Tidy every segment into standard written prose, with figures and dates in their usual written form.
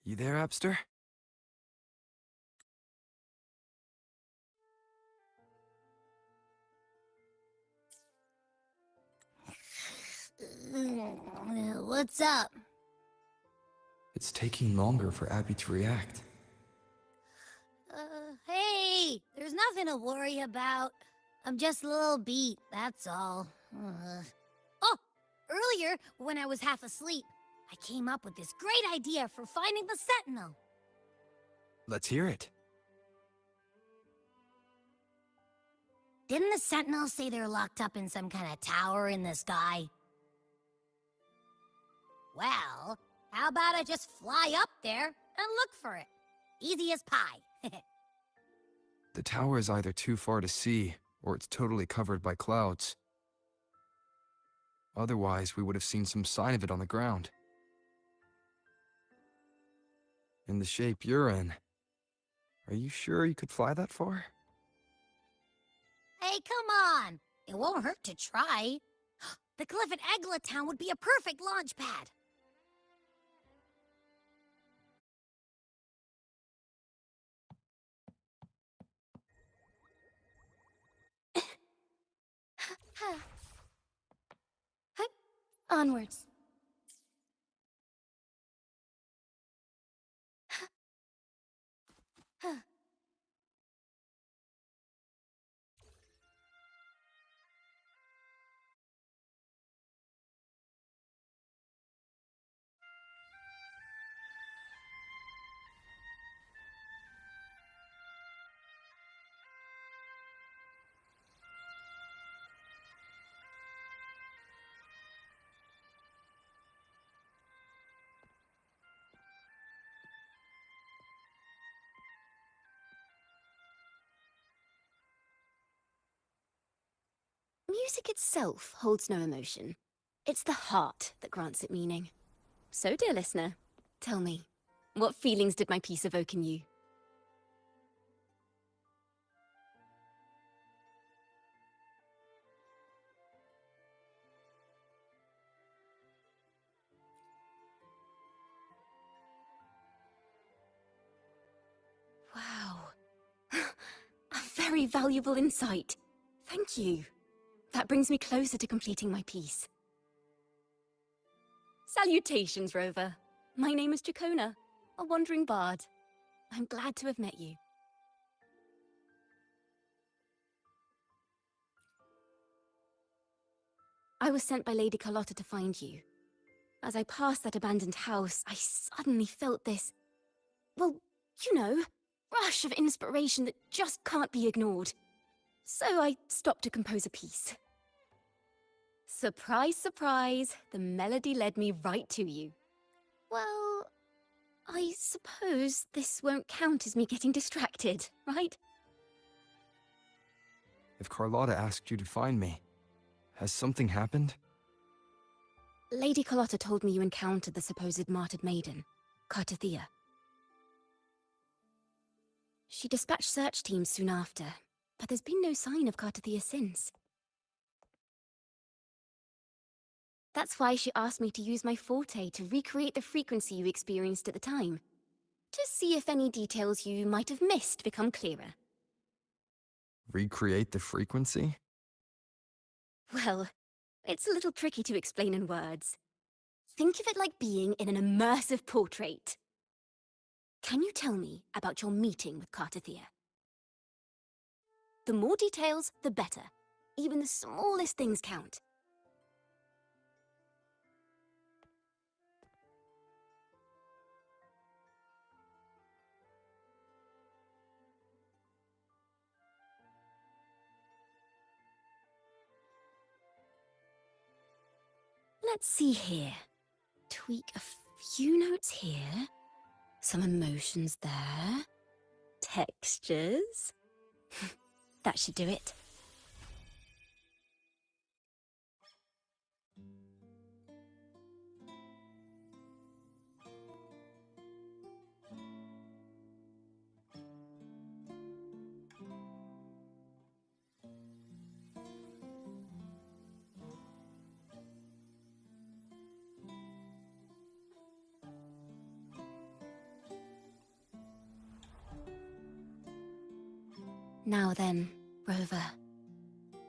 You there, Epster? What's up? It's taking longer for Abby to react. Hey, there's nothing to worry about. I'm just a little beat, that's all. Oh, earlier, when I was half asleep, I came up with this great idea for finding the Sentinel. Let's hear it. Didn't the Sentinel say they're locked up in some kind of tower in the sky? Well, how about I just fly up there and look for it? Easy as pie. The tower is either too far to see, or it's totally covered by clouds. Otherwise, we would have seen some sign of it on the ground. In the shape you're in, are you sure you could fly that far? Hey, come on! It won't hurt to try. The cliff at Eglet Town would be a perfect launch pad. Onwards. Music itself holds no emotion. It's the heart that grants it meaning. So, dear listener, tell me, what feelings did my piece evoke in you? Wow. A very valuable insight. Thank you. That brings me closer to completing my piece. Salutations, Rover. My name is Dracona, a wandering bard. I'm glad to have met you. I was sent by Lady Carlotta to find you. As I passed that abandoned house, I suddenly felt this, well, you know, rush of inspiration that just can't be ignored. So I stopped to compose a piece. Surprise, surprise, the melody led me right to you. Well, I suppose this won't count as me getting distracted, right? If Carlotta asked you to find me, has something happened? Lady Carlotta told me you encountered the supposed martyred maiden, Cartathea. She dispatched search teams soon after, but there's been no sign of Cartathea since. That's why she asked me to use my forte to recreate the frequency you experienced at the time, to see if any details you might have missed become clearer. Recreate the frequency? Well, it's a little tricky to explain in words. Think of it like being in an immersive portrait. Can you tell me about your meeting with Cartathea? The more details, the better. Even the smallest things count. Let's see here. Tweak a few notes here. Some emotions there. Textures. That should do it. Now then, Rover.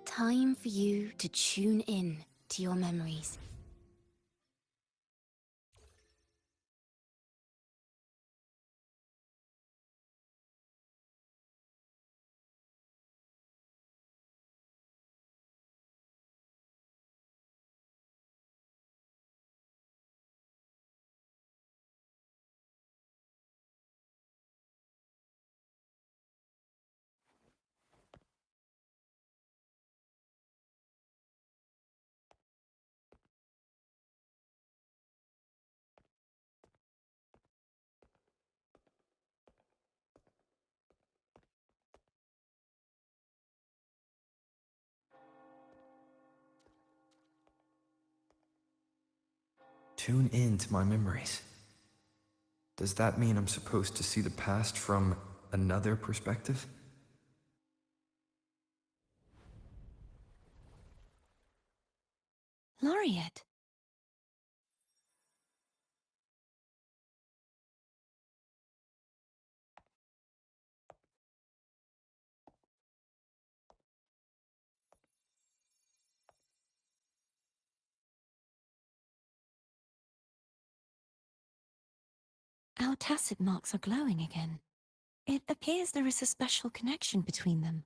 Time for you to tune in to your memories. Tune in to my memories. Does that mean I'm supposed to see the past from another perspective? Laureate. Our tacit marks are glowing again. It appears there is a special connection between them.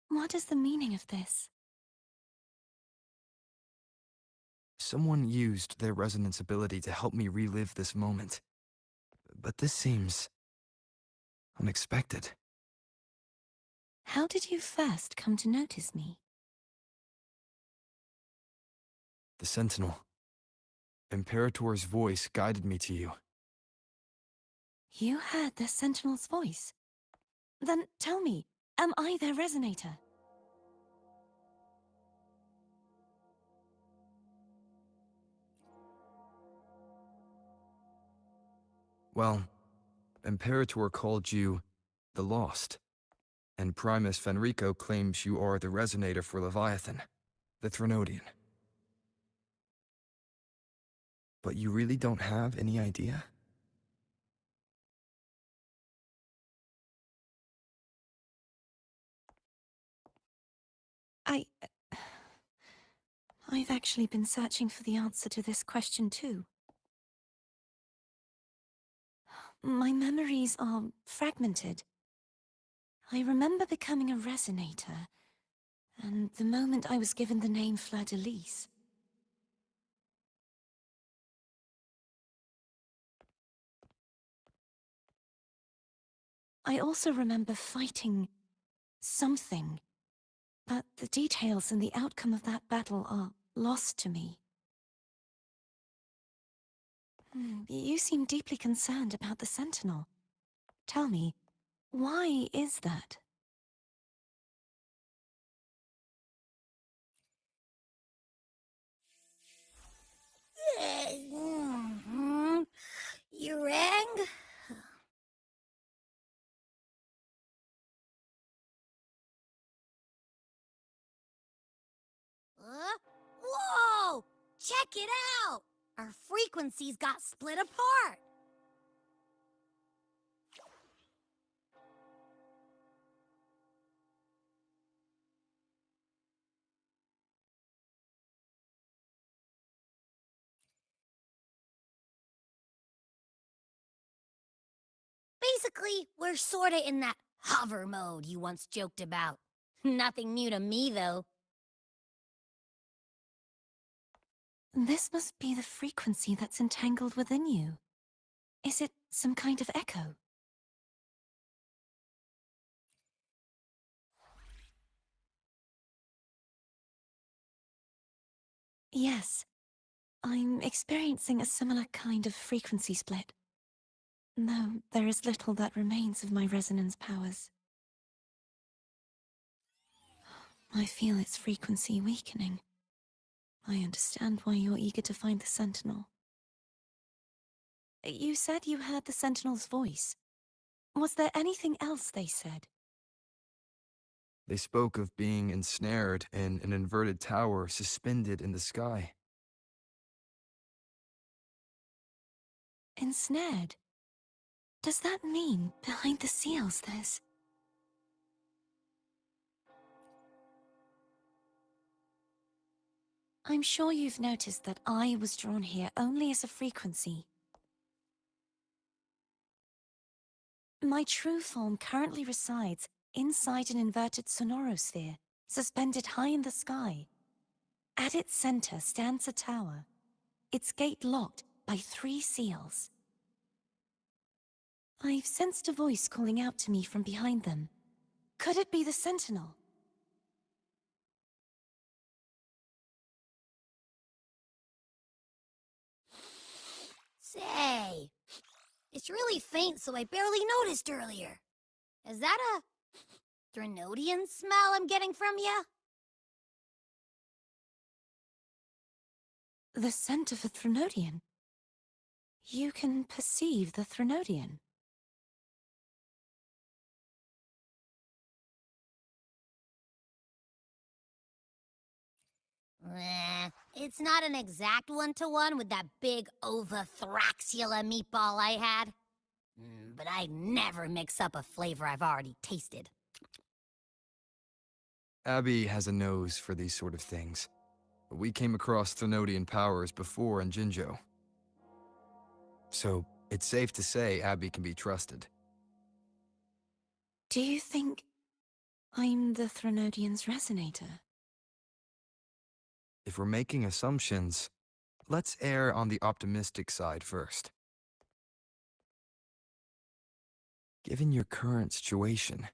What is the meaning of this? Someone used their resonance ability to help me relive this moment. But this seems unexpected. How did you first come to notice me? The Sentinel. Imperator's voice guided me to you. You heard the Sentinel's voice? Then tell me, am I their resonator? Well, Imperator called you the Lost, and Primus Fenrico claims you are the resonator for Leviathan, the Threnodian. But you really don't have any idea? I've actually been searching for the answer to this question too. My memories are fragmented. I remember becoming a resonator, and the moment I was given the name Fleur-de-Lis. I also remember fighting something, but the details and the outcome of that battle are lost to me. You seem deeply concerned about the Sentinel. Tell me, why is that? Mhm. You rang? Whoa! Check it out! Our frequencies got split apart. Basically, we're sorta in that hover mode you once joked about. Nothing new to me, though. This must be the frequency that's entangled within you. Is it some kind of echo? Yes, I'm experiencing a similar kind of frequency split. Though there is little that remains of my resonance powers. I feel its frequency weakening. I understand why you're eager to find the Sentinel. You said you heard the Sentinel's voice. Was there anything else they said? They spoke of being ensnared in an inverted tower suspended in the sky. Ensnared? Does that mean behind the seals there's... I'm sure you've noticed that I was drawn here only as a frequency. My true form currently resides inside an inverted sonorosphere, suspended high in the sky. At its center stands a tower, its gate locked by 3 seals. I've sensed a voice calling out to me from behind them. Could it be the Sentinel? Say, it's really faint, so I barely noticed earlier. Is that a Threnodian smell I'm getting from you? The scent of a Threnodian? You can perceive the Threnodian? It's not an exact one-to-one with that big Ovathraxula meatball I had. But I never mix up a flavor I've already tasted. Abby has a nose for these sort of things. We came across Thenodian powers before in Jinzhou. So, it's safe to say Abby can be trusted. Do you think I'm the Threnodian's resonator? If we're making assumptions, let's err on the optimistic side first. Given your current situation,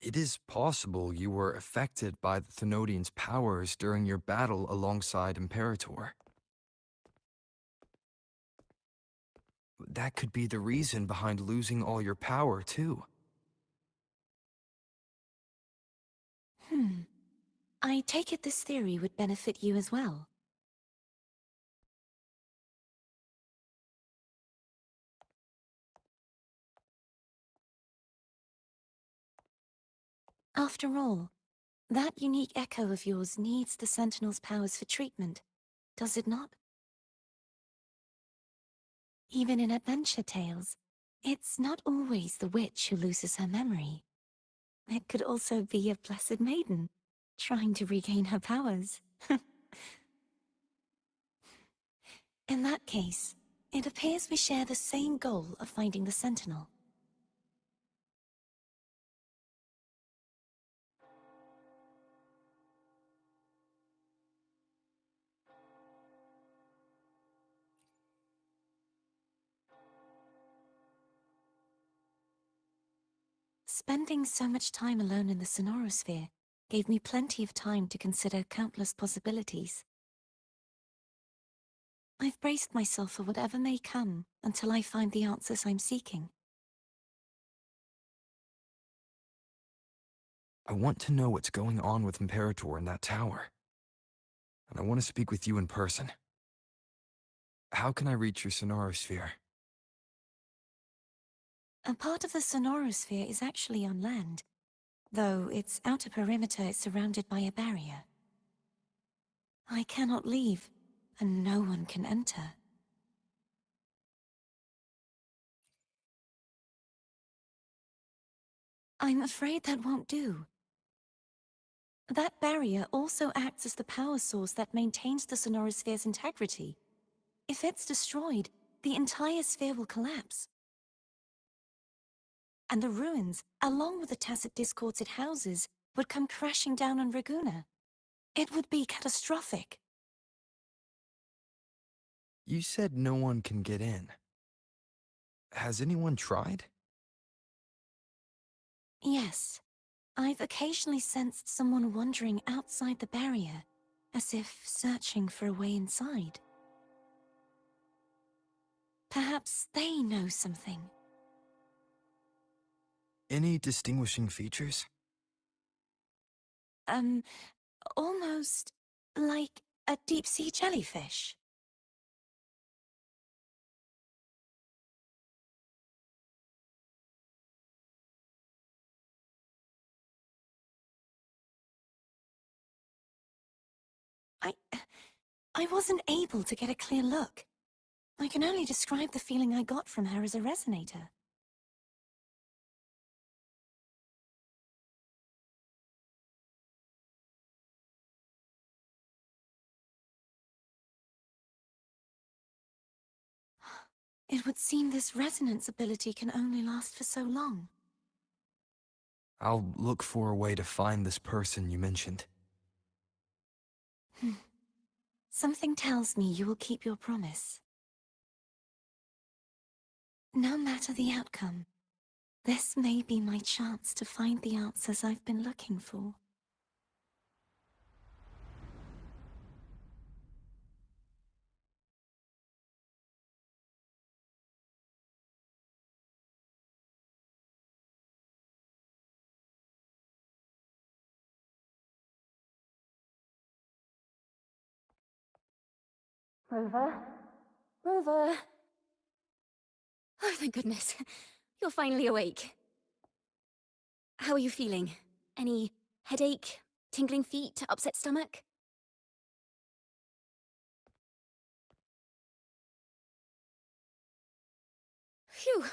it is possible you were affected by the Thenodian's powers during your battle alongside Imperator. That could be the reason behind losing all your power, too. I take it this theory would benefit you as well. After all, that unique echo of yours needs the Sentinel's powers for treatment, does it not? Even in adventure tales, it's not always the witch who loses her memory. It could also be a blessed maiden, trying to regain her powers. In that case, it appears we share the same goal of finding the Sentinel. Spending so much time alone in the sonorosphere gave me plenty of time to consider countless possibilities. I've braced myself for whatever may come until I find the answers I'm seeking. I want to know what's going on with Imperator in that tower. And I want to speak with you in person. How can I reach your sonorosphere? A part of the sonorosphere is actually on land, though its outer perimeter is surrounded by a barrier. I cannot leave, and no one can enter. I'm afraid that won't do. That barrier also acts as the power source that maintains the sonorosphere's integrity. If it's destroyed, the entire sphere will collapse. And the ruins, along with the tacit discords it houses, would come crashing down on Raguna. It would be catastrophic. You said no one can get in. Has anyone tried? Yes. I've occasionally sensed someone wandering outside the barrier, as if searching for a way inside. Perhaps they know something. Any distinguishing features? Almost like a deep-sea jellyfish. I wasn't able to get a clear look. I can only describe the feeling I got from her as a resonator. It would seem this resonance ability can only last for so long. I'll look for a way to find this person you mentioned. Something tells me you will keep your promise. No matter the outcome, this may be my chance to find the answers I've been looking for. Rover? Rover? Oh, thank goodness. You're finally awake. How are you feeling? Any headache, tingling feet, upset stomach? Phew.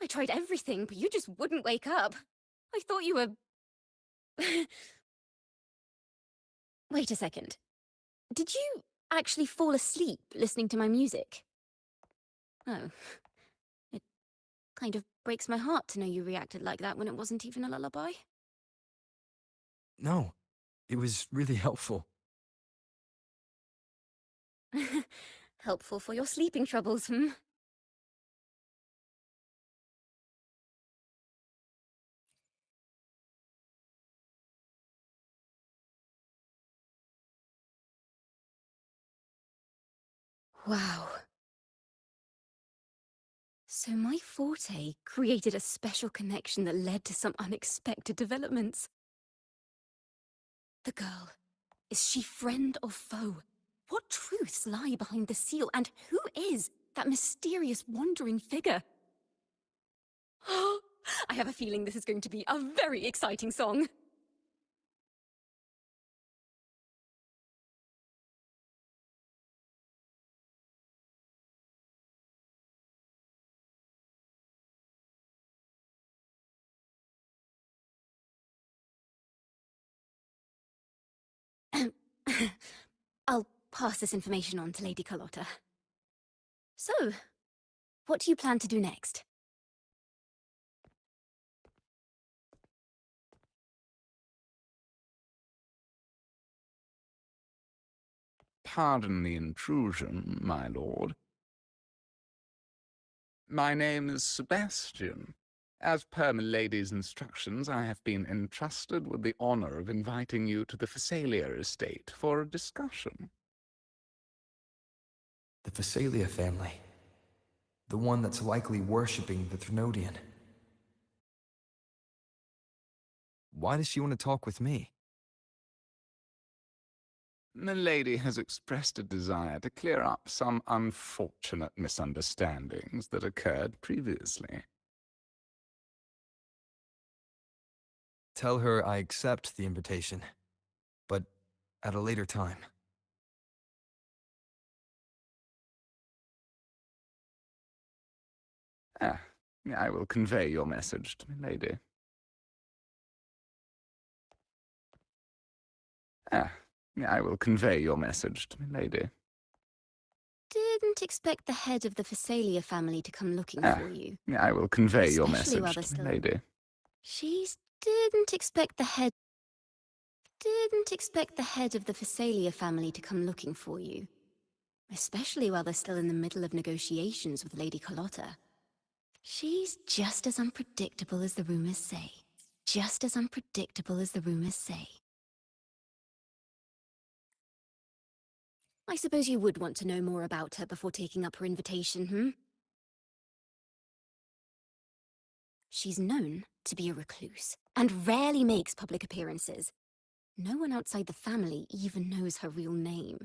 I tried everything, but you just wouldn't wake up. I thought you were... Wait a second. Did you actually fall asleep listening to my music? Oh. It kind of breaks my heart to know you reacted like that when it wasn't even a lullaby. No, it was really helpful. Helpful for your sleeping troubles, hmm? Wow. So my forte created a special connection that led to some unexpected developments. The girl, is she friend or foe? What truths lie behind the seal, and who is that mysterious wandering figure? I have a feeling this is going to be a very exciting song. I'll pass this information on to Lady Carlotta. So, what do you plan to do next? Pardon the intrusion, my lord. My name is Sebastian. As per milady's instructions, I have been entrusted with the honor of inviting you to the Phasalia estate for a discussion. The Phasalia family. The one that's likely worshipping the Thrunodian. Why does she want to talk with me? Milady has expressed a desire to clear up some unfortunate misunderstandings that occurred previously. Tell her I accept the invitation, but at a later time. I will convey your message to Milady. I will convey your message to Milady. Didn't expect the head of the Phasalia family to come looking for you. I will convey your Especially while message they're to still... Milady. Didn't expect the head of the Phasalia family to come looking for you. Especially while they're still in the middle of negotiations with Lady Carlotta. She's just as unpredictable as the rumors say. Just as unpredictable as the rumors say. I suppose you would want to know more about her before taking up her invitation, hmm? She's known to be a recluse, and rarely makes public appearances. No one outside the family even knows her real name.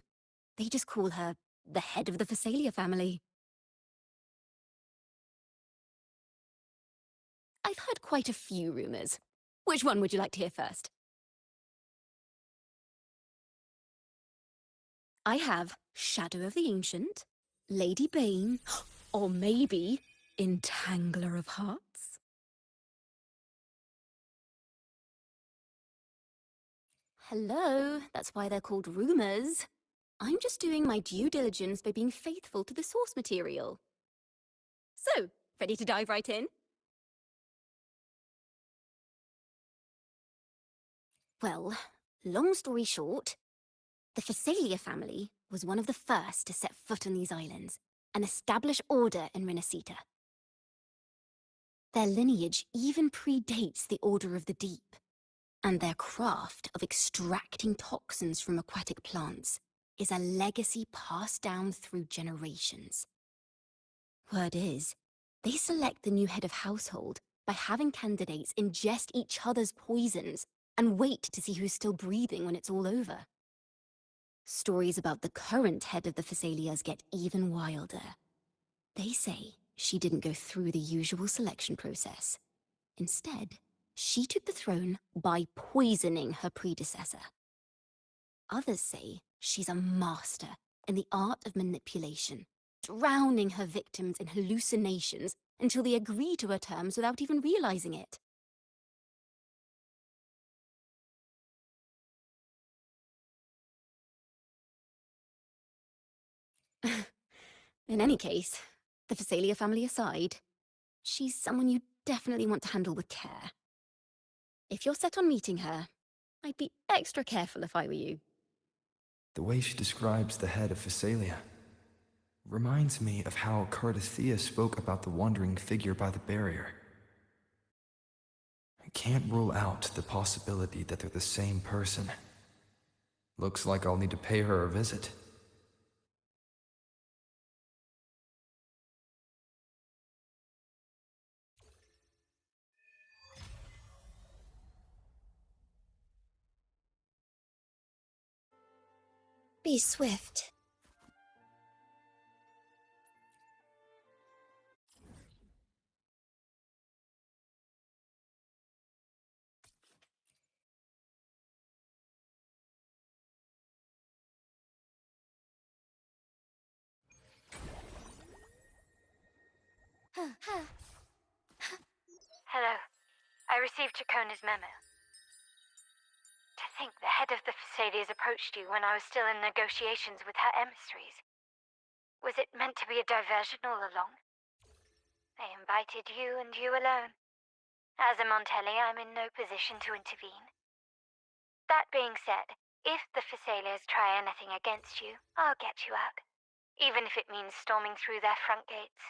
They just call her the head of the Phasalia family. I've heard quite a few rumors. Which one would you like to hear first? I have Shadow of the Ancient, Lady Bane, or maybe Entangler of Hearts? Hello, that's why they're called rumors. I'm just doing my due diligence by being faithful to the source material. So, ready to dive right in? Well, long story short, the Phasalia family was one of the first to set foot on these islands and establish order in Renacita. Their lineage even predates the Order of the Deep, and their craft of extracting toxins from aquatic plants is a legacy passed down through generations. Word is, they select the new head of household by having candidates ingest each other's poisons and wait to see who's still breathing when it's all over. Stories about the current head of the Phasalias get even wilder. They say she didn't go through the usual selection process. Instead, she took the throne by poisoning her predecessor. Others say she's a master in the art of manipulation, drowning her victims in hallucinations until they agree to her terms without even realizing it. In any case, the Phasalia family aside, she's someone you definitely want to handle with care. If you're set on meeting her, I'd be extra careful if I were you. The way she describes the head of Phasalia reminds me of how Cardathea spoke about the wandering figure by the barrier. I can't rule out the possibility that they're the same person. Looks like I'll need to pay her a visit. Be swift. Hello. I received Chacona's memo. To think the head of the Phasalias approached you when I was still in negotiations with her emissaries. Was it meant to be a diversion all along? They invited you and you alone. As a Montelli, I'm in no position to intervene. That being said, if the Phasalias try anything against you, I'll get you out. Even if it means storming through their front gates.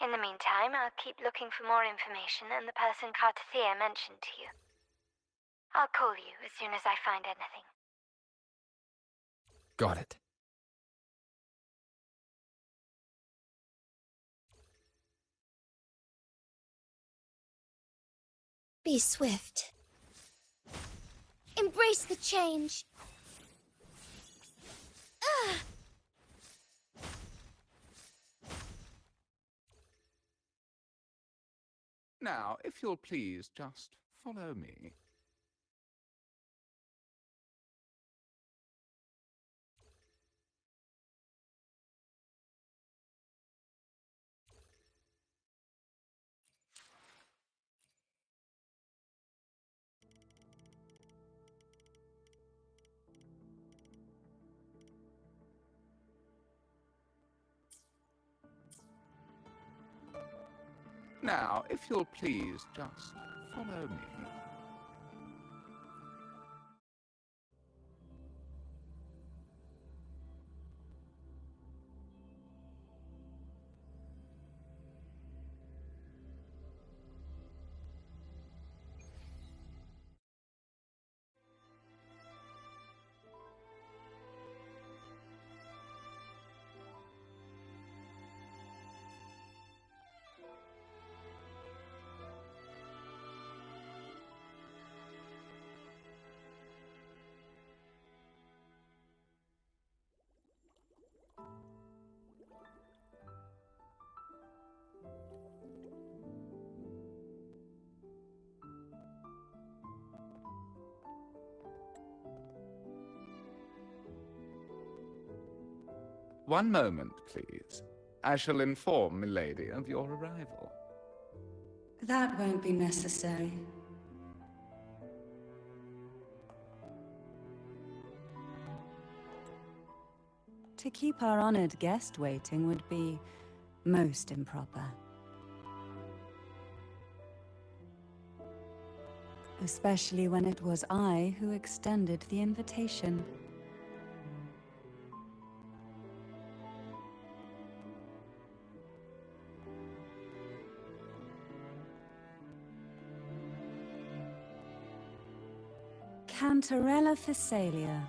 In the meantime, I'll keep looking for more information and the person Cardathea mentioned to you. I'll call you as soon as I find anything. Got it. Be swift. Embrace the change. Now, if you'll please just follow me. Now, if you'll please just follow me. One moment, please. I shall inform Milady of your arrival. That won't be necessary. To keep our honored guest waiting would be most improper. Especially when it was I who extended the invitation. Cantarella Physalia,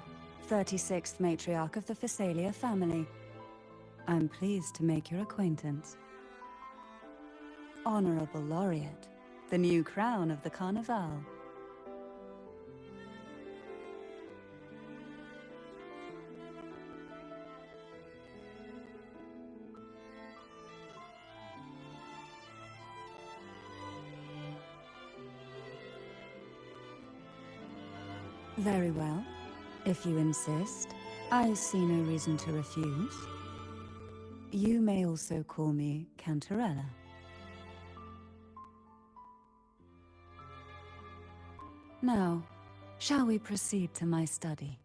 36th matriarch of the Physalia family. I'm pleased to make your acquaintance. Honorable Laureate, the new crown of the Carnival. Very well. If you insist, I see no reason to refuse. You may also call me Cantarella. Now, shall we proceed to my study?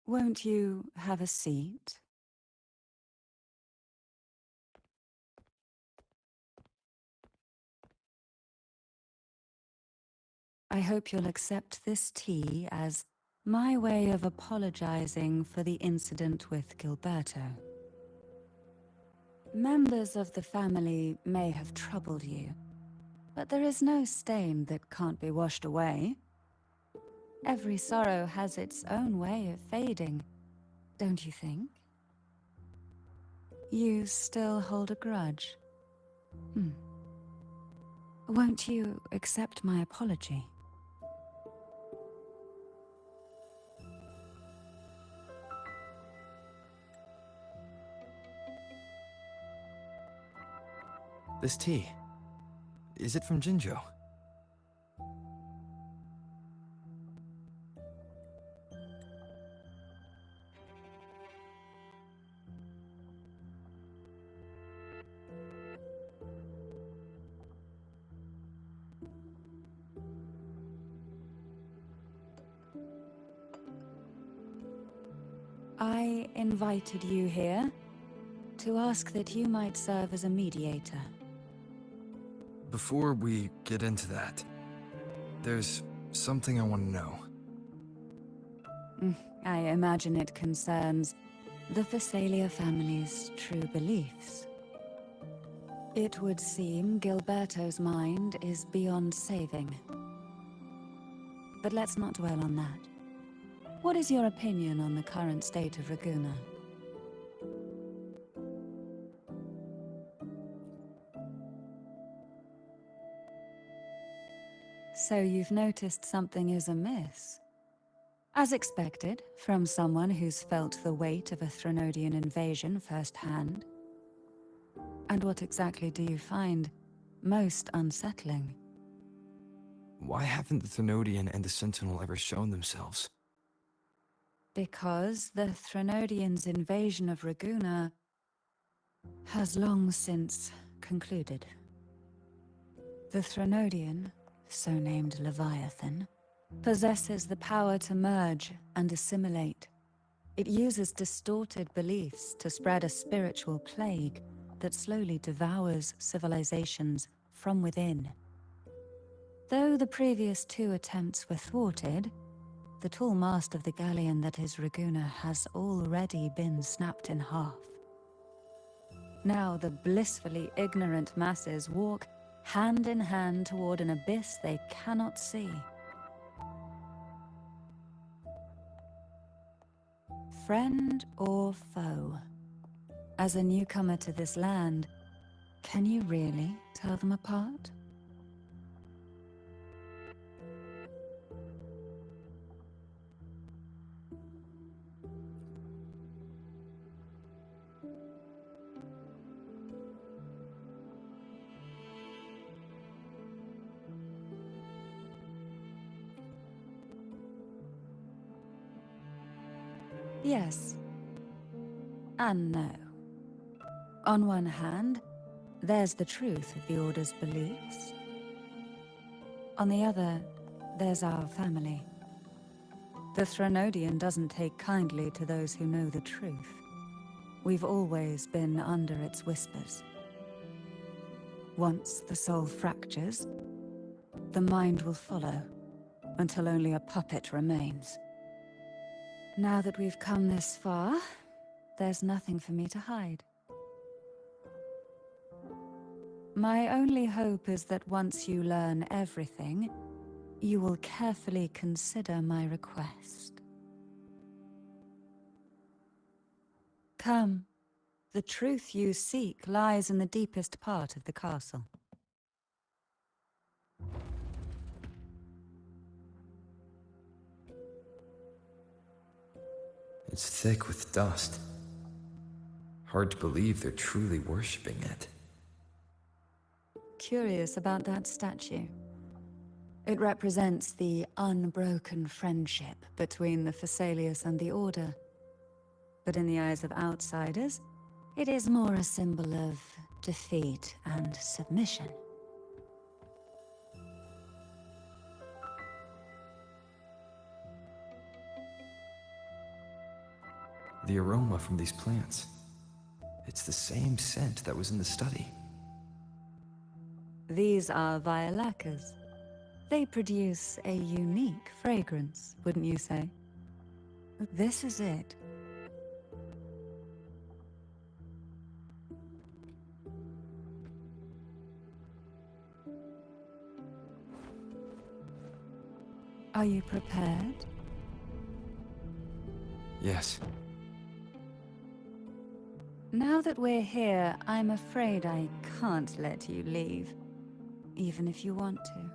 Won't you have a seat? I hope you'll accept this tea as my way of apologizing for the incident with Gilberto. Members of the family may have troubled you, but there is no stain that can't be washed away. Every sorrow has its own way of fading, don't you think? You still hold a grudge? Won't you accept my apology? This tea, is it from Jinjo? I invited you here to ask that you might serve as a mediator. Before we get into that, there's something I want to know. I imagine it concerns the Physalia family's true beliefs. It would seem Gilberto's mind is beyond saving. but let's not dwell on that. What is your opinion on the current state of Raguna? So you've noticed something is amiss? As expected, from someone who's felt the weight of a Threnodian invasion firsthand. And what exactly do you find most unsettling? Why haven't the Thenodian and the Sentinel ever shown themselves? Because the Threnodians' invasion of Raguna has long since concluded. The Threnodian, so named Leviathan, possesses the power to merge and assimilate. It uses distorted beliefs to spread a spiritual plague that slowly devours civilizations from within. Though the previous 2 attempts were thwarted, the tall mast of the galleon that is Raguna has already been snapped in half. Now the blissfully ignorant masses walk hand in hand toward an abyss they cannot see. Friend or foe? As a newcomer to this land, can you really tell them apart? Yes. And no. On one hand, there's the truth of the Order's beliefs. On the other, there's our family. The Threnodian doesn't take kindly to those who know the truth. We've always been under its whispers. Once the soul fractures, the mind will follow, until only a puppet remains. Now that we've come this far, there's nothing for me to hide. My only hope is that once you learn everything, you will carefully consider my request. Come. The truth you seek lies in the deepest part of the castle. It's thick with dust. Hard to believe they're truly worshipping it. Curious about that statue. It represents the unbroken friendship between the Phasaelius and the Order. But in the eyes of outsiders, it is more a symbol of defeat and submission. The aroma from these plants. It's the same scent that was in the study. These are violacas. They produce a unique fragrance, wouldn't you say? This is it. Are you prepared? Yes. Now that we're here, I'm afraid I can't let you leave, even if you want to.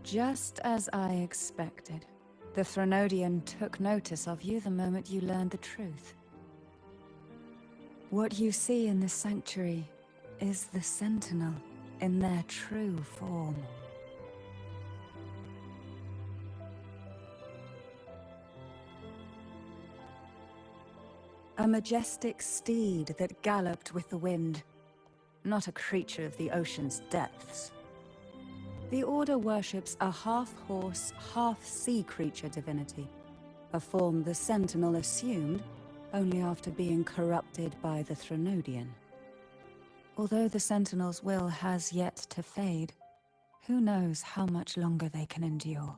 Just as I expected. The Threnodian took notice of you the moment you learned the truth. What you see in this sanctuary is the Sentinel in their true form. A majestic steed that galloped with the wind, not a creature of the ocean's depths. The Order worships a half-horse, half-sea creature divinity, a form the Sentinel assumed only after being corrupted by the Threnodian. Although the Sentinel's will has yet to fade, who knows how much longer they can endure.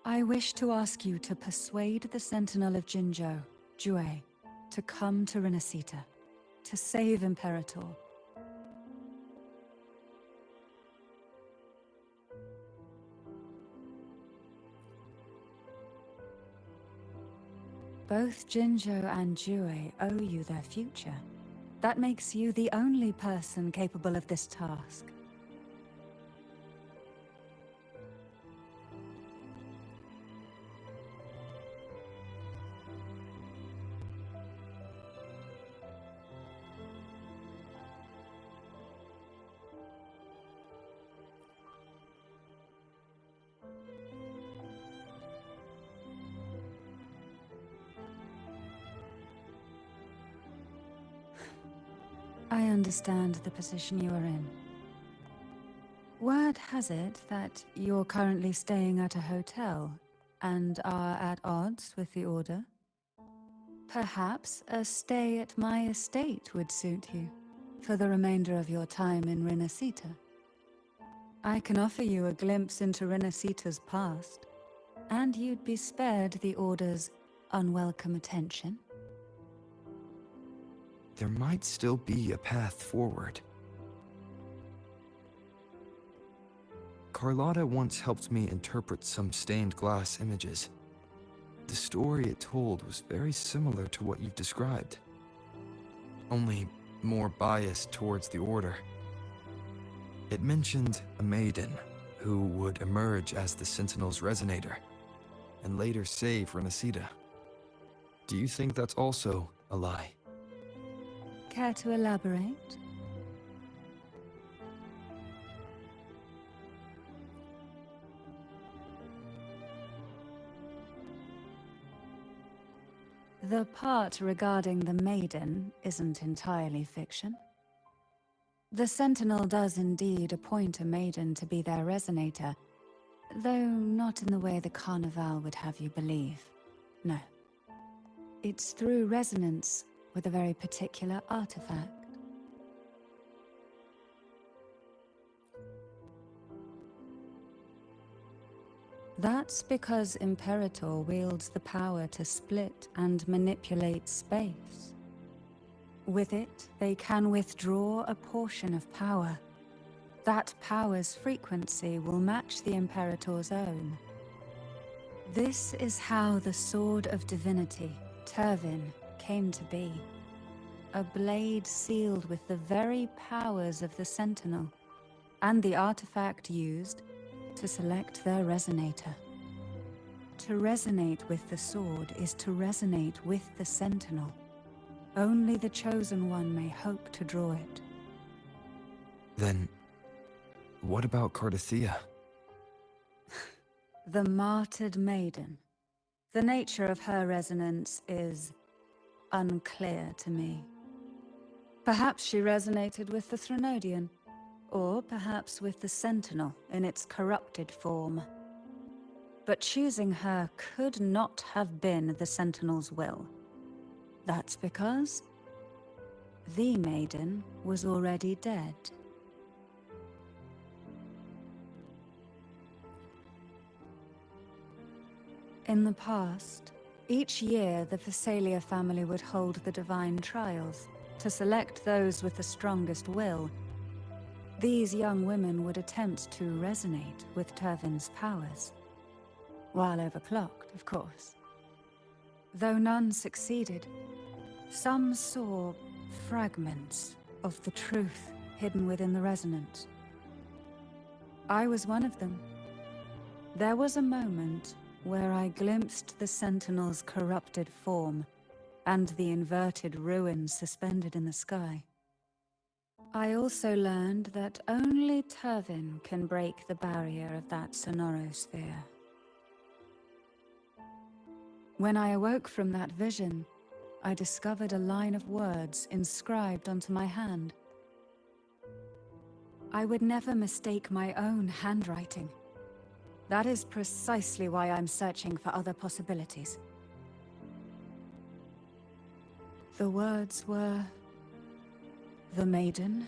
I wish to ask you to persuade the Sentinel of Jinzhou, Jue, to come to Renacita, to save Imperator. Both Jinzhou and Jue owe you their future. That makes you the only person capable of this task. I understand the position you are in. Word has it that you're currently staying at a hotel and are at odds with the Order. Perhaps a stay at my estate would suit you for the remainder of your time in Renacita. I can offer you a glimpse into Renacita's past, and you'd be spared the Order's unwelcome attention. There might still be a path forward. Carlotta once helped me interpret some stained glass images. The story it told was very similar to what you've described, only more biased towards the Order. It mentioned a maiden who would emerge as the Sentinel's resonator and later save Renacita. Do you think that's also a lie? Care to elaborate? The part regarding the maiden isn't entirely fiction. The Sentinel does indeed appoint a maiden to be their resonator, though not in the way the Carnival would have you believe. No. It's through resonance with a very particular artifact. That's because Imperator wields the power to split and manipulate space. With it, they can withdraw a portion of power. That power's frequency will match the Imperator's own. This is how the Sword of Divinity, Turvin, came to be. A blade sealed with the very powers of the Sentinel, and the artifact used to select their resonator. To resonate with the sword is to resonate with the Sentinel. Only the Chosen One may hope to draw it. Then, what about Cardathea? The martyred maiden. The nature of her resonance is unclear to me. Perhaps she resonated with the Threnodian, or perhaps with the Sentinel in its corrupted form. But choosing her could not have been the Sentinel's will. That's because the maiden was already dead. In the past, each year the Phasalia family would hold the Divine Trials to select those with the strongest will. These young women would attempt to resonate with Turvin's powers. While overclocked, of course. Though none succeeded, some saw fragments of the truth hidden within the resonance. I was one of them. There was a moment where I glimpsed the Sentinel's corrupted form and the inverted ruins suspended in the sky. I also learned that only Turvin can break the barrier of that sonorosphere. When I awoke from that vision, I discovered a line of words inscribed onto my hand. I would never mistake my own handwriting. That is precisely why I'm searching for other possibilities. The words were, "The maiden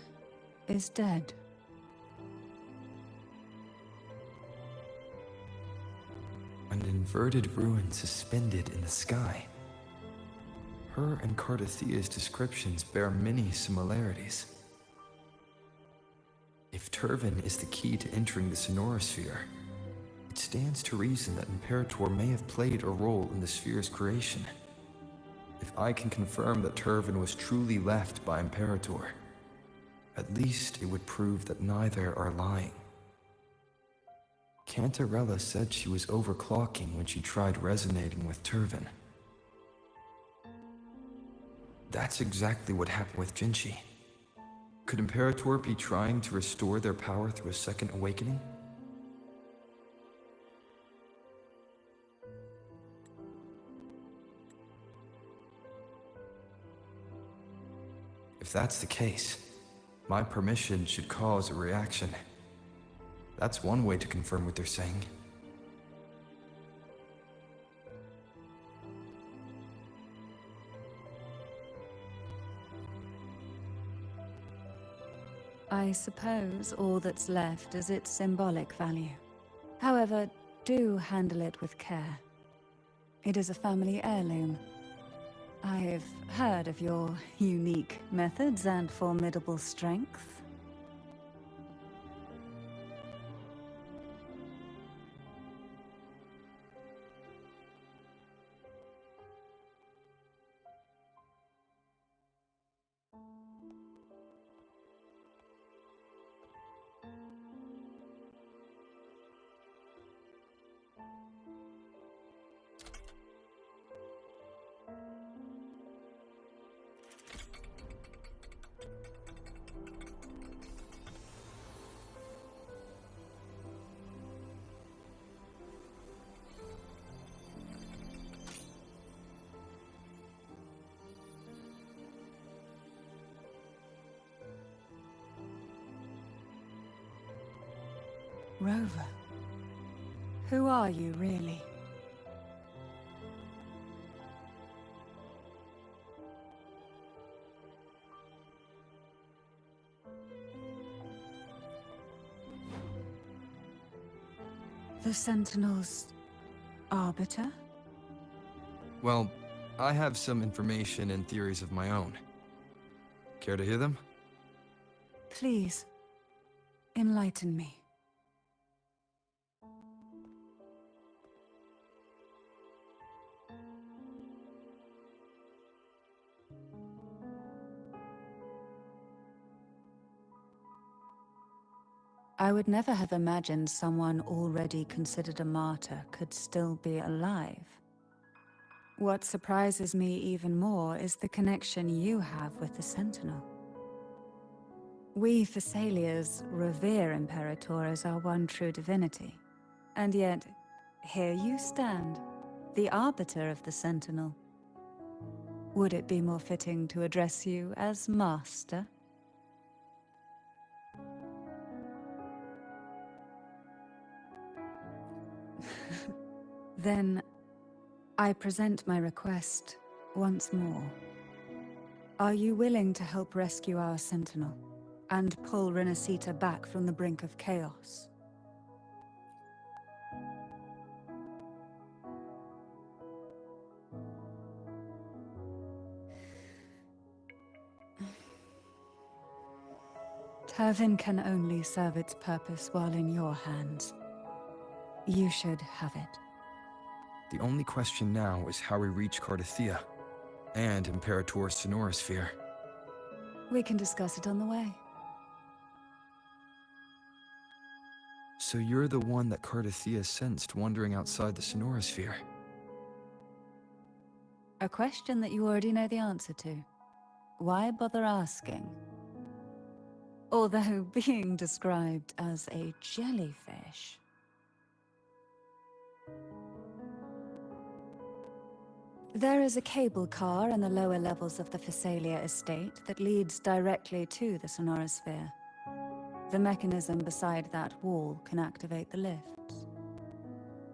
is dead." An inverted ruin suspended in the sky. Her and Cardathia's descriptions bear many similarities. If Turvin is the key to entering the sonorosphere, it stands to reason that Imperator may have played a role in the sphere's creation. If I can confirm that Turvin was truly left by Imperator, at least it would prove that neither are lying. Cantarella said she was overclocking when she tried resonating with Turvin. That's exactly what happened with Jinchi. Could Imperator be trying to restore their power through a second awakening? If that's the case, my permission should cause a reaction. That's one way to confirm what they're saying. I suppose all that's left is its symbolic value. However, do handle it with care. It is a family heirloom. I've heard of your unique methods and formidable strength. Rover, who are you really? The Sentinel's arbiter? Well, I have some information and theories of my own. Care to hear them? Please, enlighten me. I would never have imagined someone already considered a martyr could still be alive. What surprises me even more is the connection you have with the Sentinel. We Thessalians revere Imperator as our one true divinity. And yet, here you stand, the arbiter of the Sentinel. Would it be more fitting to address you as Master? Then, I present my request once more. Are you willing to help rescue our Sentinel, and pull Renacita back from the brink of chaos? Turvin can only serve its purpose while in your hands. You should have it. The only question now is how we reach Cardathia and Imperator's sonorosphere. We can discuss it on the way. So you're the one that Cardathia sensed wandering outside the sonorosphere? A question that you already know the answer to. Why bother asking? Although being described as a jellyfish. There is a cable car in the lower levels of the Physalia estate that leads directly to the Sonorosphere. The mechanism beside that wall can activate the lifts.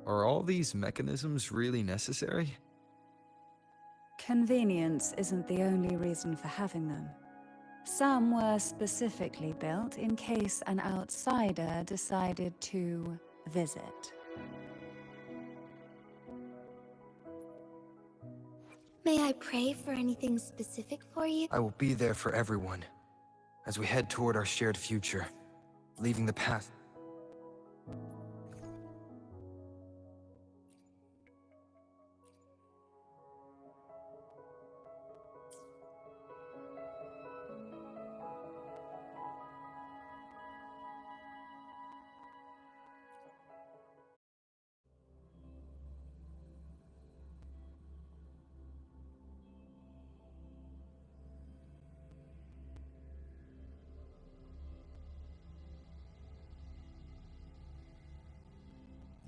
Are all these mechanisms really necessary? Convenience isn't the only reason for having them. Some were specifically built in case an outsider decided to visit. May I pray for anything specific for you? I will be there for everyone as we head toward our shared future, leaving the past.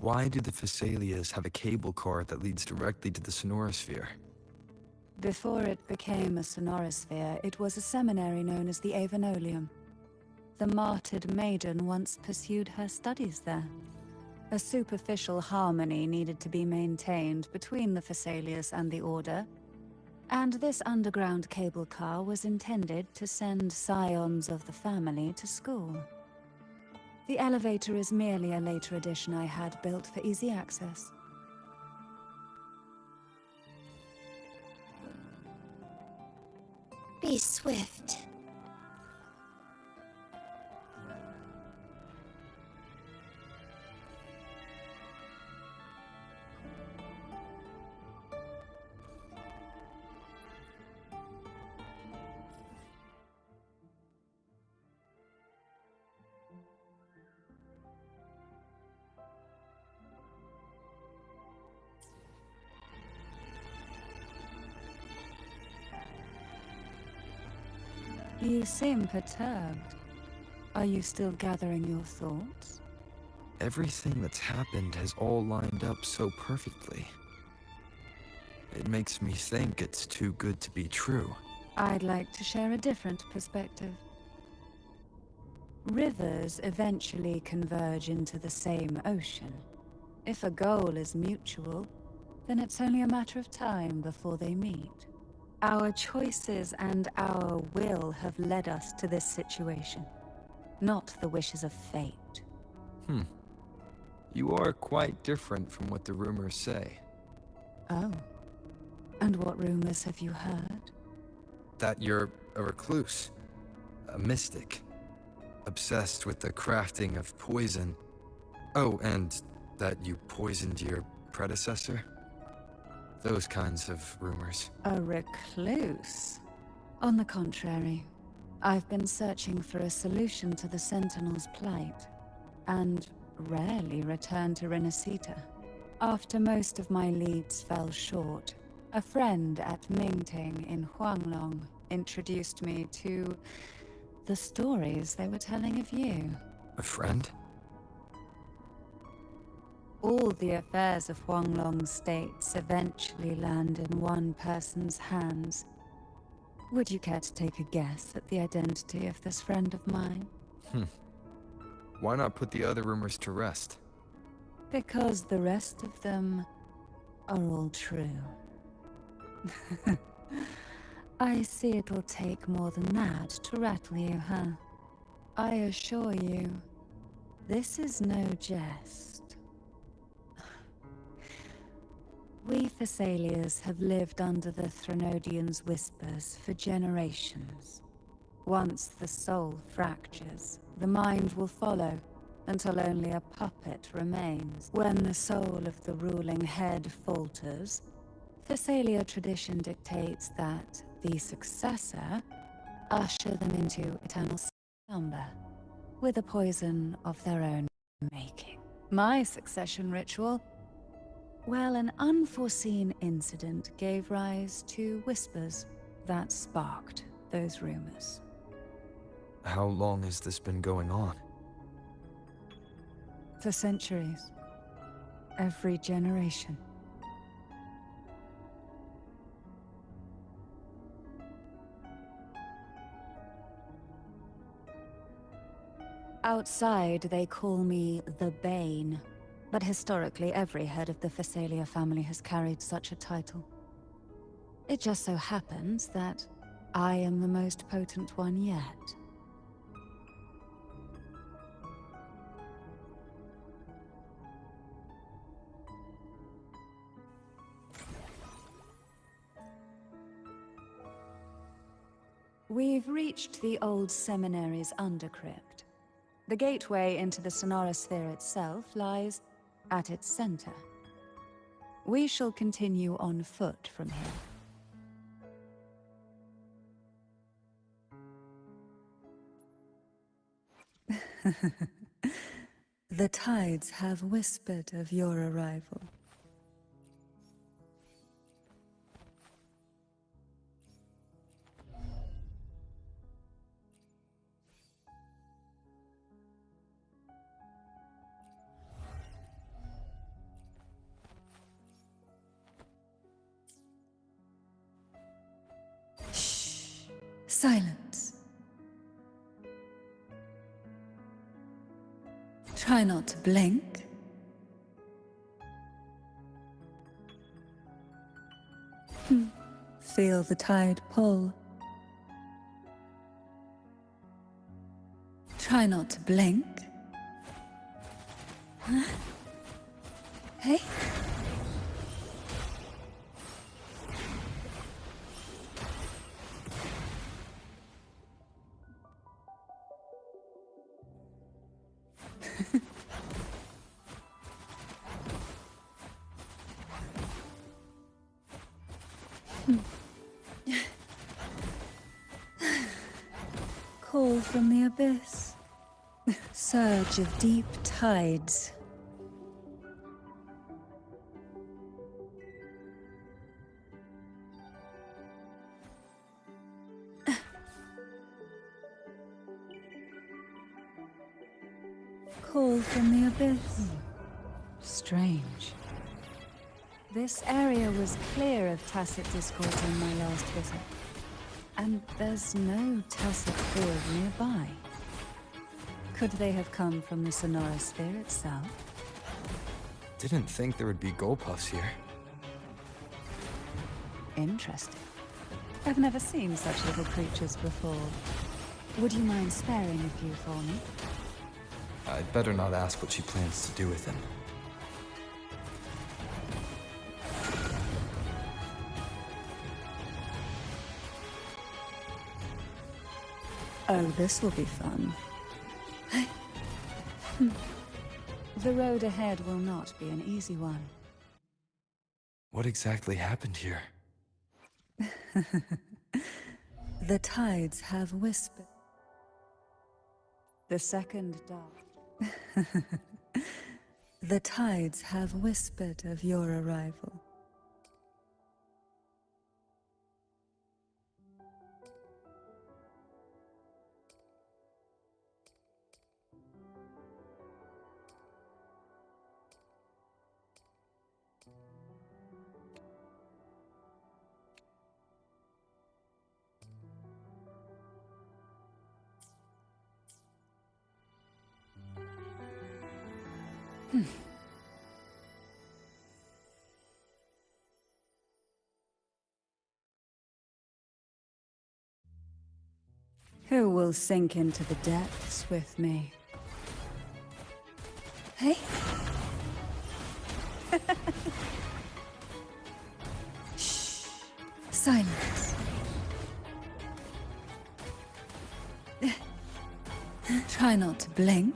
Why do the Physalias have a cable car that leads directly to the Sonorosphere? Before it became a Sonorosphere, it was a seminary known as the Avenolium. The martyred maiden once pursued her studies there. A superficial harmony needed to be maintained between the Physalias and the Order, and this underground cable car was intended to send scions of the family to school. The elevator is merely a later addition I had built for easy access. Be swift. You seem perturbed. Are you still gathering your thoughts? Everything that's happened has all lined up so perfectly. It makes me think it's too good to be true. I'd like to share a different perspective. Rivers eventually converge into the same ocean. If a goal is mutual, then it's only a matter of time before they meet. Our choices and our will have led us to this situation, not the wishes of fate. You are quite different from what the rumors say. Oh. And what rumors have you heard? That you're a recluse, a mystic, obsessed with the crafting of poison. Oh, and that you poisoned your predecessor? Those kinds of rumors. A recluse? On the contrary, I've been searching for a solution to the Sentinel's plight, and rarely return to Renacita. After most of my leads fell short, a friend at Mingting in Huanglong introduced me to the stories they were telling of you. A friend? All the affairs of Huanglong states eventually land in one person's hands. Would you care to take a guess at the identity of this friend of mine? Why not put the other rumors to rest? Because the rest of them are all true. I see it'll take more than that to rattle you, huh? I assure you, this is no jest. We Thessalians have lived under the Threnodians' whispers for generations. Once the soul fractures, the mind will follow, until only a puppet remains. When the soul of the ruling head falters, Thessalia tradition dictates that the successor usher them into eternal slumber, with a poison of their own making. My succession ritual Well, an unforeseen incident gave rise to whispers that sparked those rumors. How long has this been going on? For centuries. Every generation. Outside, they call me the Bane. But historically, every head of the Phasalia family has carried such a title. It just so happens that I am the most potent one yet. We've reached the old seminary's undercrypt. The gateway into the Sonorosphere itself lies at its center. We shall continue on foot from here. The tides have whispered of your arrival. Shh. Silence. Try not to blink. Feel the tide pull. Try not to blink. Huh? Hey? Call from the abyss. Surge of deep tides. Call from the abyss. Strange. This area was clear of tacit discord on my last visit. And there's no tacit field nearby. Could they have come from the Sonorosphere itself? Didn't think there would be Gulpuffs here. Interesting. I've never seen such little creatures before. Would you mind sparing a few for me? I'd better not ask what she plans to do with him. Oh, this will be fun. The road ahead will not be an easy one. What exactly happened here? The tides have whispered. The second dark. The tides have whispered of your arrival. Who will sink into the depths with me? Hey? Shh. Silence. Try not to blink.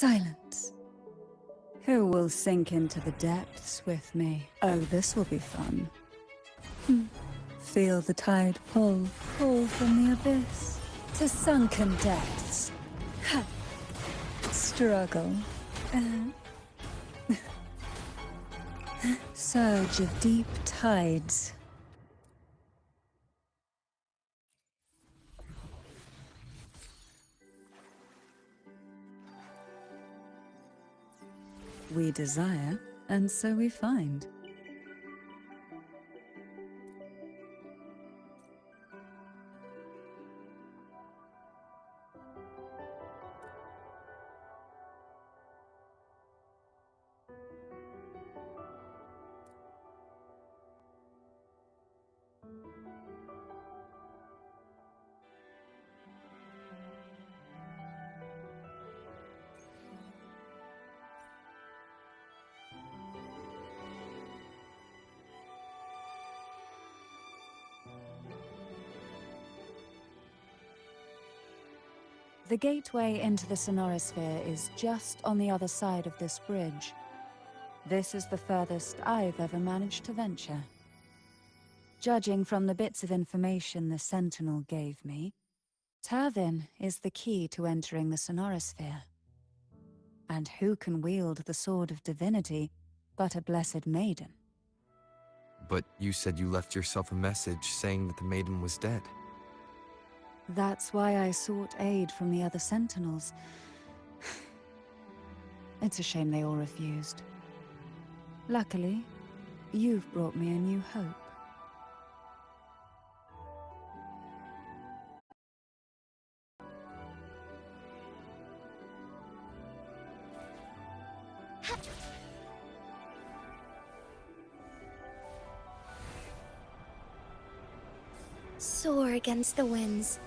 Silence. Who will sink into the depths with me? Oh, this will be fun. Feel the tide pull from the abyss to sunken depths. Ha. Struggle. Surge of deep tides. We desire, and so we find. The gateway into the Sonorosphere is just on the other side of this bridge. This is the furthest I've ever managed to venture. Judging from the bits of information the Sentinel gave me, Tervin is the key to entering the Sonorosphere. And who can wield the Sword of Divinity but a blessed maiden? But you said you left yourself a message saying that the maiden was dead. That's why I sought aid from the other Sentinels. It's a shame they all refused. Luckily, you've brought me a new hope. Soar against the winds.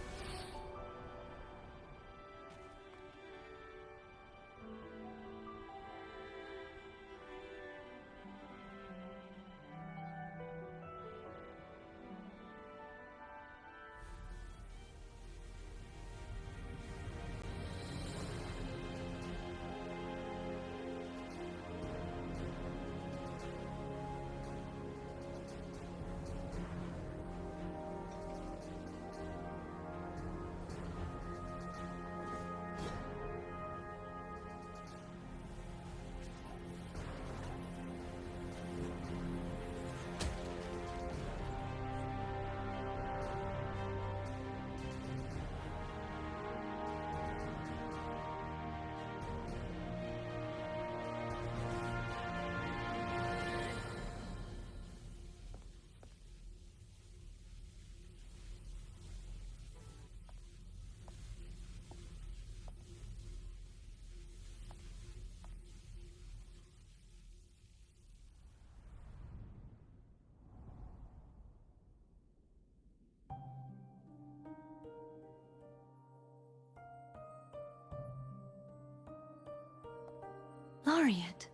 Laureate,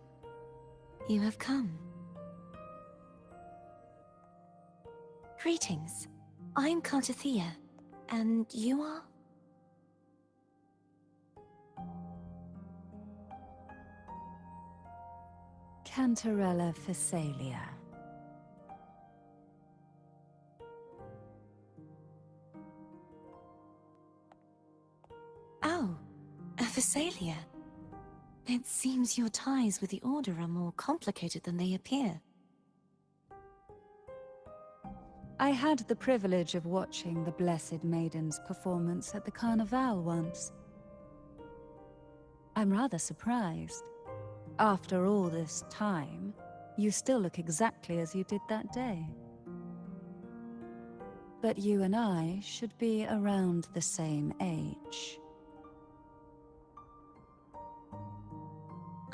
you have come. Greetings. I'm Cartathea, and you are? Cantarella Phasalia. Oh, a Phasalia. It seems your ties with the Order are more complicated than they appear. I had the privilege of watching the Blessed Maiden's performance at the Carnival once. I'm rather surprised. After all this time, you still look exactly as you did that day. But you and I should be around the same age.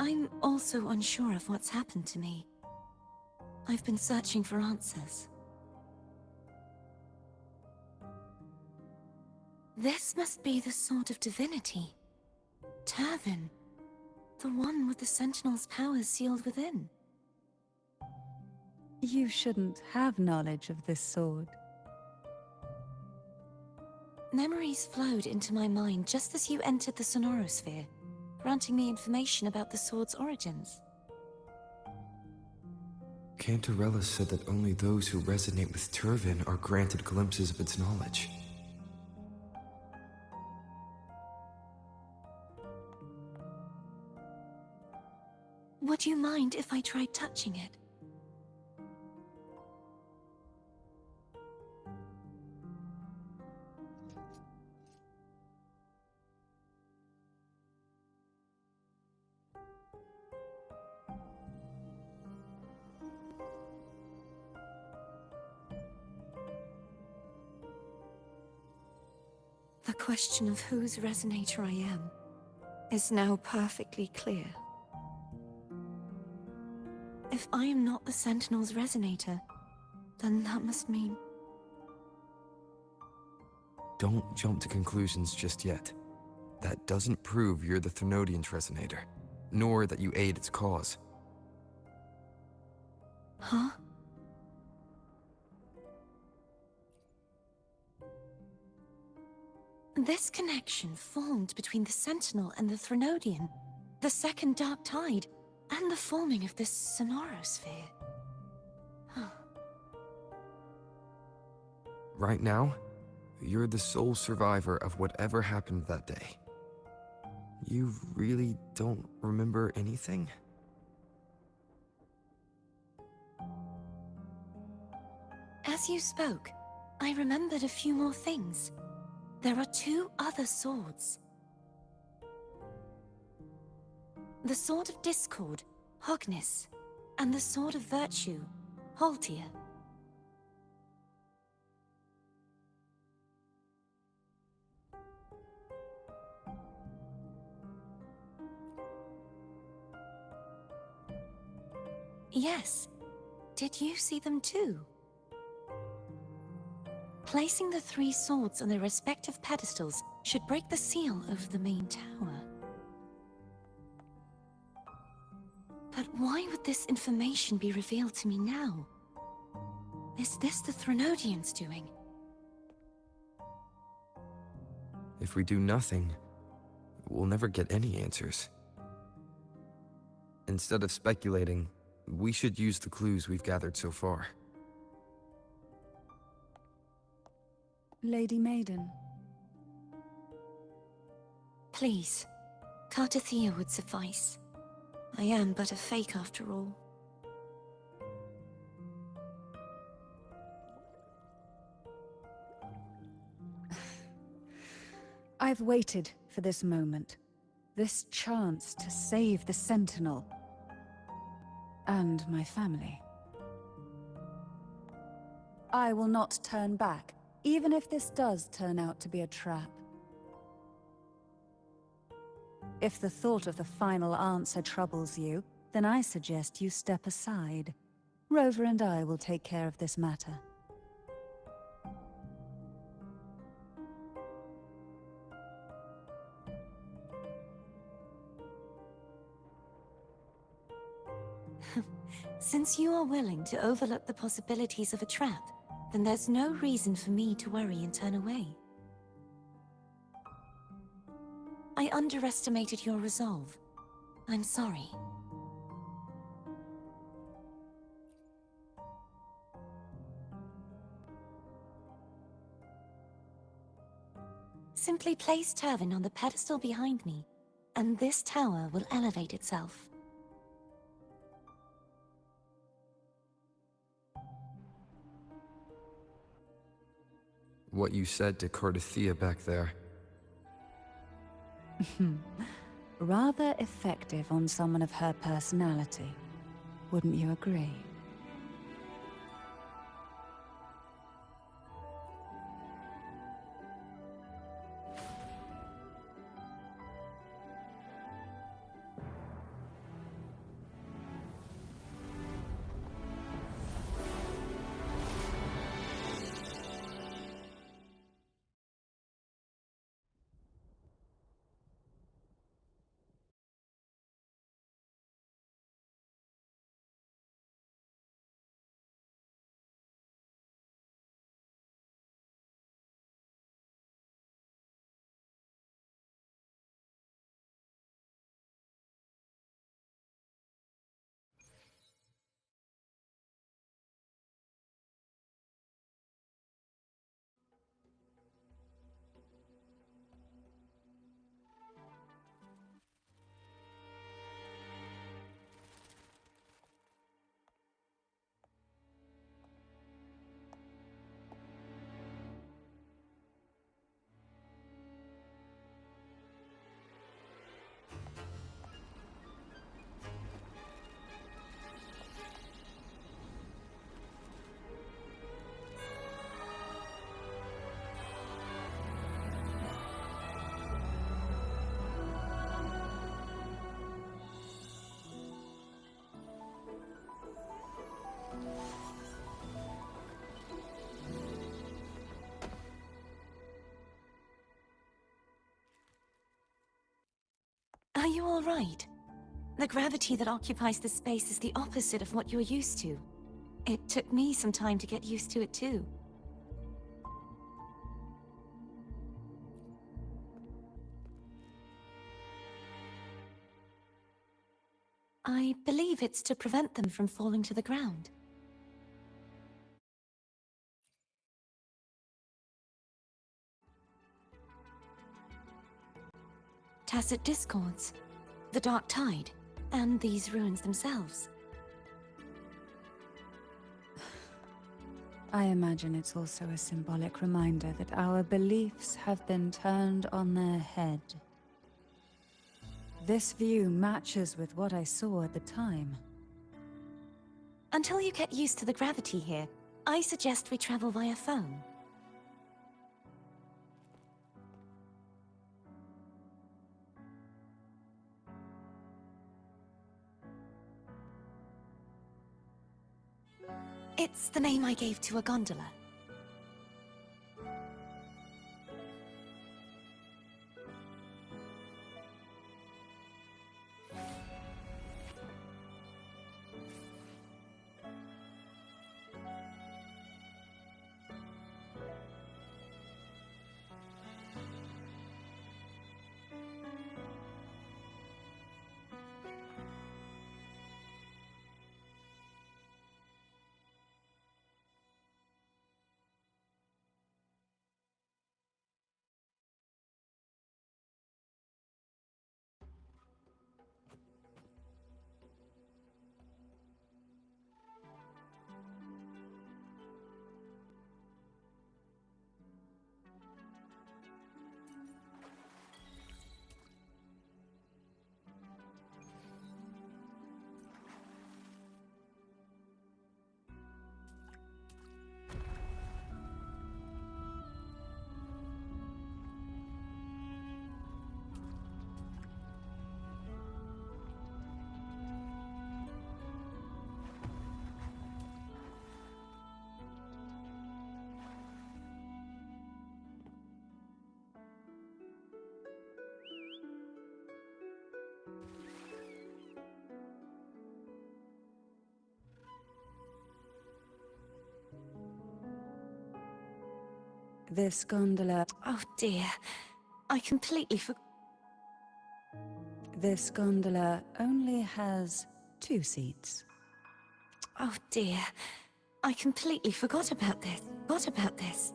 I'm also unsure of what's happened to me. I've been searching for answers. This must be the Sword of Divinity. Tervin, the one with the Sentinel's powers sealed within. You shouldn't have knowledge of this sword. Memories flowed into my mind just as you entered the Sonorosphere. granting me information about the sword's origins. Cantarella said that only those who resonate with Turvin are granted glimpses of its knowledge. Would you mind if I tried touching it? The question of whose resonator I am is now perfectly clear. If I am not the Sentinel's resonator, then that must mean... Don't jump to conclusions just yet. That doesn't prove you're the Thermodian's resonator, nor that you aid its cause. Huh? This connection formed between the Sentinel and the Thermodian, the second Dark Tide, and the forming of this sonorosphere. Right now, you're the sole survivor of whatever happened that day. You really don't remember anything? As you spoke, I remembered a few more things. There are 2 other swords. The Sword of Discord, Hognis, and the Sword of Virtue, Haltia. Yes. Did you see them too? Placing the 3 swords on their respective pedestals should break the seal over the main tower. But why would this information be revealed to me now? Is this the Thermodian's doing? If we do nothing, we'll never get any answers. Instead of speculating, we should use the clues we've gathered so far. Lady Maiden. Please, Cartathea would suffice. I am but a fake after all. I've waited for this moment. This chance to save the Sentinel. And my family. I will not turn back, even if this does turn out to be a trap. If the thought of the final answer troubles you, then I suggest you step aside. Rover and I will take care of this matter. Since you are willing to overlook the possibilities of a trap, then there's no reason for me to worry and turn away. I underestimated your resolve. I'm sorry. Simply place Turvin on the pedestal behind me, and this tower will elevate itself. What you said to Cartathea back there. Rather effective on someone of her personality. Wouldn't you agree? you all right? The gravity that occupies the space is the opposite of what you're used to. It took me some time to get used to it too. I believe it's to prevent them from falling to the ground. Tacit discords, the dark tide, and these ruins themselves. I imagine it's also a symbolic reminder that our beliefs have been turned on their head. This view matches with what I saw at the time. Until you get used to the gravity here, I suggest we travel via phone. It's the name I gave to a gondola. This gondola... Oh dear, I completely forgot. This gondola only has 2 seats. Oh dear, I completely forgot about this.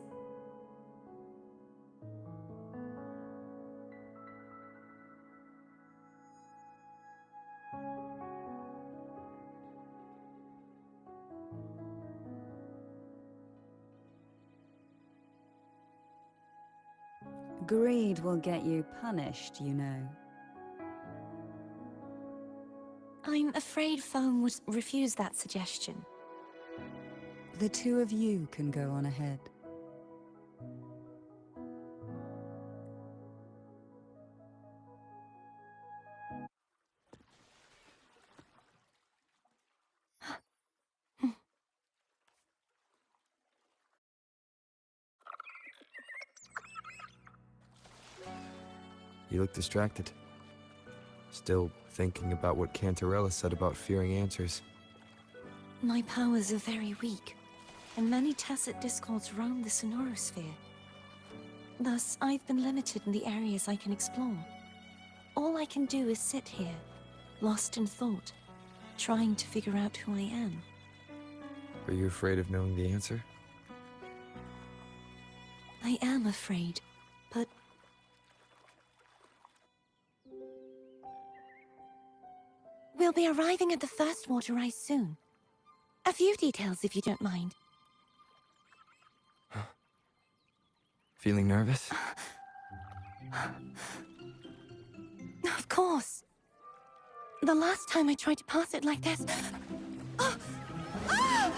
Greed will get you punished, you know. I'm afraid phone would refuse that suggestion. The 2 of you can go on ahead. You look distracted. Still thinking about what Cantarella said about fearing answers. My powers are very weak, and many tacit discords roam the sonorosphere. Thus, I've been limited in the areas I can explore. All I can do is sit here, lost in thought, trying to figure out who I am. Are you afraid of knowing the answer? I am afraid, but... We'll be arriving at the first water rise soon. A few details, if you don't mind. Feeling nervous? Of course. The last time I tried to pass it like this... Oh! Ah!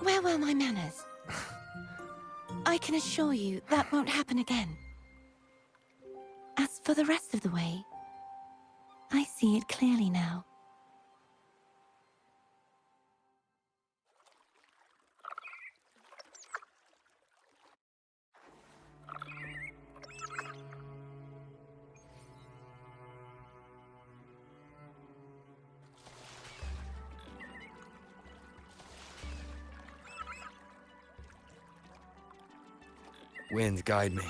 Where were my manners? I can assure you that won't happen again. As for the rest of the way, I see it clearly now. Wind, guide me.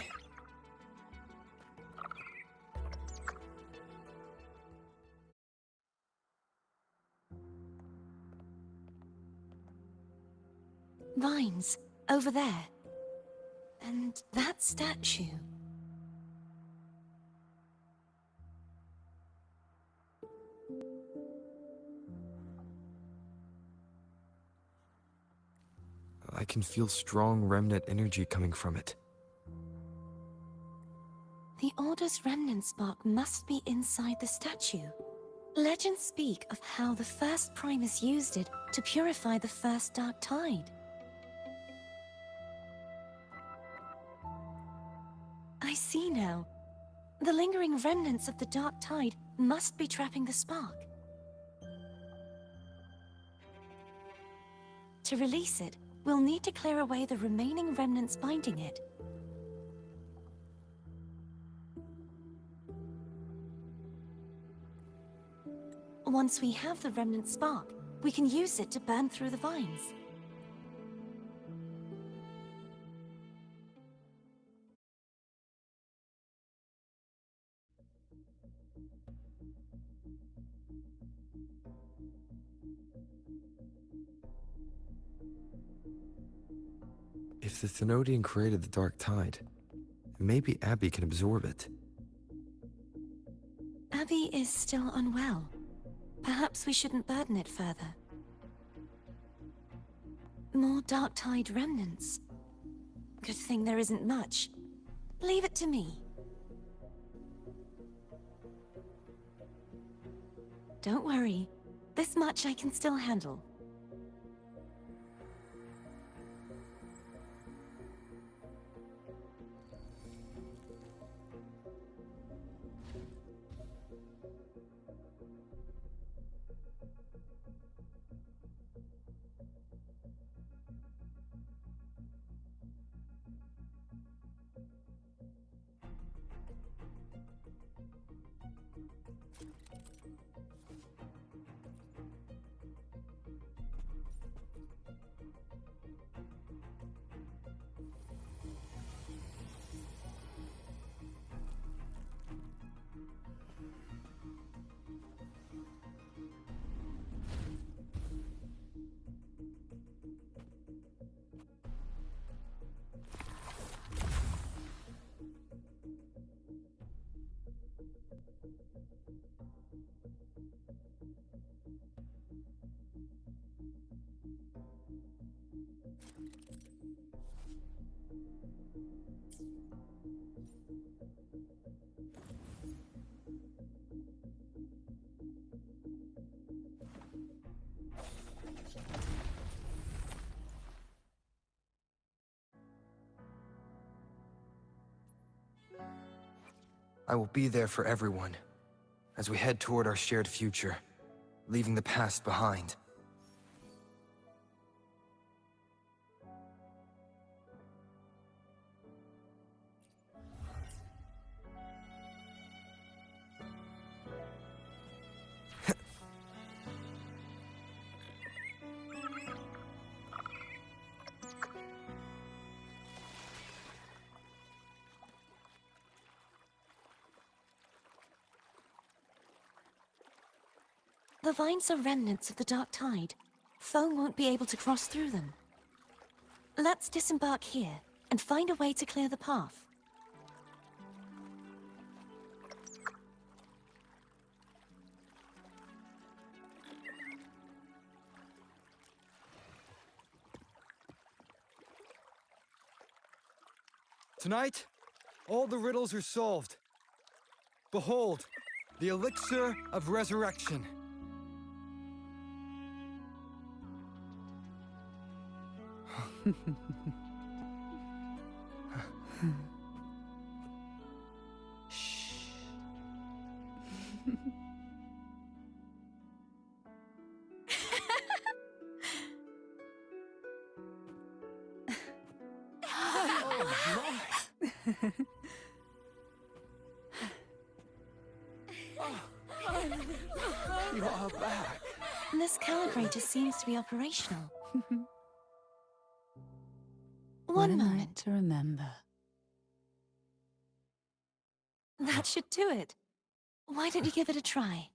Vines, over there. And that statue. I can feel strong remnant energy coming from it. The Order's remnant spark must be inside the statue. Legends speak of how the first Primus used it to purify the first Dark Tide. I see now. The lingering remnants of the Dark Tide must be trapping the spark. To release it, we'll need to clear away the remaining remnants binding it. Once we have the remnant spark, we can use it to burn through the vines. If the Thenodian created the Dark Tide, maybe Abby can absorb it. Abby is still unwell. Perhaps we shouldn't burden it further. More Dark Tide remnants. Good thing there isn't much. Leave it to me. Don't worry. This much I can still handle. I will be there for everyone, as we head toward our shared future, leaving the past behind. The vines are remnants of the Dark Tide. Foe won't be able to cross through them. Let's disembark here and find a way to clear the path. Tonight, all the riddles are solved. Behold, the elixir of resurrection. Shh. You are back. This calibrator seems to be operational. What One a night moment. to remember. That should do it. Why don't you give it a try?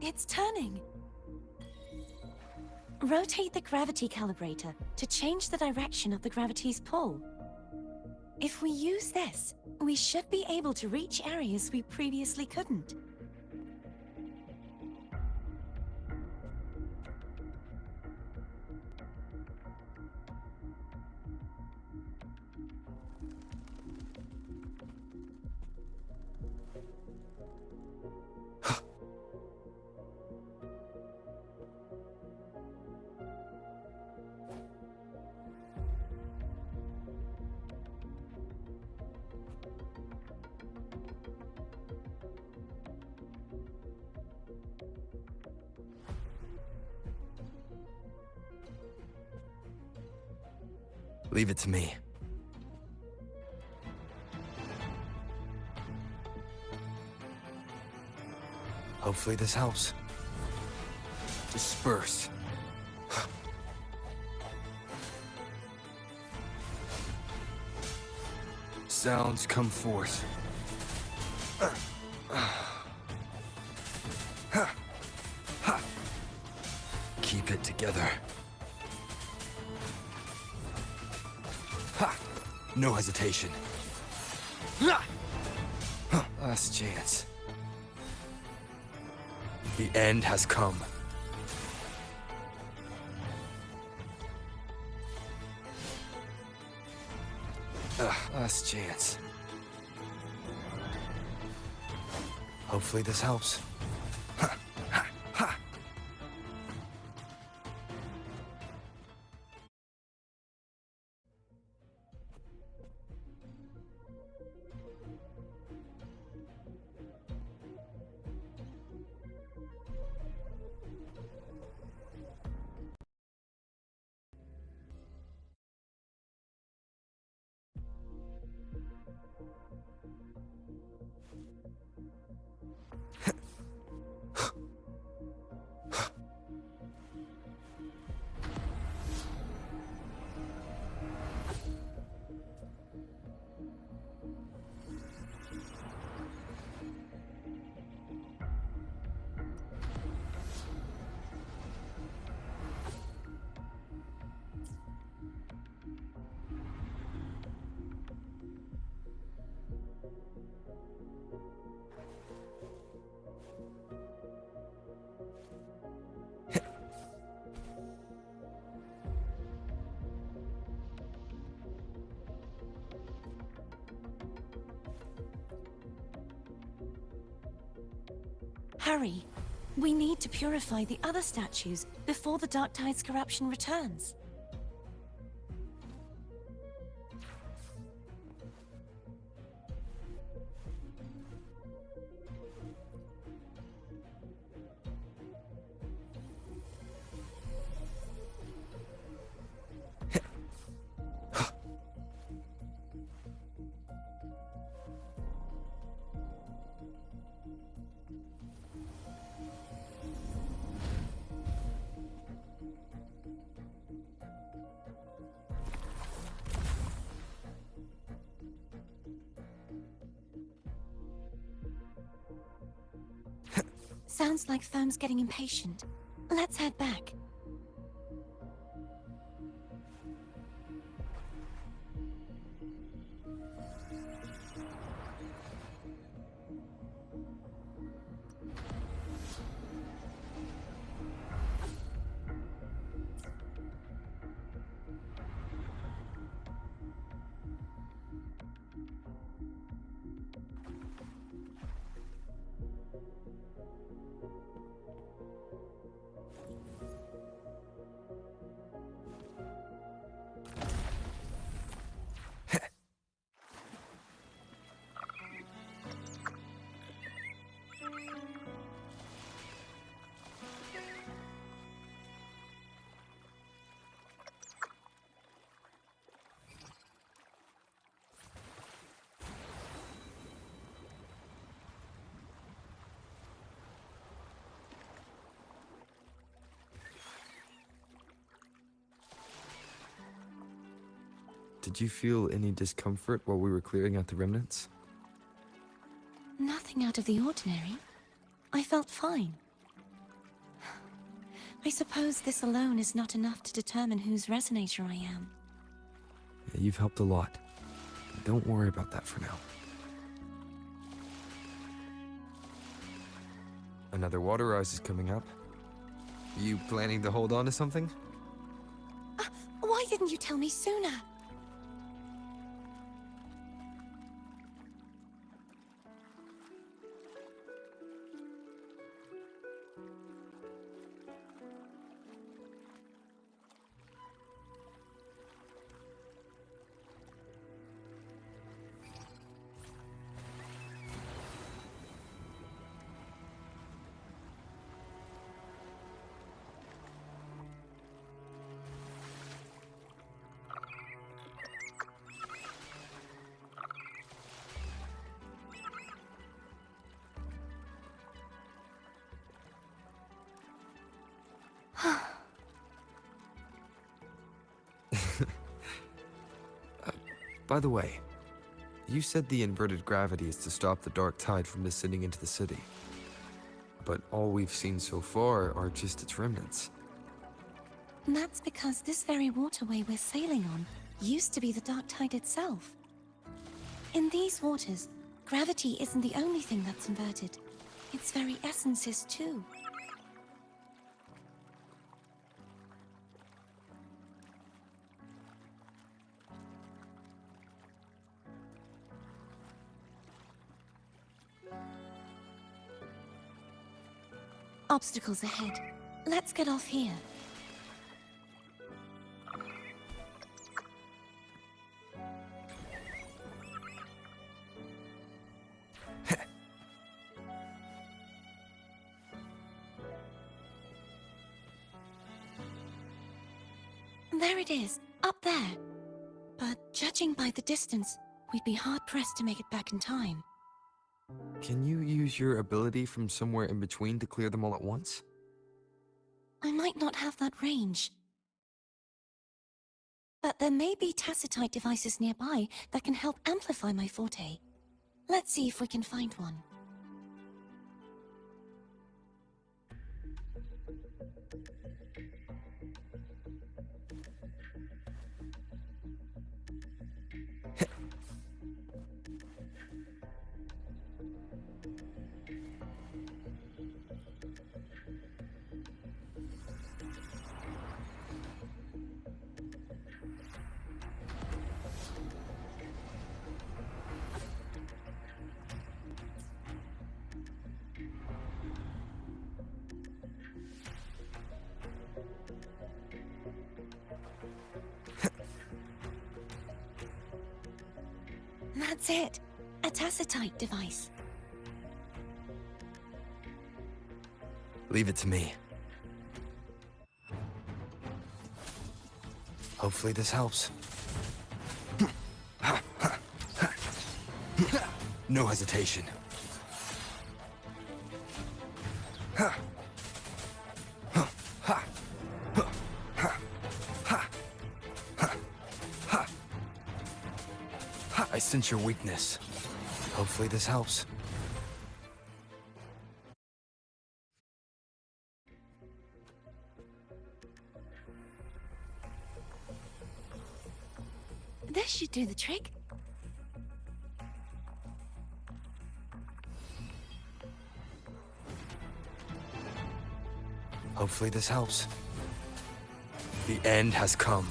It's turning. Rotate the gravity calibrator to change the direction of the gravity's pull. If we use this, we should be able to reach areas we previously couldn't. Leave it to me. Hopefully this helps. Disperse. Sounds come forth. Keep it together. Ha! No hesitation. Last chance. The end has come. Last chance. Hopefully this helps. Hurry! We need to purify the other statues before the Dark Tide's corruption returns. Sounds like Foam's getting impatient. Let's head back. Did you feel any discomfort while we were clearing out the remnants? Nothing out of the ordinary. I felt fine. I suppose this alone is not enough to determine whose resonator I am. Yeah, you've helped a lot. Don't worry about that for now. Another water rise is coming up. You planning to hold on to something? Why didn't you tell me sooner? By the way, you said the inverted gravity is to stop the dark tide from descending into the city. But all we've seen so far are just its remnants. That's because this very waterway we're sailing on used to be the Dark Tide itself. In these waters, gravity isn't the only thing that's inverted. Its very essence is too. Obstacles ahead. Let's get off here. There it is, up there. But judging by the distance, we'd be hard-pressed to make it back in time. Can you use your ability from somewhere in between to clear them all at once? I might not have that range. But there may be tacitite devices nearby that can help amplify my forte. Let's see if we can find one. That's it. A tacitite device. Leave it to me. Hopefully this helps. No hesitation. I sense your weakness. Hopefully this helps. This should do the trick. Hopefully this helps. The end has come.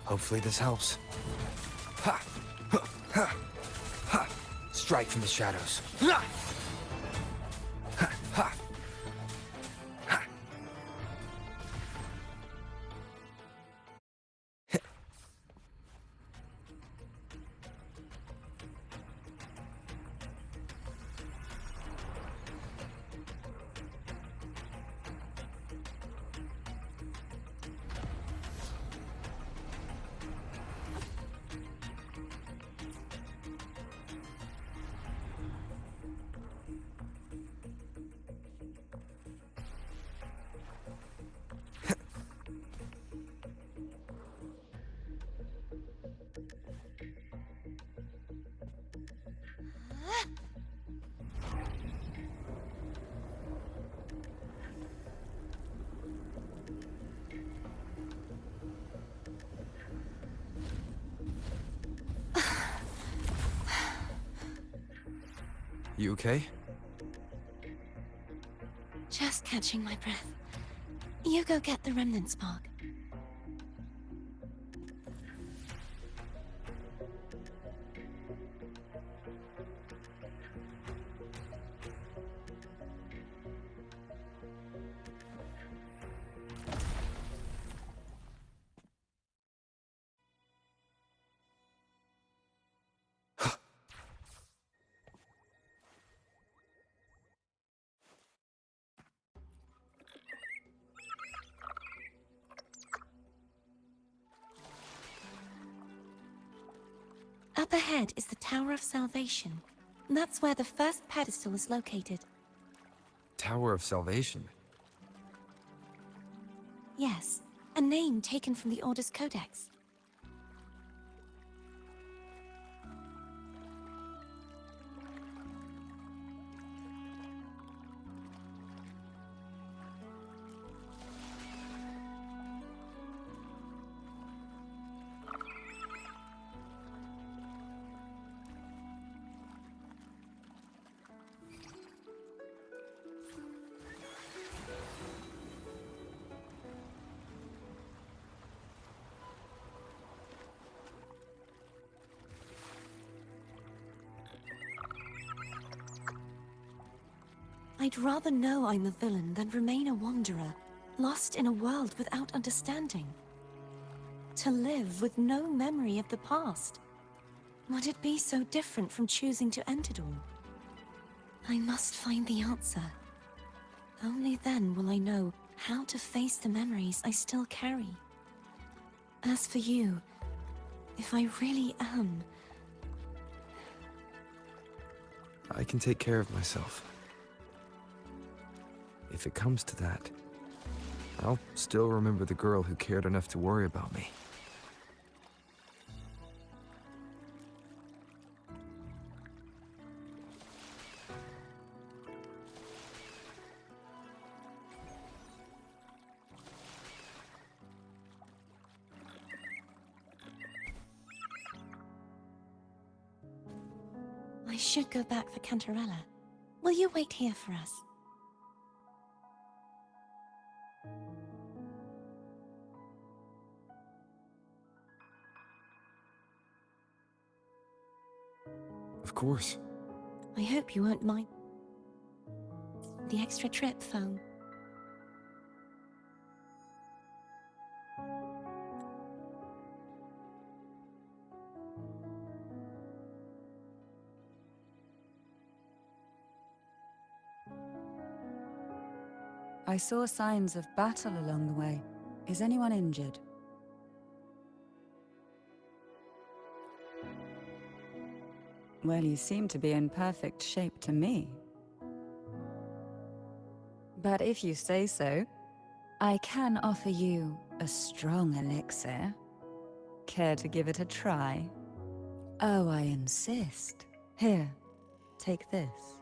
Hopefully this helps. Strike from the shadows. You okay? Just catching my breath. You go get the remnant spark. Up ahead is the Tower of Salvation. That's where the first pedestal is located. Tower of Salvation. Yes, a name taken from the Order's Codex. I'd rather know I'm a villain than remain a wanderer, lost in a world without understanding. To live with no memory of the past. Would it be so different from choosing to end it all? I must find the answer. Only then will I know how to face the memories I still carry. As for you, if I really am... I can take care of myself. If it comes to that, I'll still remember the girl who cared enough to worry about me. I should go back for Cantarella. Will you wait here for us? Of course. I hope you won't mind the extra trip, Foam. I saw signs of battle along the way. Is anyone injured? Well, you seem to be in perfect shape to me. But if you say so, I can offer you a strong elixir. Care to give it a try? Oh, I insist. Here, take this.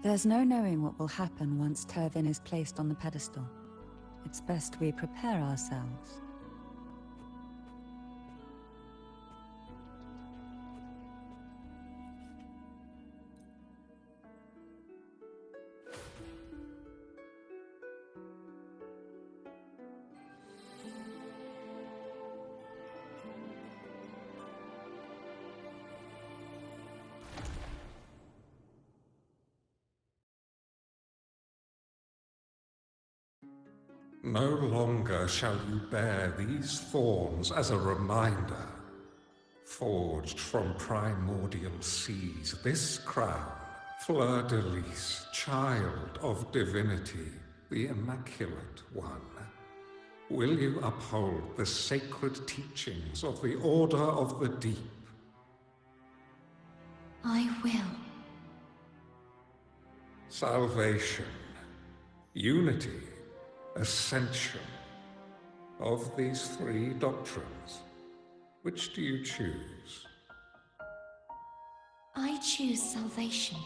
There's no knowing what will happen once Turvin is placed on the pedestal. It's best we prepare ourselves. No longer shall you bear these thorns as a reminder. Forged from primordial seas, this crown, fleur-de-lis, child of divinity, the Immaculate One. Will you uphold the sacred teachings of the Order of the Deep? I will. Salvation, unity, ascension. Of these three doctrines, which do you choose? I choose salvation.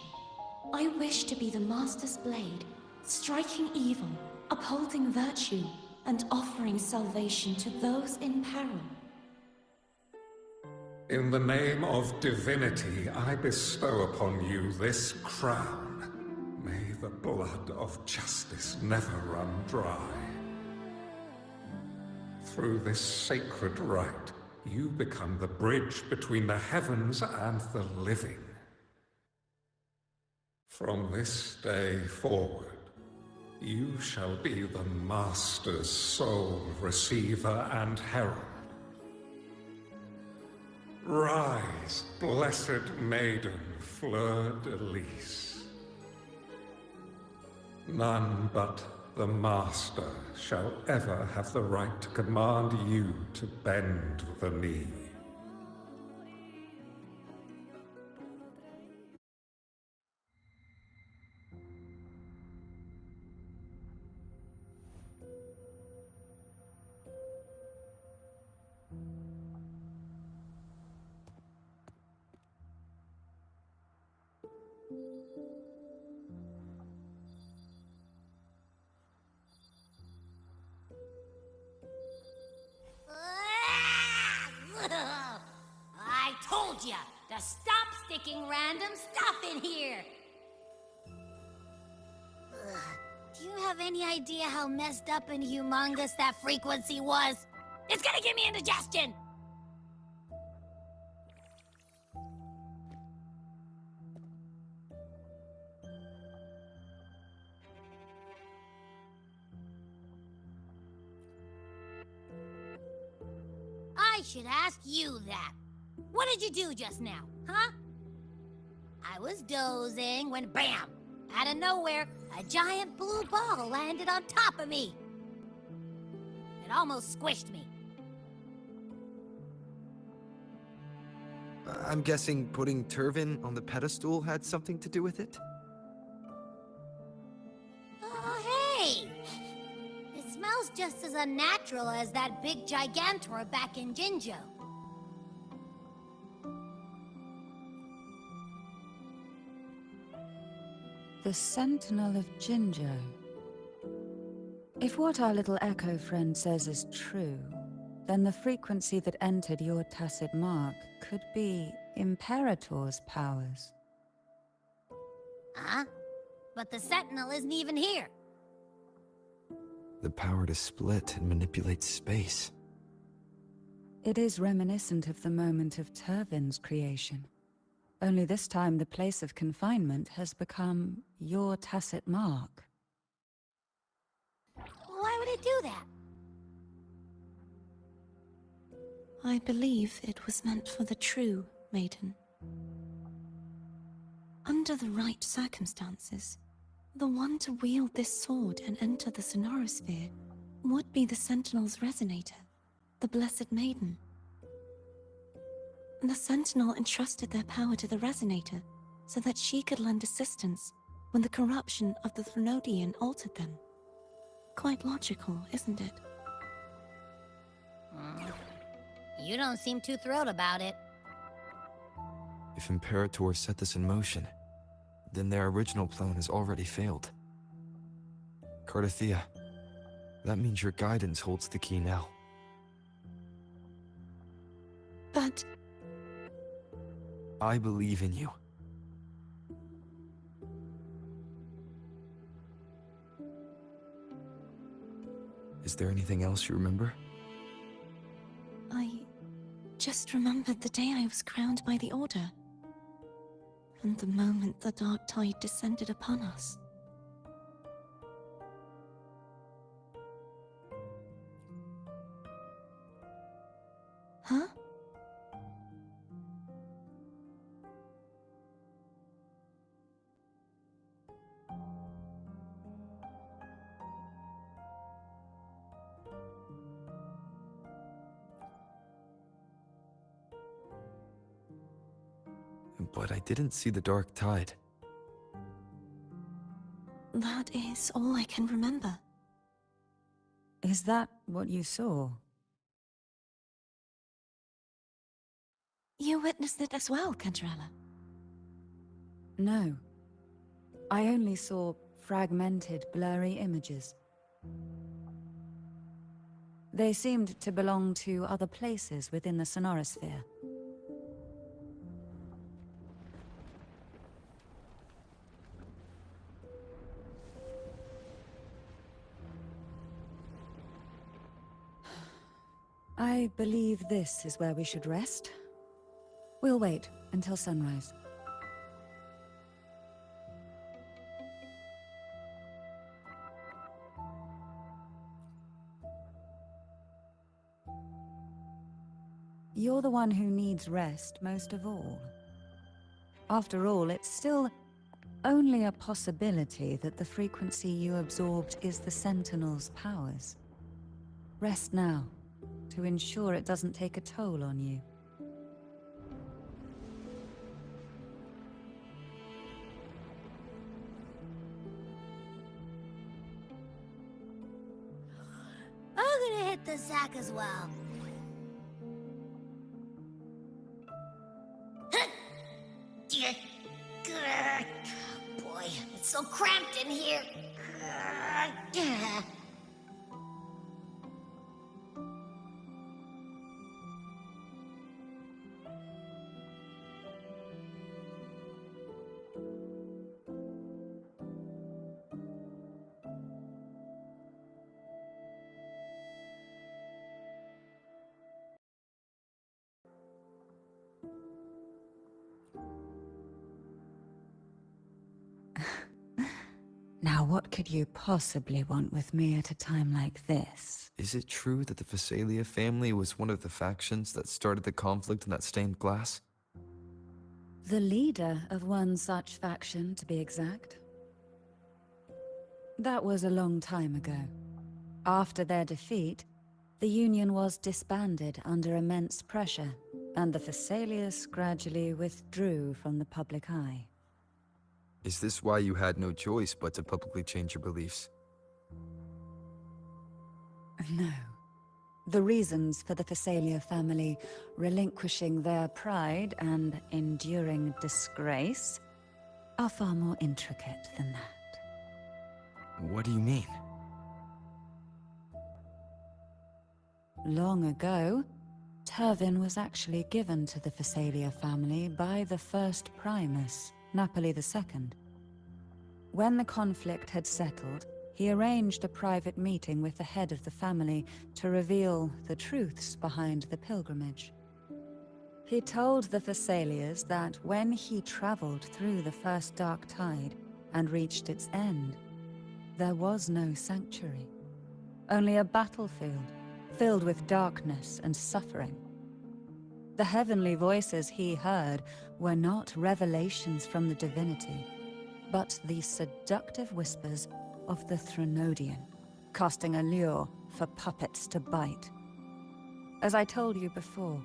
I wish to be the Master's blade, striking evil, upholding virtue, and offering salvation to those in peril. In the name of divinity, I bestow upon you this crown. May the blood of justice never run dry. Through this sacred rite, you become the bridge between the heavens and the living. From this day forward, you shall be the Master's sole receiver and herald. Rise, blessed maiden Fleur-de-Lis. None but the Master shall ever have the right to command you to bend the knee. I told ya to stop sticking random stuff in here! Do you have any idea how messed up and humongous that frequency was? It's gonna give me indigestion! I should ask you that. What did you do just now, huh? I was dozing when BAM! Out of nowhere, a giant blue ball landed on top of me. It almost squished me. I'm guessing putting Turvin on the pedestal had something to do with it? Oh, hey! It smells just as unnatural as that big gigantor back in Jinjo. The Sentinel of Jinjo. If what our little echo friend says is true, then the frequency that entered your tacit mark could be Imperator's powers. Huh? But the Sentinel isn't even here. The power to split and manipulate space. It is reminiscent of the moment of Turvin's creation. Only this time the place of confinement has become your tacit mark. Why would it do that? I believe it was meant for the true, maiden. Under the right circumstances, the one to wield this sword and enter the Sonorosphere would be the Sentinel's resonator, the Blessed Maiden. The Sentinel entrusted their power to the resonator so that she could lend assistance when the corruption of the Threnodian altered them. Quite logical, isn't it? You don't seem too thrilled about it. If Imperator set this in motion, then their original plan has already failed. Cardathea, that means your guidance holds the key now. But I believe in you. Is there anything else you remember? I just remembered the day I was crowned by the Order, and the moment the dark tide descended upon us. Huh? But I didn't see the dark tide. That is all I can remember. Is that what you saw? You witnessed it as well, Cantarella. No. I only saw fragmented, blurry images. They seemed to belong to other places within the Sonorosphere. I believe this is where we should rest. We'll wait until sunrise. You're the one who needs rest most of all. After all, it's still only a possibility that the frequency you absorbed is the Sentinel's powers. Rest now, to ensure it doesn't take a toll on you. I'm gonna hit the sack as well. Boy, it's so cramped in here. Now, what could you possibly want with me at a time like this? Is it true that the Phasalia family was one of the factions that started the conflict in that stained glass? The leader of one such faction, to be exact. That was a long time ago. After their defeat, the Union was disbanded under immense pressure, and the Phasalias gradually withdrew from the public eye. Is this why you had no choice but to publicly change your beliefs? No. The reasons for the Phasalia family relinquishing their pride and enduring disgrace are far more intricate than that. What do you mean? Long ago, Turvin was actually given to the Phasalia family by the first Primus, Napoli II. When the conflict had settled, he arranged a private meeting with the head of the family to reveal the truths behind the pilgrimage. He told the Phasalias that when he traveled through the first dark tide and reached its end, there was no sanctuary, only a battlefield filled with darkness and suffering. The heavenly voices he heard were not revelations from the divinity, but the seductive whispers of the Threnodian, casting a lure for puppets to bite. As I told you before,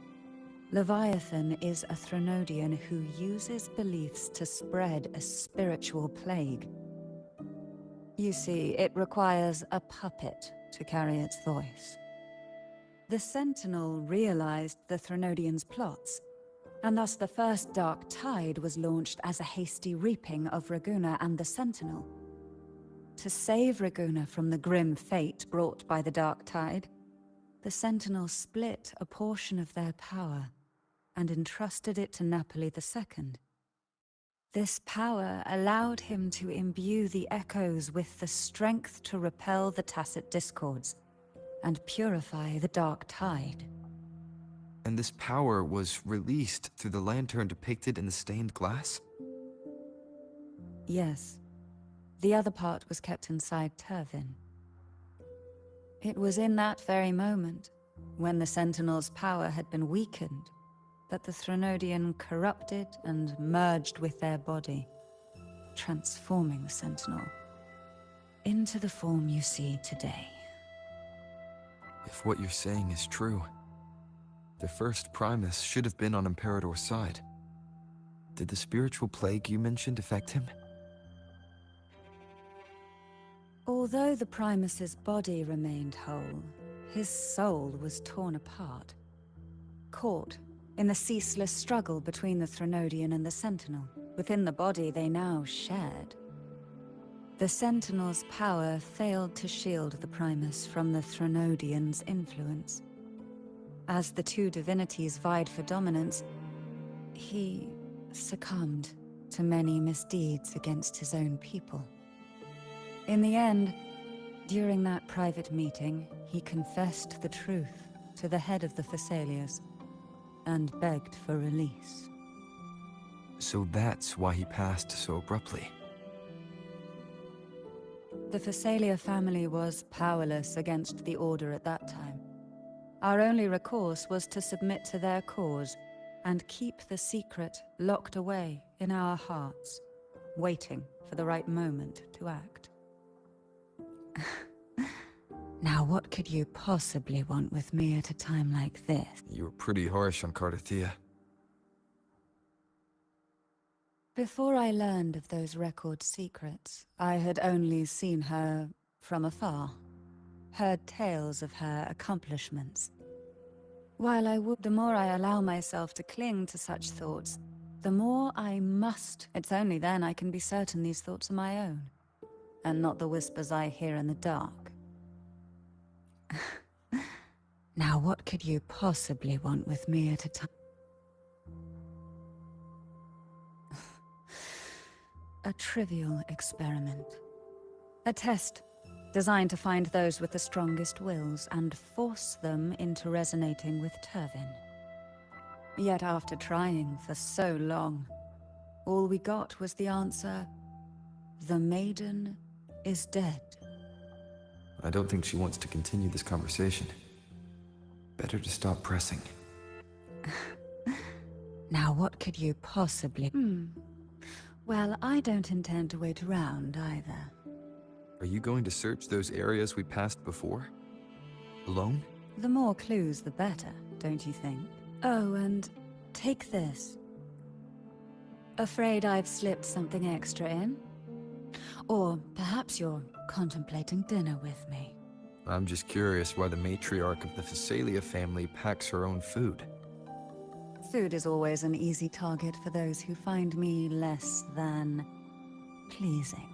Leviathan is a Threnodian who uses beliefs to spread a spiritual plague. You see, it requires a puppet to carry its voice. The Sentinel realized the Threnodian's plots, and thus the first Dark Tide was launched as a hasty reaping of Raguna and the Sentinel. To save Raguna from the grim fate brought by the Dark Tide, the Sentinel split a portion of their power and entrusted it to Napoli II. This power allowed him to imbue the echoes with the strength to repel the Tacit Discords and purify the Dark Tide. And this power was released through the lantern depicted in the stained glass? Yes. The other part was kept inside Turvin. It was in that very moment, when the Sentinel's power had been weakened, that the Threnodian corrupted and merged with their body, transforming the Sentinel into the form you see today. If what you're saying is true, the first Primus should have been on Imperator's side. Did the spiritual plague you mentioned affect him? Although the Primus's body remained whole, his soul was torn apart, caught in the ceaseless struggle between the Threnodian and the Sentinel. Within the body they now shared. The Sentinel's power failed to shield the Primus from the Threnodian's influence. As the two divinities vied for dominance, he succumbed to many misdeeds against his own people. In the end, during that private meeting, he confessed the truth to the head of the Thessalias and begged for release. So that's why he passed so abruptly. The Thessalia family was powerless against the Order at that time. Our only recourse was to submit to their cause and keep the secret locked away in our hearts, waiting for the right moment to act. Now, what could you possibly want with me at a time like this? You were pretty harsh on Cardathia. Before I learned of those record secrets, I had only seen her from afar, heard tales of her accomplishments. While the more I allow myself to cling to such thoughts, the more I must. It's only then I can be certain these thoughts are my own, and not the whispers I hear in the dark. Now, what could you possibly want with me at a time? A trivial experiment. A test designed to find those with the strongest wills and force them into resonating with Turvin. Yet after trying for so long, all we got was the answer, "The maiden is dead." I don't think she wants to continue this conversation. Better to stop pressing. Now, what could you possibly... Well, I don't intend to wait around either. Are you going to search those areas we passed before? Alone? The more clues, the better, don't you think? Oh, and take this. Afraid I've slipped something extra in? Or perhaps you're contemplating dinner with me. I'm just curious why the matriarch of the Thessalia family packs her own food. Food is always an easy target for those who find me less than pleasing.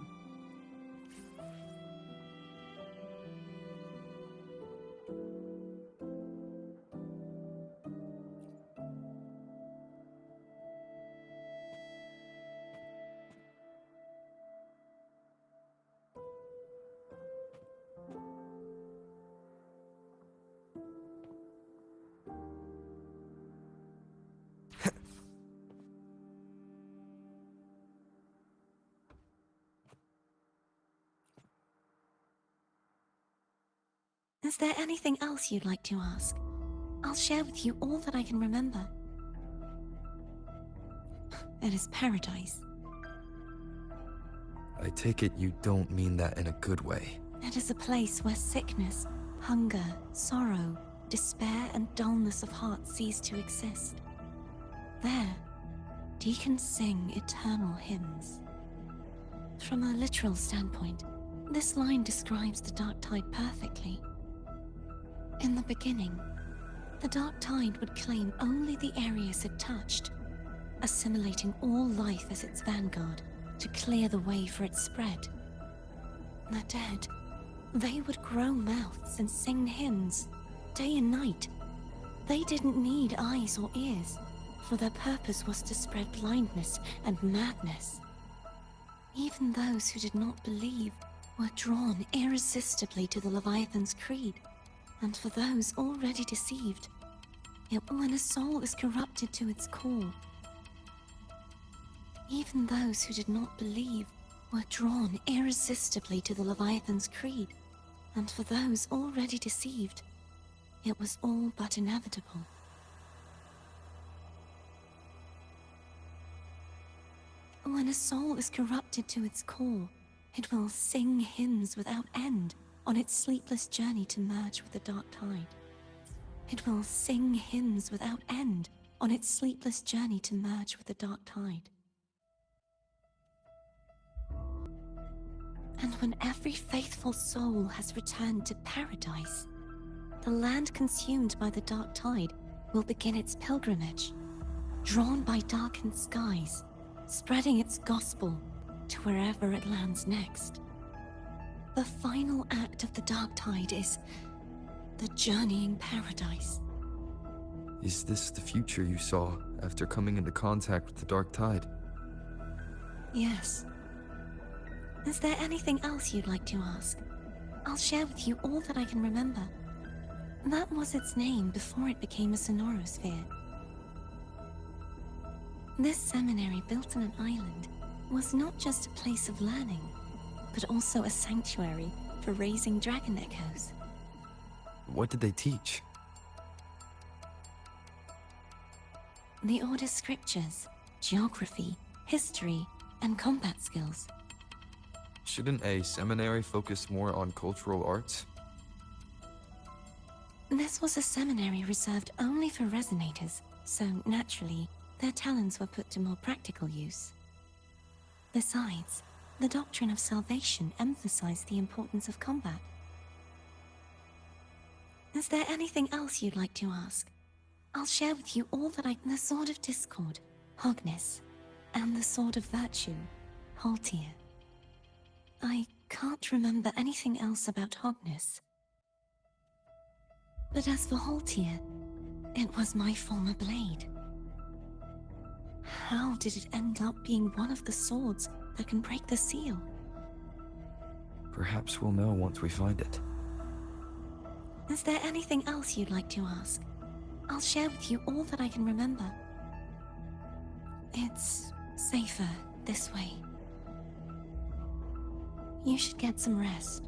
Is there anything else you'd like to ask? I'll share with you all that I can remember. It is paradise. I take it you don't mean that in a good way. It is a place where sickness, hunger, sorrow, despair, and dullness of heart cease to exist. There, deacons sing eternal hymns. From a literal standpoint, this line describes the dark tide perfectly. In the beginning, the dark tide would claim only the areas it touched, assimilating all life as its vanguard to clear the way for its spread. The dead, they would grow mouths and sing hymns, day and night. They didn't need eyes or ears, for their purpose was to spread blindness and madness. Even those who did not believe were drawn irresistibly to the Leviathan's creed, and for those already deceived, when a soul is corrupted to its core, even those who did not believe were drawn irresistibly to the Leviathan's creed, and for those already deceived, it was all but inevitable. When a soul is corrupted to its core, it will sing hymns without end on its sleepless journey to merge with the dark tide. It will sing hymns without end on its sleepless journey to merge with the dark tide. And when every faithful soul has returned to paradise, the land consumed by the dark tide will begin its pilgrimage, drawn by darkened skies, spreading its gospel to wherever it lands next. The final act of the dark tide is the journeying paradise. Is this the future you saw after coming into contact with the dark tide? Yes. Is there anything else you'd like to ask? I'll share with you all that I can remember. That was its name before it became a sonorosphere. This seminary, built on an island, was not just a place of learning, but also a sanctuary for raising dragon echoes. What did they teach? The Order's scriptures, geography, history, and combat skills. Shouldn't a seminary focus more on cultural arts? This was a seminary reserved only for resonators, so naturally, their talents were put to more practical use. Besides, the doctrine of salvation emphasized the importance of combat. Is there anything else you'd like to ask? I'll share with you all that the Sword of Discord, Hogness, and the Sword of Virtue, Haltir. I can't remember anything else about Hogness. But as for Haltir, it was my former blade. How did it end up being one of the swords that can break the seal? Perhaps we'll know once we find it. Is there anything else you'd like to ask? I'll share with you all that I can remember. It's safer this way. You should get some rest.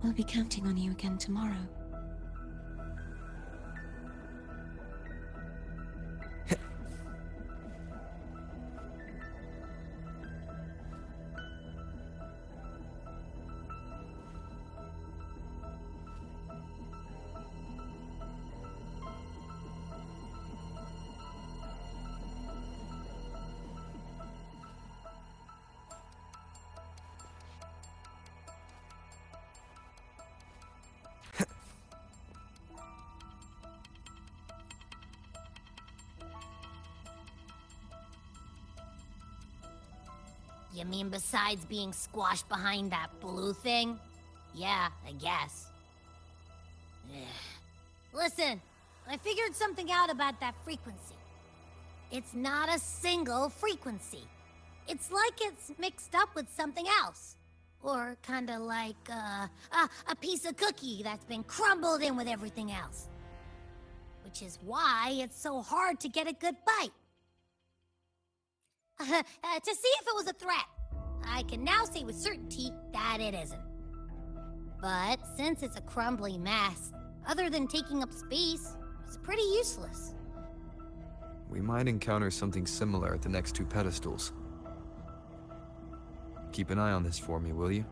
We'll be counting on you again tomorrow. You mean besides being squashed behind that blue thing? Yeah, I guess. Listen, I figured something out about that frequency. It's not a single frequency. It's like it's mixed up with something else. Or kinda like, a piece of cookie that's been crumbled in with everything else. Which is why it's so hard to get a good bite. To see if it was a threat. I can now say with certainty that it isn't. But since it's a crumbly mess, other than taking up space, it's pretty useless. We might encounter something similar at the next two pedestals. Keep an eye on this for me, will you?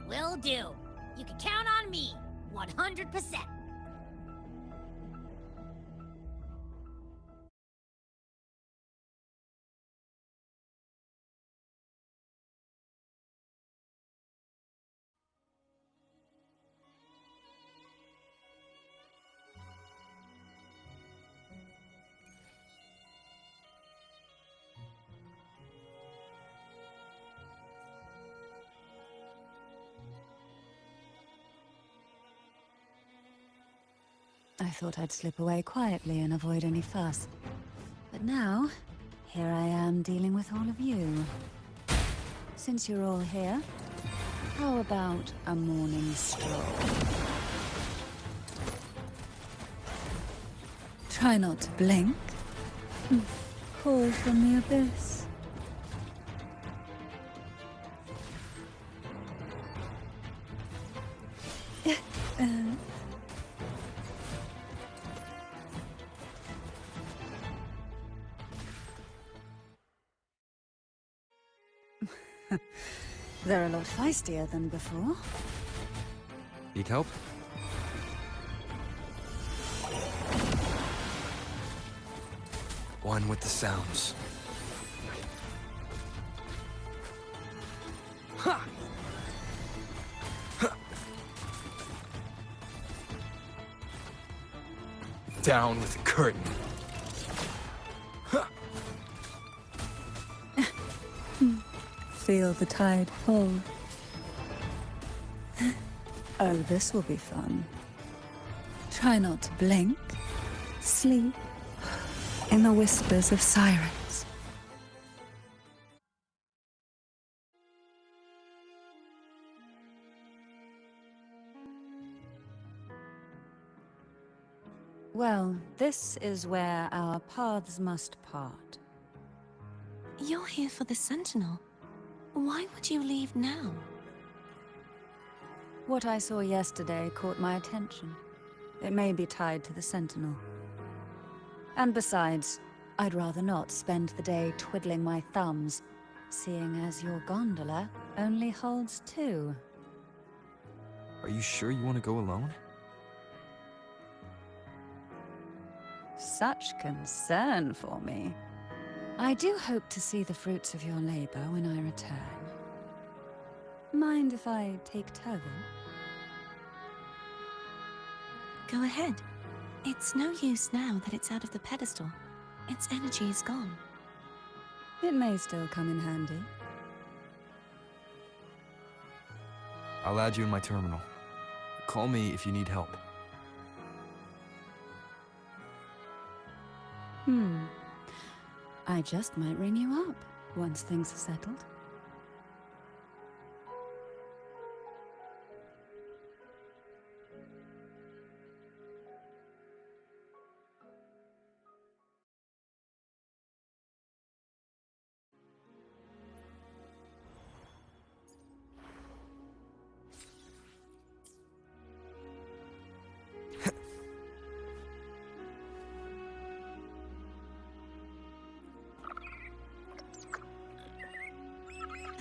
Will do. You can count on me, 100%. I thought I'd slip away quietly and avoid any fuss. But now, here I am dealing with all of you. Since you're all here, how about a morning stroll? Try not to blink. Call from the abyss. They're a lot feistier than before. Need help? One with the sounds. Ha! Ha! Down with the curtain. Feel the tide pull. Oh, this will be fun. Try not to blink. Sleep in the whispers of sirens. Well, this is where our paths must part. You're here for the Sentinel. Why would you leave now? What I saw yesterday caught my attention. It may be tied to the Sentinel. And besides, I'd rather not spend the day twiddling my thumbs, seeing as your gondola only holds 2. Are you sure you want to go alone? Such concern for me. I do hope to see the fruits of your labor when I return. Mind if I take Turvin? Go ahead. It's no use now that it's out of the pedestal. Its energy is gone. It may still come in handy. I'll add you in my terminal. Call me if you need help. I just might ring you up once things are settled.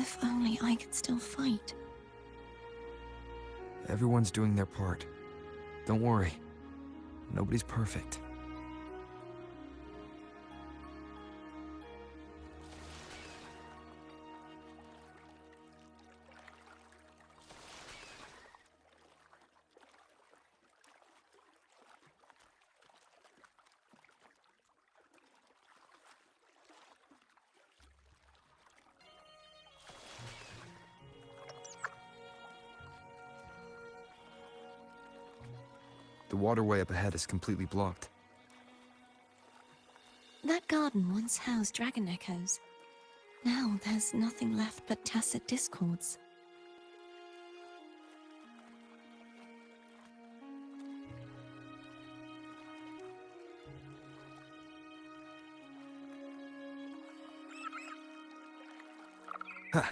If only I could still fight. Everyone's doing their part. Don't worry. Nobody's perfect. The waterway up ahead is completely blocked. That garden once housed dragon echoes. Now there's nothing left but tacit discords. Ha!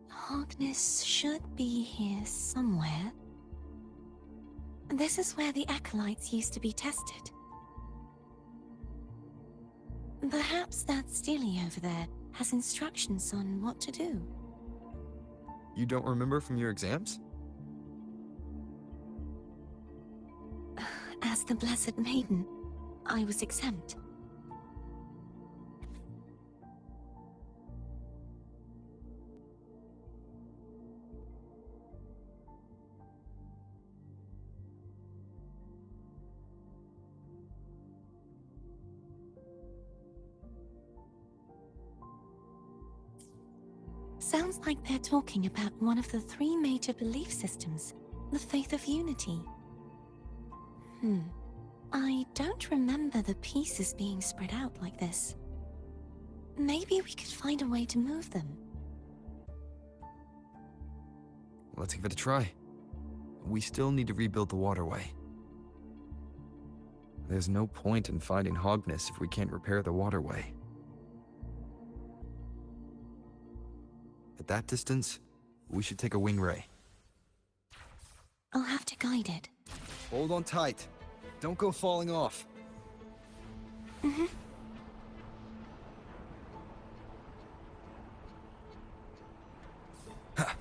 Harkness should be here somewhere. This is where the acolytes used to be tested. Perhaps that Steely over there has instructions on what to do. You don't remember from your exams? As the Blessed Maiden, I was exempt. Sounds like they're talking about one of the 3 major belief systems, the faith of unity. I don't remember the pieces being spread out like this. Maybe we could find a way to move them. Let's give it a try. We still need to rebuild the waterway. There's no point in finding Hogness if we can't repair the waterway. At that distance, we should take a wing ray. I'll have to guide it. Hold on tight. Don't go falling off. Ha.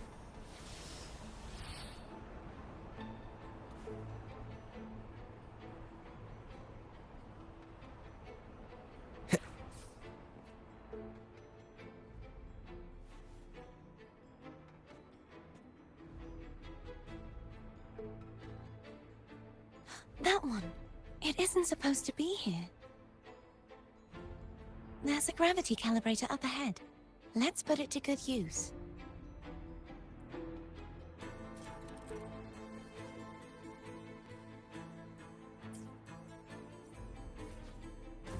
That one. It isn't supposed to be here. There's a gravity calibrator up ahead. Let's put it to good use.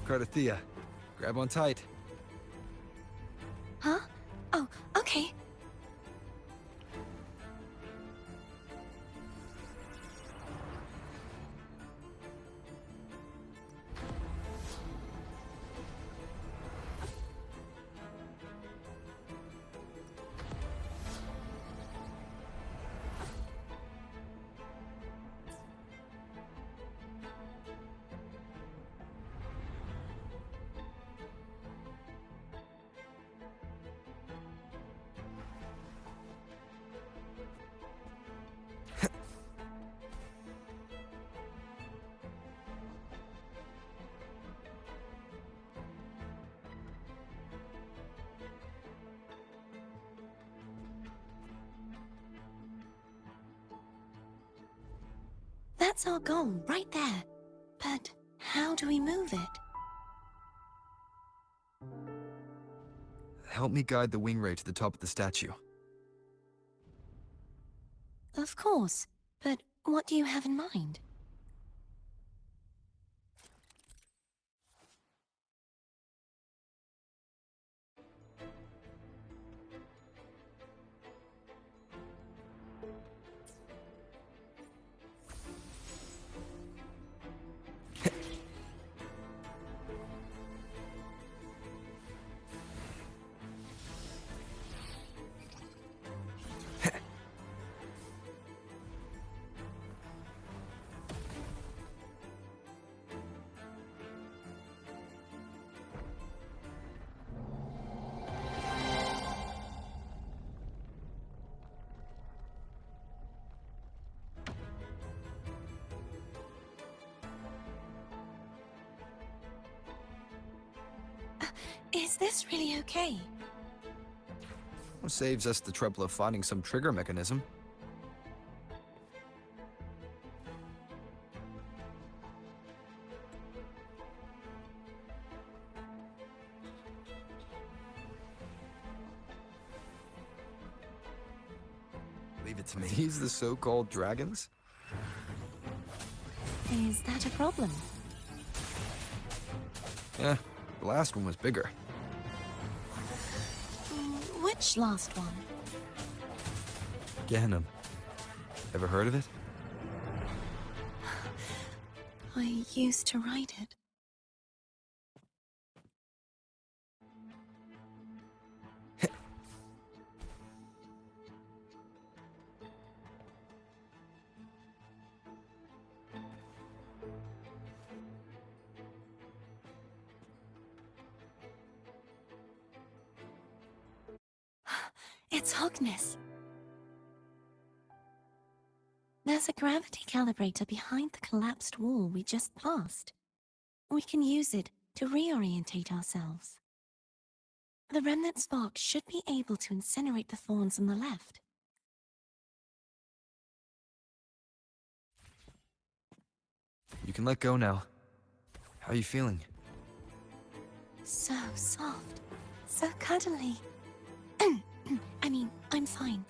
Cardathea, grab on tight. Huh? Oh, okay. That's our goal, right there. But how do we move it? Help me guide the wing ray to the top of the statue. Of course, but what do you have in mind? Is this really okay? Saves us the trouble of finding some trigger mechanism. Leave it to me. These the so-called dragons? Is that a problem? Yeah, the last one was bigger. Which last one? Ganem. Ever heard of it? I used to write it. It's Hogness. There's a gravity calibrator behind the collapsed wall we just passed. We can use it to reorientate ourselves. The remnant spark should be able to incinerate the thorns on the left. You can let go now. How are you feeling? So soft, so cuddly. I mean, I'm fine.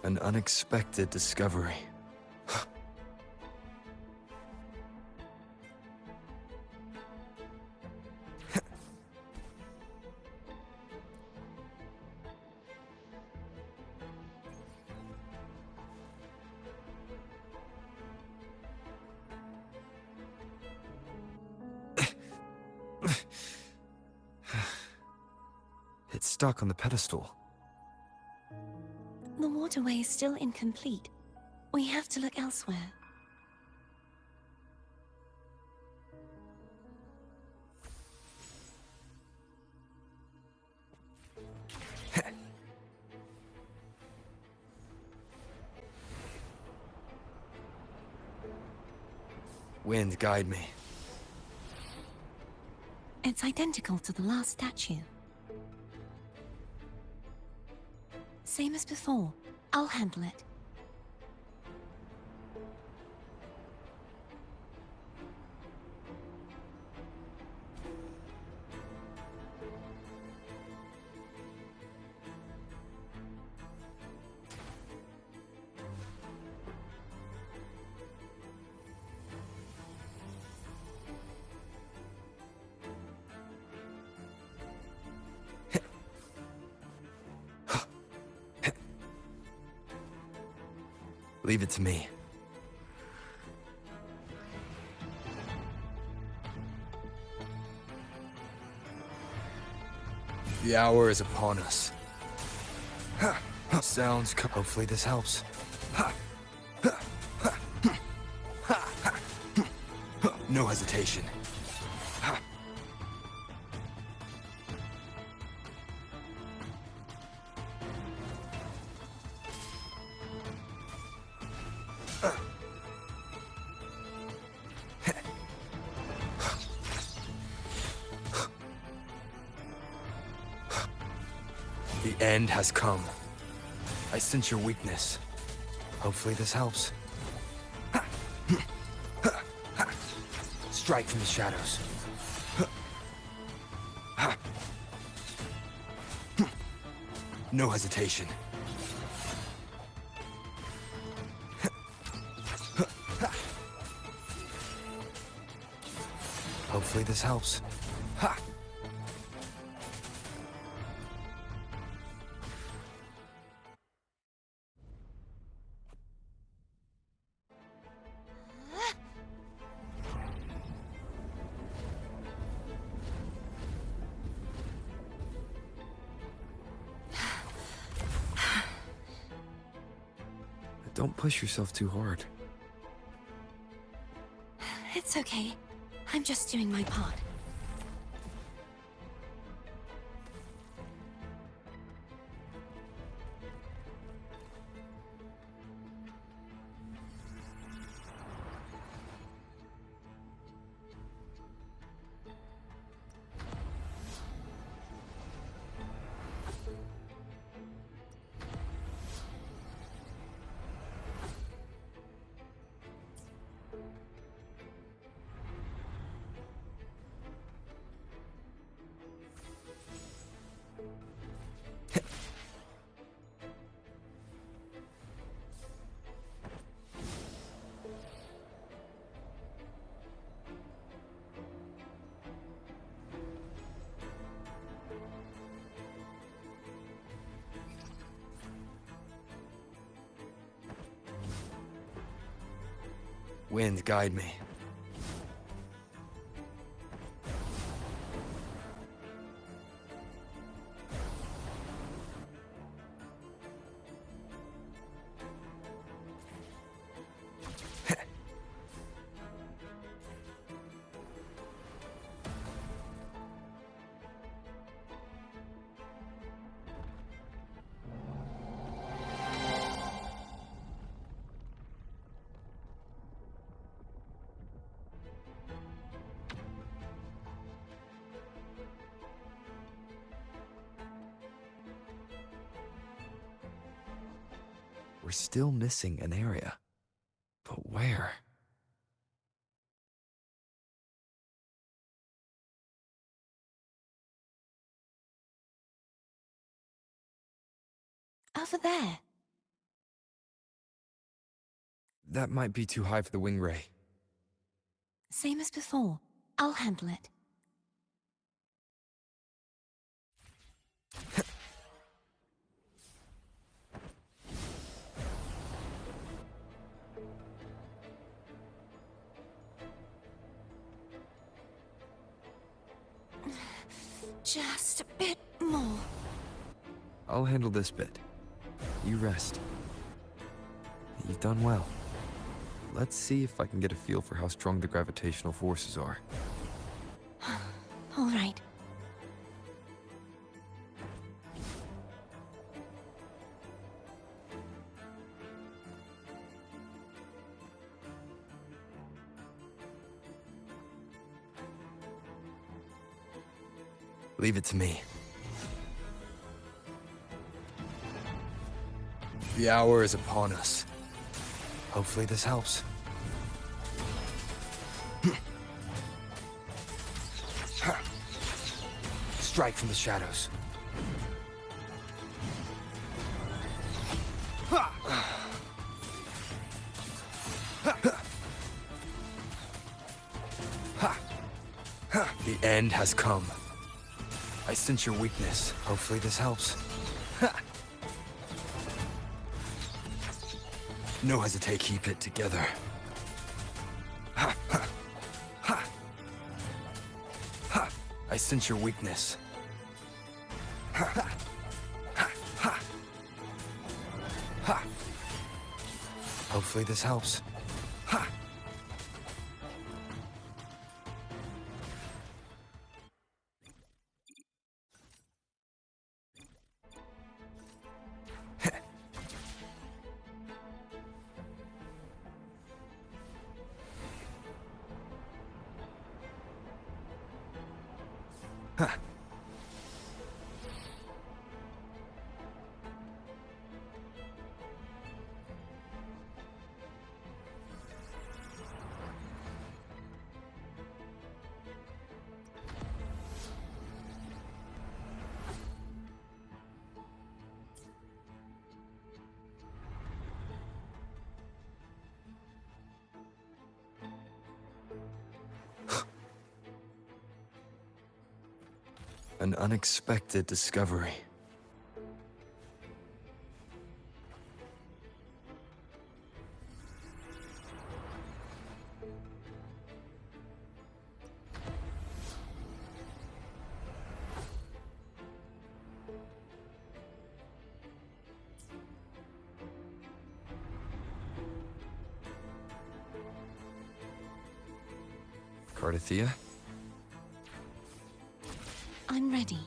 An unexpected discovery. It's stuck on the pedestal. The waterway is still incomplete, We have to look elsewhere. Wind, guide me. It's identical to the last statue. Same as before. I'll handle it. Leave it to me. The hour is upon us. Sounds. Hopefully this helps. No hesitation. The end has come. I sense your weakness. Hopefully this helps. Strike from the shadows. No hesitation. Hopefully this helps. Ha! Don't push yourself too hard. It's okay. I'm just doing my part. Wind, guide me. We're still missing an area. But where? Over there. That might be too high for the wing ray. Same as before. I'll handle it. Just a bit more. I'll handle this bit. You rest. You've done well. Let's see if I can get a feel for how strong the gravitational forces are. All right. Leave it to me. The hour is upon us. Hopefully this helps. Strike from the shadows. The end has come. I sense your weakness. Hopefully this helps. No hesitate, keep it together. I sense your weakness. Hopefully this helps. An unexpected discovery. Cardathea? I'm ready.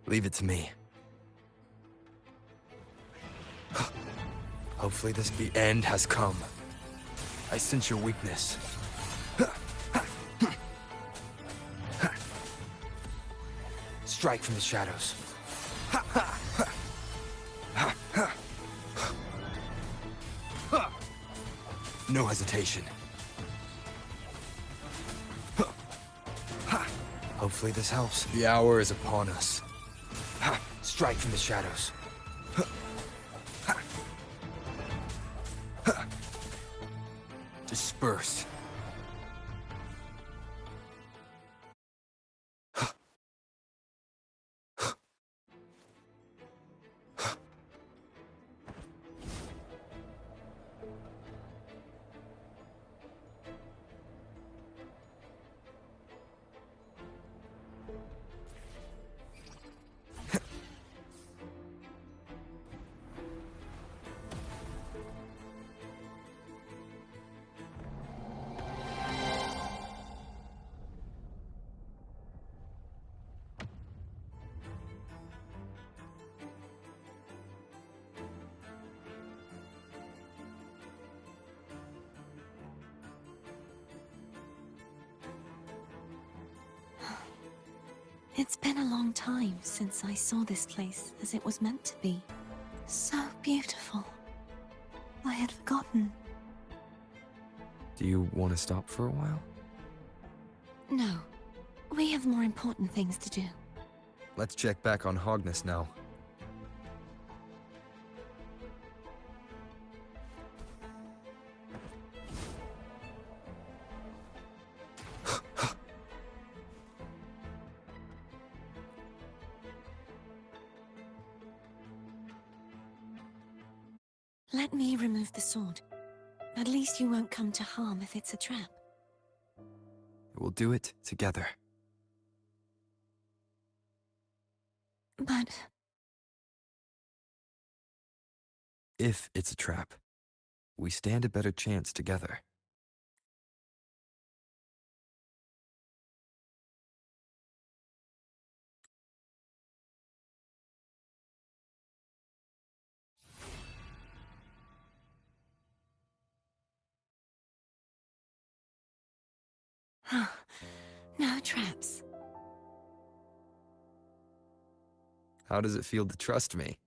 Leave it to me. Hopefully the end has come. I sense your weakness. Strike from the shadows. No hesitation. Hopefully this helps. The hour is upon us. Strike from the shadows. Disperse. It's been a long time since I saw this place as it was meant to be. So beautiful. I had forgotten. Do you want to stop for a while? No. We have more important things to do. Let's check back on Hogness now. Let me remove the sword. At least you won't come to harm if it's a trap. We'll do it together. But If it's a trap, we stand a better chance together. no traps. How does it feel to trust me?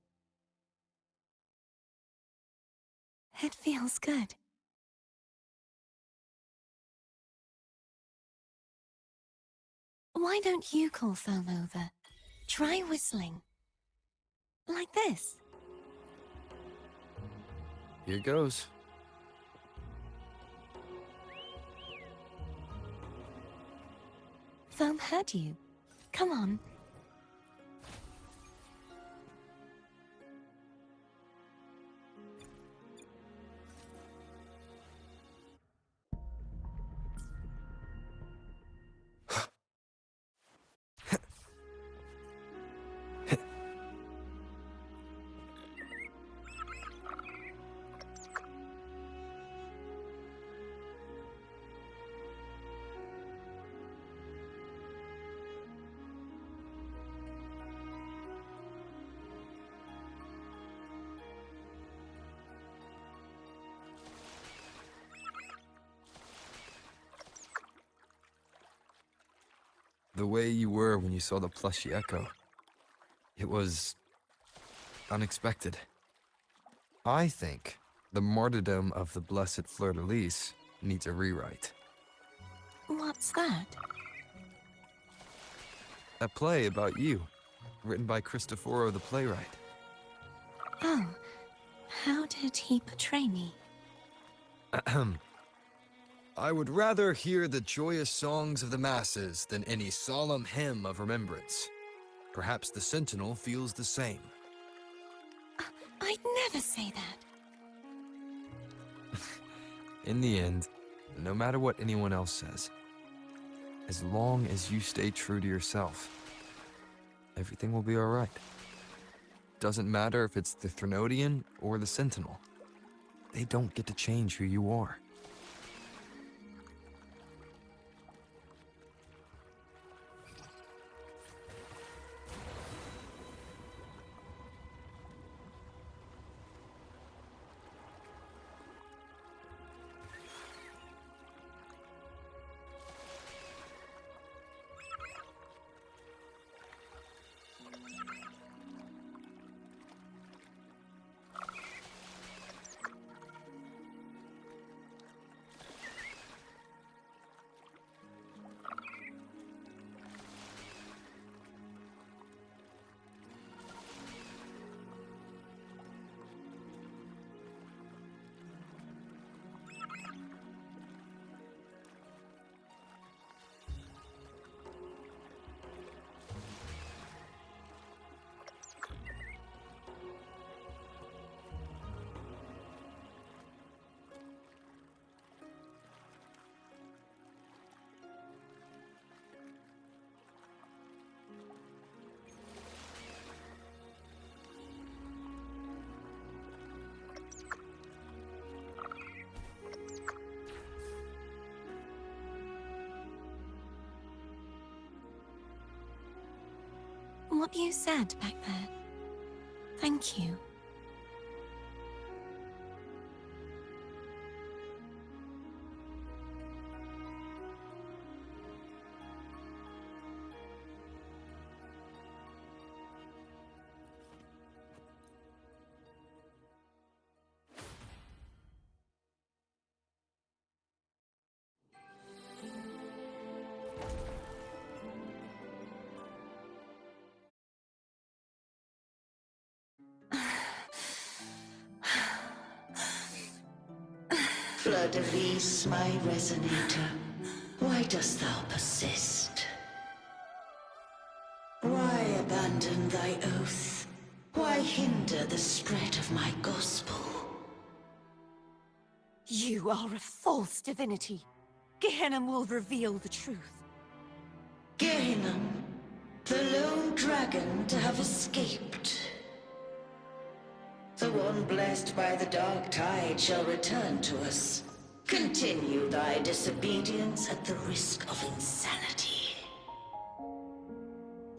It feels good. Why don't you call Foam over? Try whistling. Like this. Here goes. Foam heard you. Come on. The way you were when you saw the plushy echo. It was unexpected. I think the martyrdom of the blessed fleur-de-lis needs a rewrite. What's that? A play about you, written by Cristoforo the playwright. Oh, how did he portray me? Ahem. I would rather hear the joyous songs of the masses than any solemn hymn of remembrance. Perhaps the Sentinel feels the same. I'd never say that. In the end, no matter what anyone else says, as long as you stay true to yourself, everything will be all right. Doesn't matter if it's the Threnodian or the Sentinel. They don't get to change who you are. What you said back there. Thank you. Fleur-de-Lis, my resonator, why dost thou persist? Why abandon thy oath? Why hinder the spread of my gospel? You are a false divinity. Gehenna will reveal the truth. Gehenna, the lone dragon to have escaped. The one blessed by the dark tide shall return to us. Continue thy disobedience at the risk of insanity.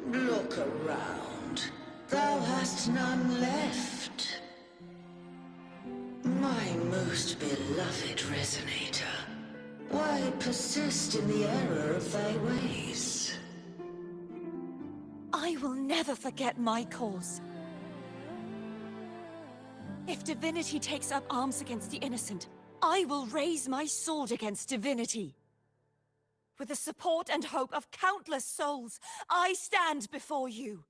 Look around. Thou hast none left. My most beloved resonator, why persist in the error of thy ways? I will never forget my cause. If divinity takes up arms against the innocent, I will raise my sword against divinity. With the support and hope of countless souls, I stand before you.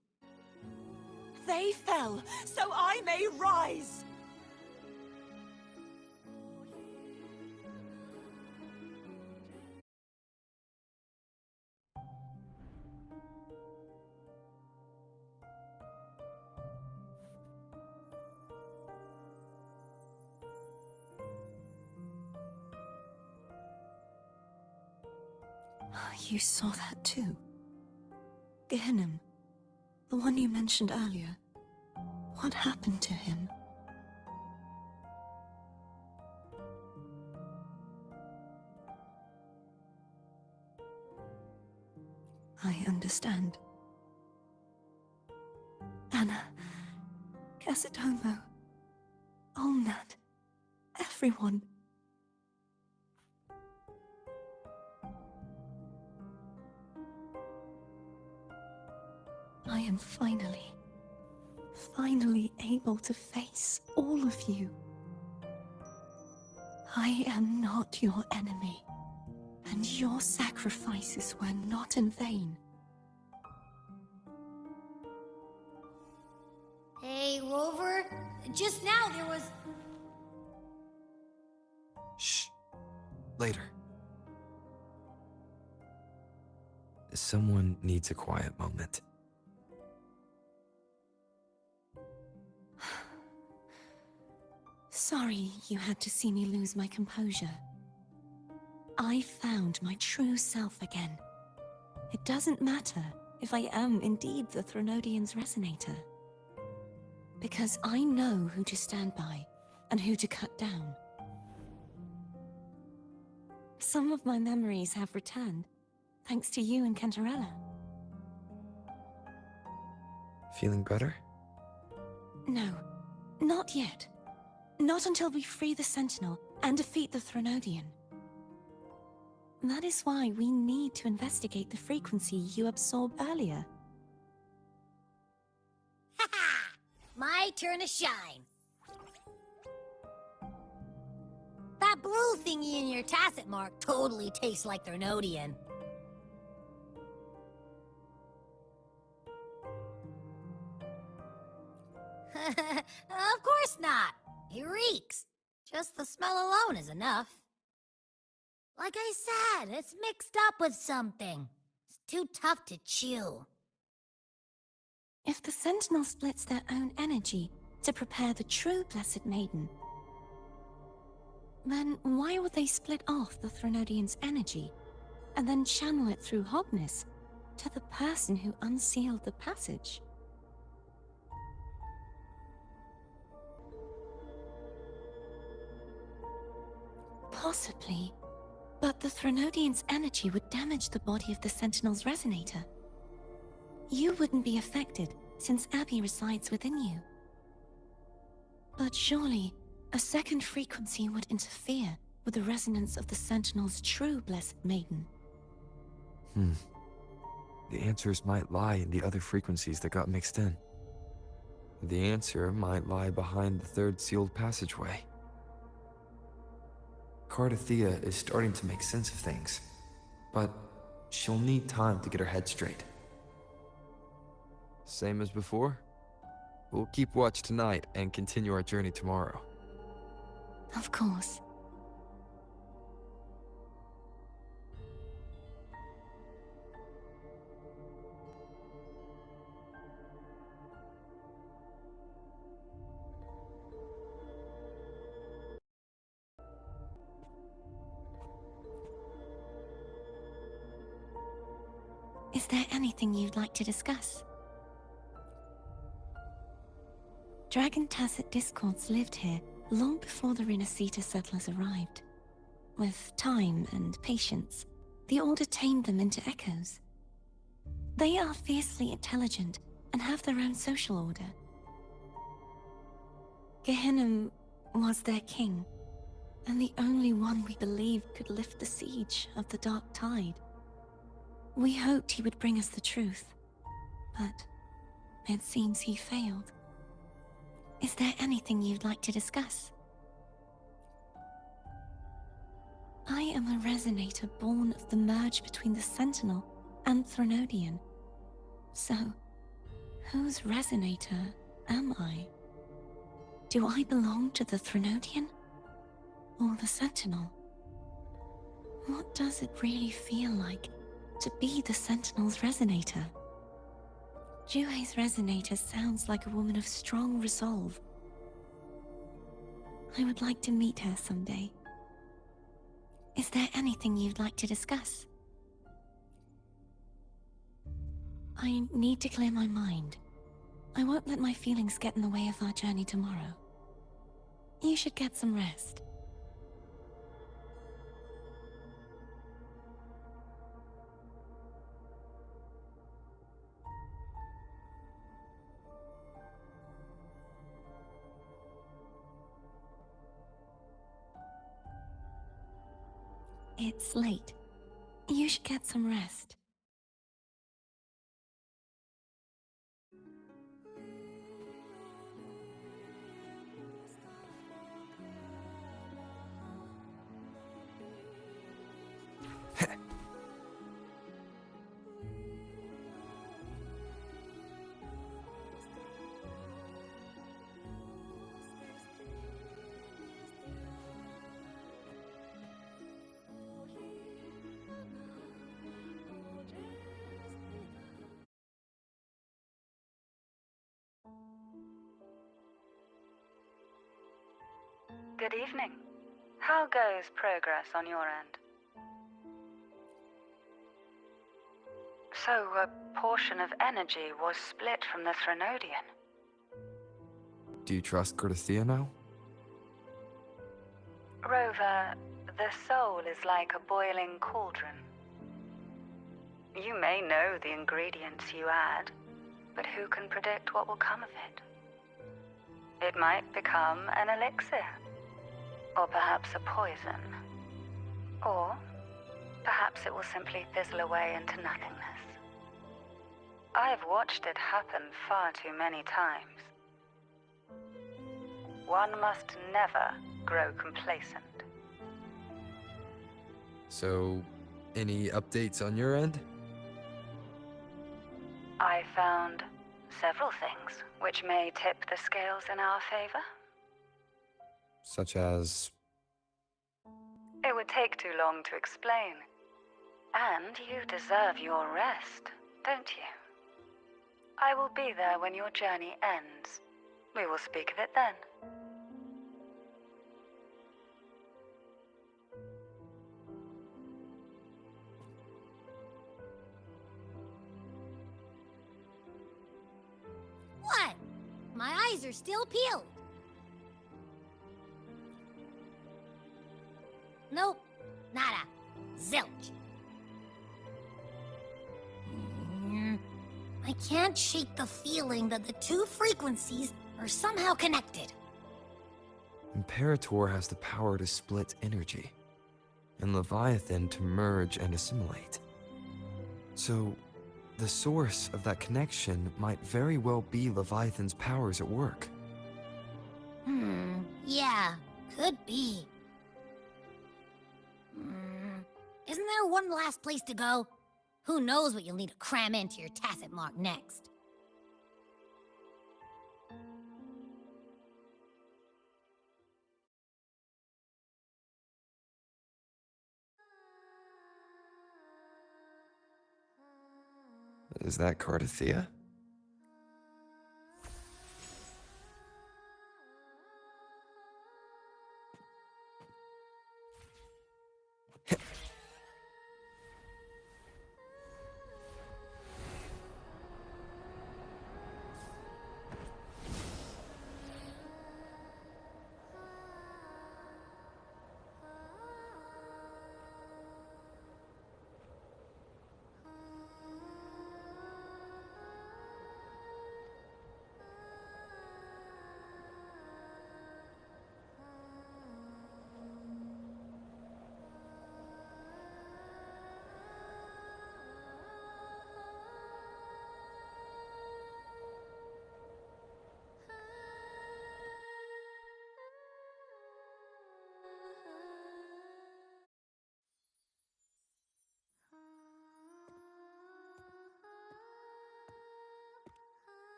They fell, so I may rise! You saw that too? Gehenna, the one you mentioned earlier. What happened to him? I understand. Anna, Casitomo, Olnat, everyone. I am finally able to face all of you. I am not your enemy, and your sacrifices were not in vain. Hey, Rover, just now there was... Shh. Later. Someone needs a quiet moment. Sorry you had to see me lose my composure. I found my true self again. It doesn't matter if I am indeed the Threnodian's resonator. Because I know who to stand by and who to cut down. Some of my memories have returned, thanks to you and Cantarella. Feeling better? No, not yet. Not until we free the Sentinel and defeat the Threnodian. That is why we need to investigate the frequency you absorbed earlier. Ha-ha! My turn to shine. That blue thingy in your tacit mark totally tastes like Threnodian. Of course not. It reeks. Just the smell alone is enough. Like I said, it's mixed up with something. It's too tough to chew. If the Sentinel splits their own energy to prepare the true Blessed Maiden, then why would they split off the Threnodian's energy and then channel it through Hogness to the person who unsealed the passage? Possibly, but the Threnodian's energy would damage the body of the Sentinel's resonator. You wouldn't be affected, since Abby resides within you. But surely, a second frequency would interfere with the resonance of the Sentinel's true Blessed Maiden. The answers might lie in the other frequencies that got mixed in. The answer might lie behind the third sealed passageway. Cardathea is starting to make sense of things, but she'll need time to get her head straight. Same as before? We'll keep watch tonight and continue our journey tomorrow. Of course. Is there anything you'd like to discuss? Dragon Tacet discords lived here long before the Renacita settlers arrived. With time and patience, the Order tamed them into echoes. They are fiercely intelligent and have their own social order. Gehinnom was their king, and the only one we believed could lift the siege of the Dark Tide. We hoped he would bring us the truth, but it seems he failed. Is there anything you'd like to discuss? I am a resonator born of the merge between the Sentinel and Threnodian. So, whose resonator am I? Do I belong to the Threnodian? Or the Sentinel? What does it really feel like to be the Sentinel's resonator? Juhe's resonator sounds like a woman of strong resolve. I would like to meet her someday. Is there anything you'd like to discuss? I need to clear my mind. I won't let my feelings get in the way of our journey tomorrow. You should get some rest. It's late. You should get some rest. Good evening. How goes progress on your end? So, a portion of energy was split from the Threnodian. Do you trust Gerthia now? Rover, the soul is like a boiling cauldron. You may know the ingredients you add, but who can predict what will come of it? It might become an elixir. Or perhaps a poison. Or perhaps it will simply fizzle away into nothingness. I've watched it happen far too many times. One must never grow complacent. So, any updates on your end? I found several things which may tip the scales in our favor. Such as... It would take too long to explain. And you deserve your rest, don't you? I will be there when your journey ends. We will speak of it then. What? My eyes are still peeled. Nope. Nada. Zilch. I can't shake the feeling that the two frequencies are somehow connected. Imperator has the power to split energy, and Leviathan to merge and assimilate. So, the source of that connection might very well be Leviathan's powers at work. Yeah, could be. Isn't there one last place to go? Who knows what you'll need to cram into your tacit mark next? Is that Cardathea?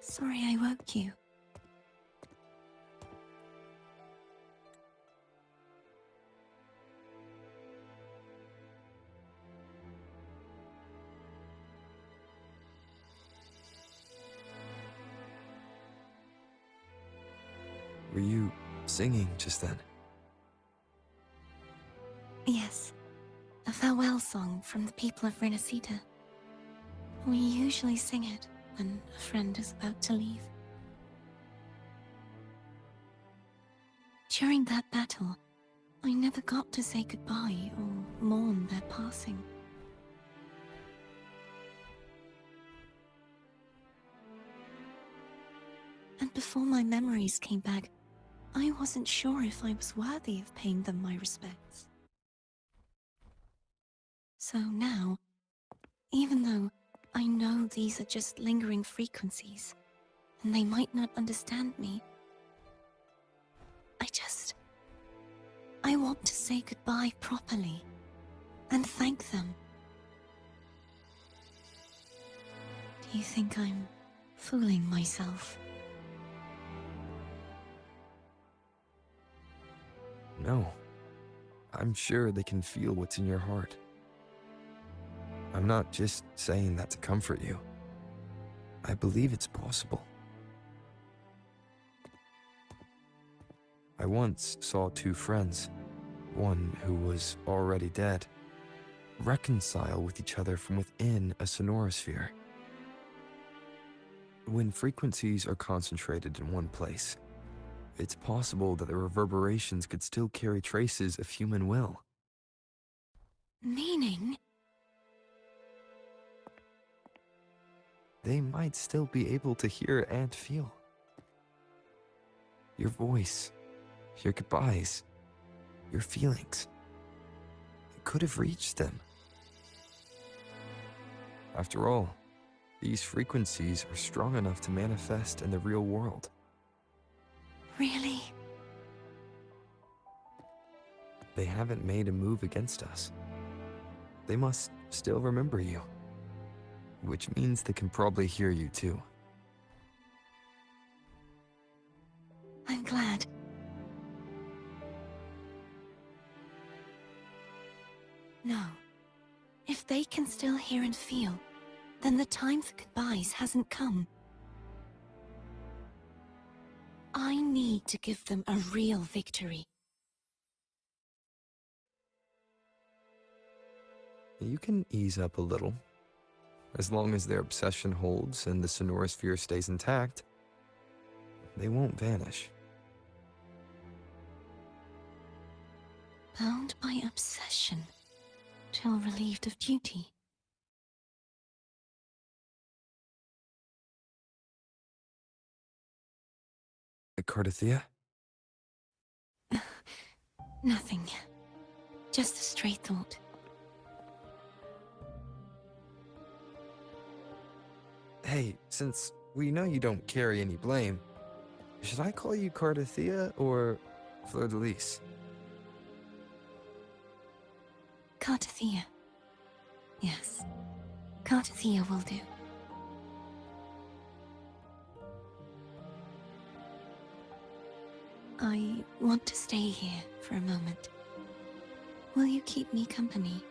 Sorry I woke you. Were you singing just then? Yes, a farewell song from the people of Renacita. We usually sing it when a friend is about to leave. During that battle, I never got to say goodbye or mourn their passing. And before my memories came back, I wasn't sure if I was worthy of paying them my respects. So now, even though I know these are just lingering frequencies, and they might not understand me, I want to say goodbye properly, and thank them. Do you think I'm fooling myself? No. I'm sure they can feel what's in your heart. I'm not just saying that to comfort you. I believe it's possible. I once saw two friends, one who was already dead, reconcile with each other from within a sonorosphere. When frequencies are concentrated in one place, it's possible that the reverberations could still carry traces of human will. Meaning? They might still be able to hear and feel. Your voice, your goodbyes, your feelings. It could have reached them. After all, these frequencies are strong enough to manifest in the real world. Really? They haven't made a move against us. They must still remember you. Which means they can probably hear you too. I'm glad. No. If they can still hear and feel, then the time for goodbyes hasn't come. I need to give them a real victory. You can ease up a little. As long as their obsession holds and the sonorosphere stays intact, they won't vanish. Bound by obsession, till relieved of duty. Cardathea? Nothing. Just a stray thought. Hey, since we know you don't carry any blame, should I call you Cardathea or Fleur-de-Lis? Cardathea. Yes. Cardathea will do. I want to stay here for a moment. Will you keep me company?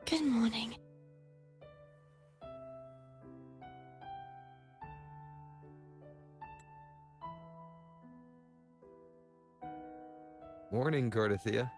Good morning. Morning, Cardathea.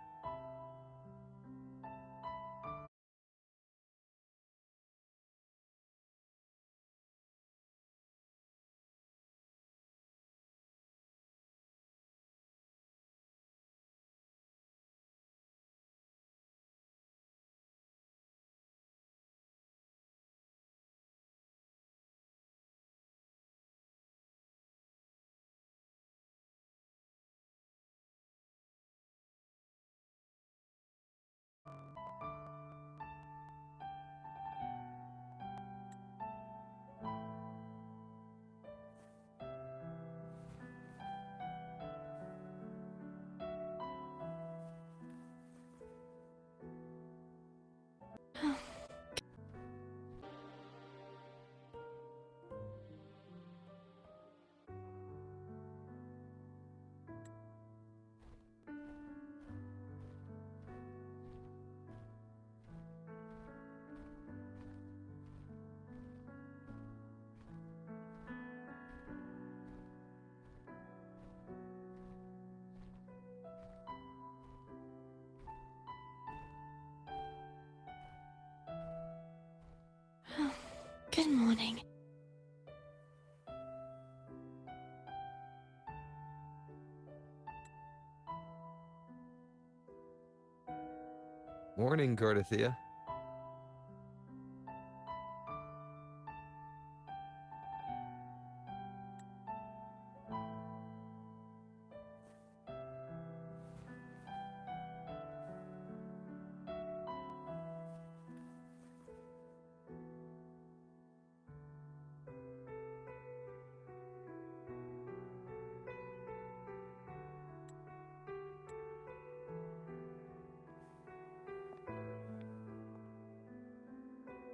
Morning, Cardathea.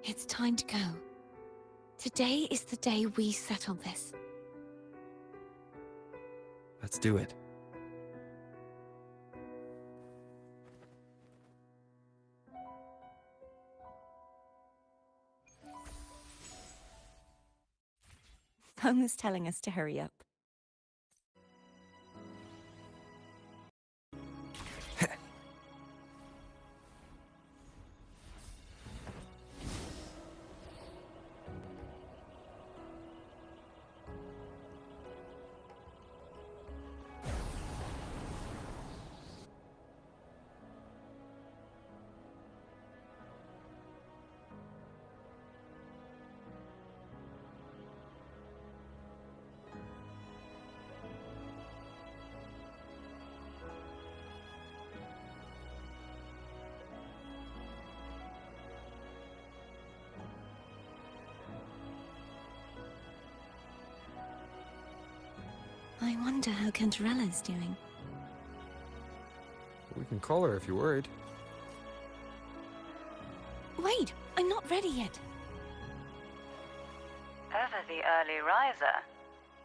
It's time to go. Today is the day we settle this. Let's do it. Phone is telling us to hurry up. I wonder how Cantarella's doing. We can call her if you're worried. Wait, I'm not ready yet. Ever the early riser.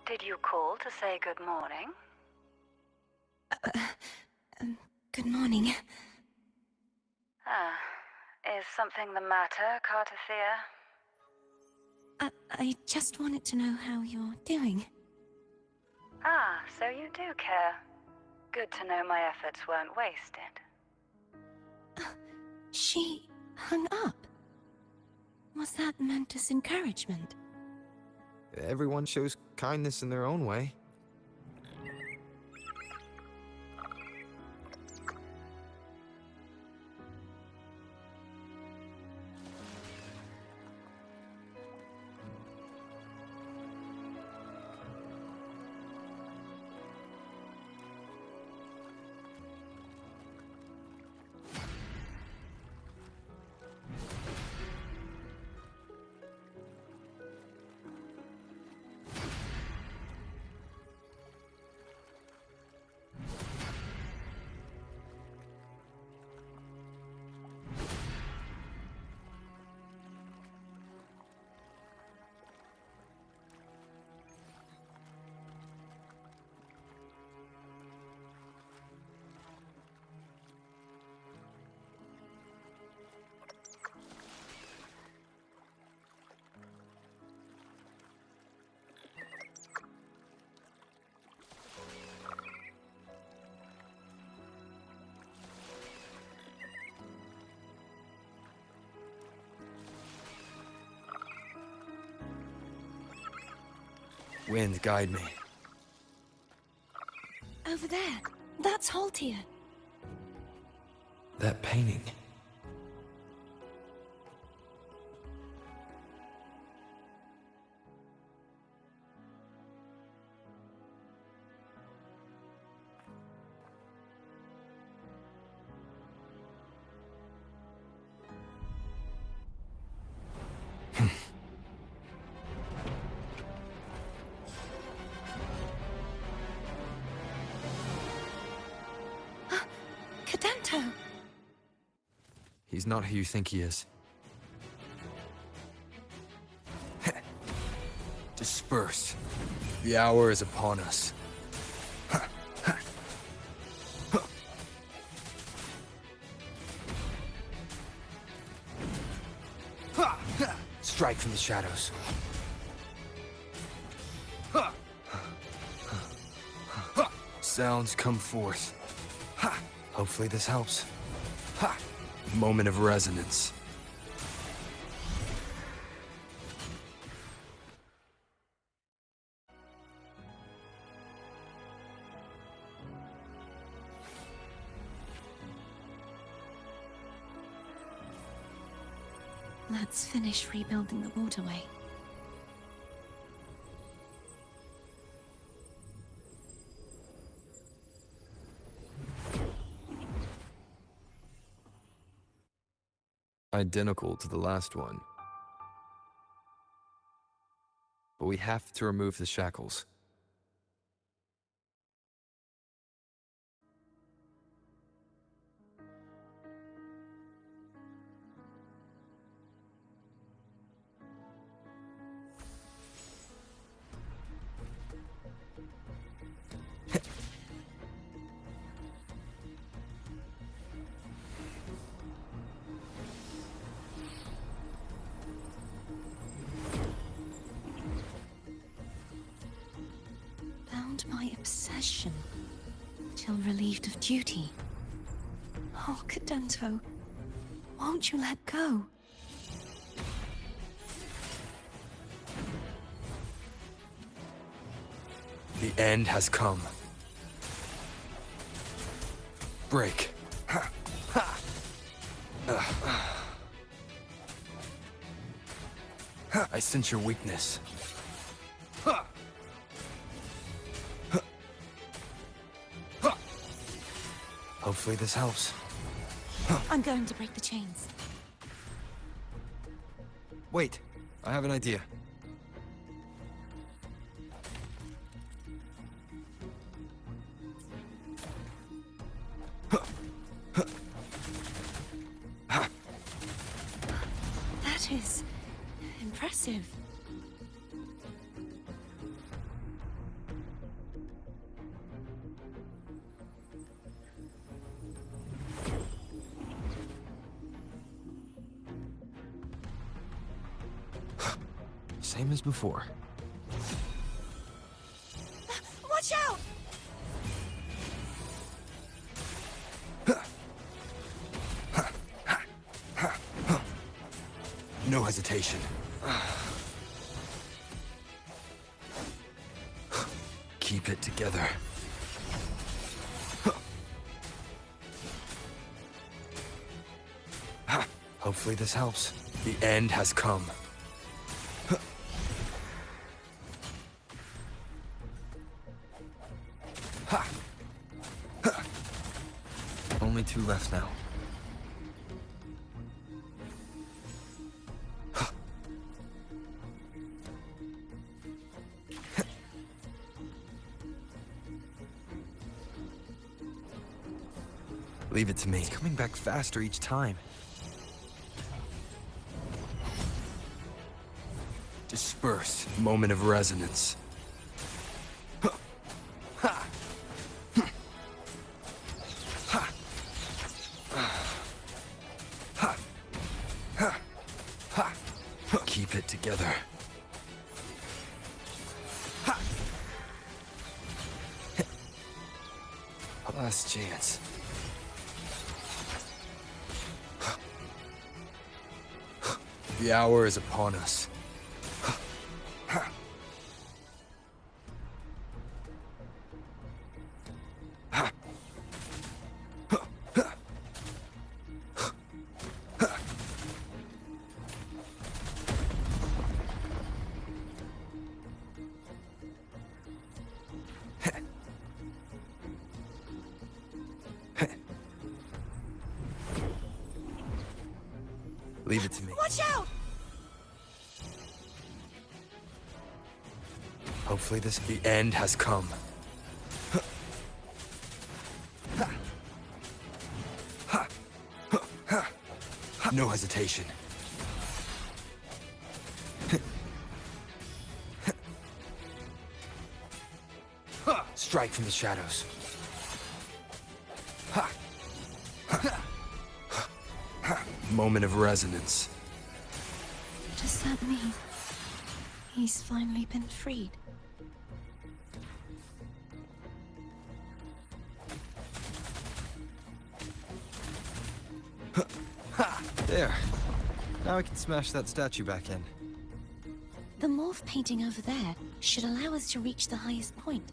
Did you call to say good morning? Good morning. Ah, is something the matter, Cartathea? I just wanted to know how you're doing. Ah, so you do care. Good to know my efforts weren't wasted. She hung up. Was that meant as encouragement? Everyone shows kindness in their own way. Wind, guide me. Over there. That's Haltia. That painting. Cadento! He's not who you think he is. Disperse. The hour is upon us. Strike from the shadows. Sounds come forth. Hopefully this helps. Moment of resonance. Let's finish rebuilding the waterway. Identical to the last one. But we have to remove the shackles. Bound by obsession, till relieved of duty. Oh, Cadento, won't you let go? The end has come. Break. I sense your weakness. Hopefully this helps. I'm going to break the chains. Wait, I have an idea. That is impressive. Same as before. Watch out! No hesitation. Keep it together. Hopefully this helps. The end has come. Only two left now. Leave it to me. It's coming back faster each time. Disperse. Moment of resonance. Keep it together. Last chance. The hour is upon us. Leave it to me. Watch out! Hopefully the end has come. No hesitation. Strike from the shadows. Moment of resonance. Does that mean he's finally been freed? There. Now I can smash that statue back in. The morph painting over there should allow us to reach the highest point.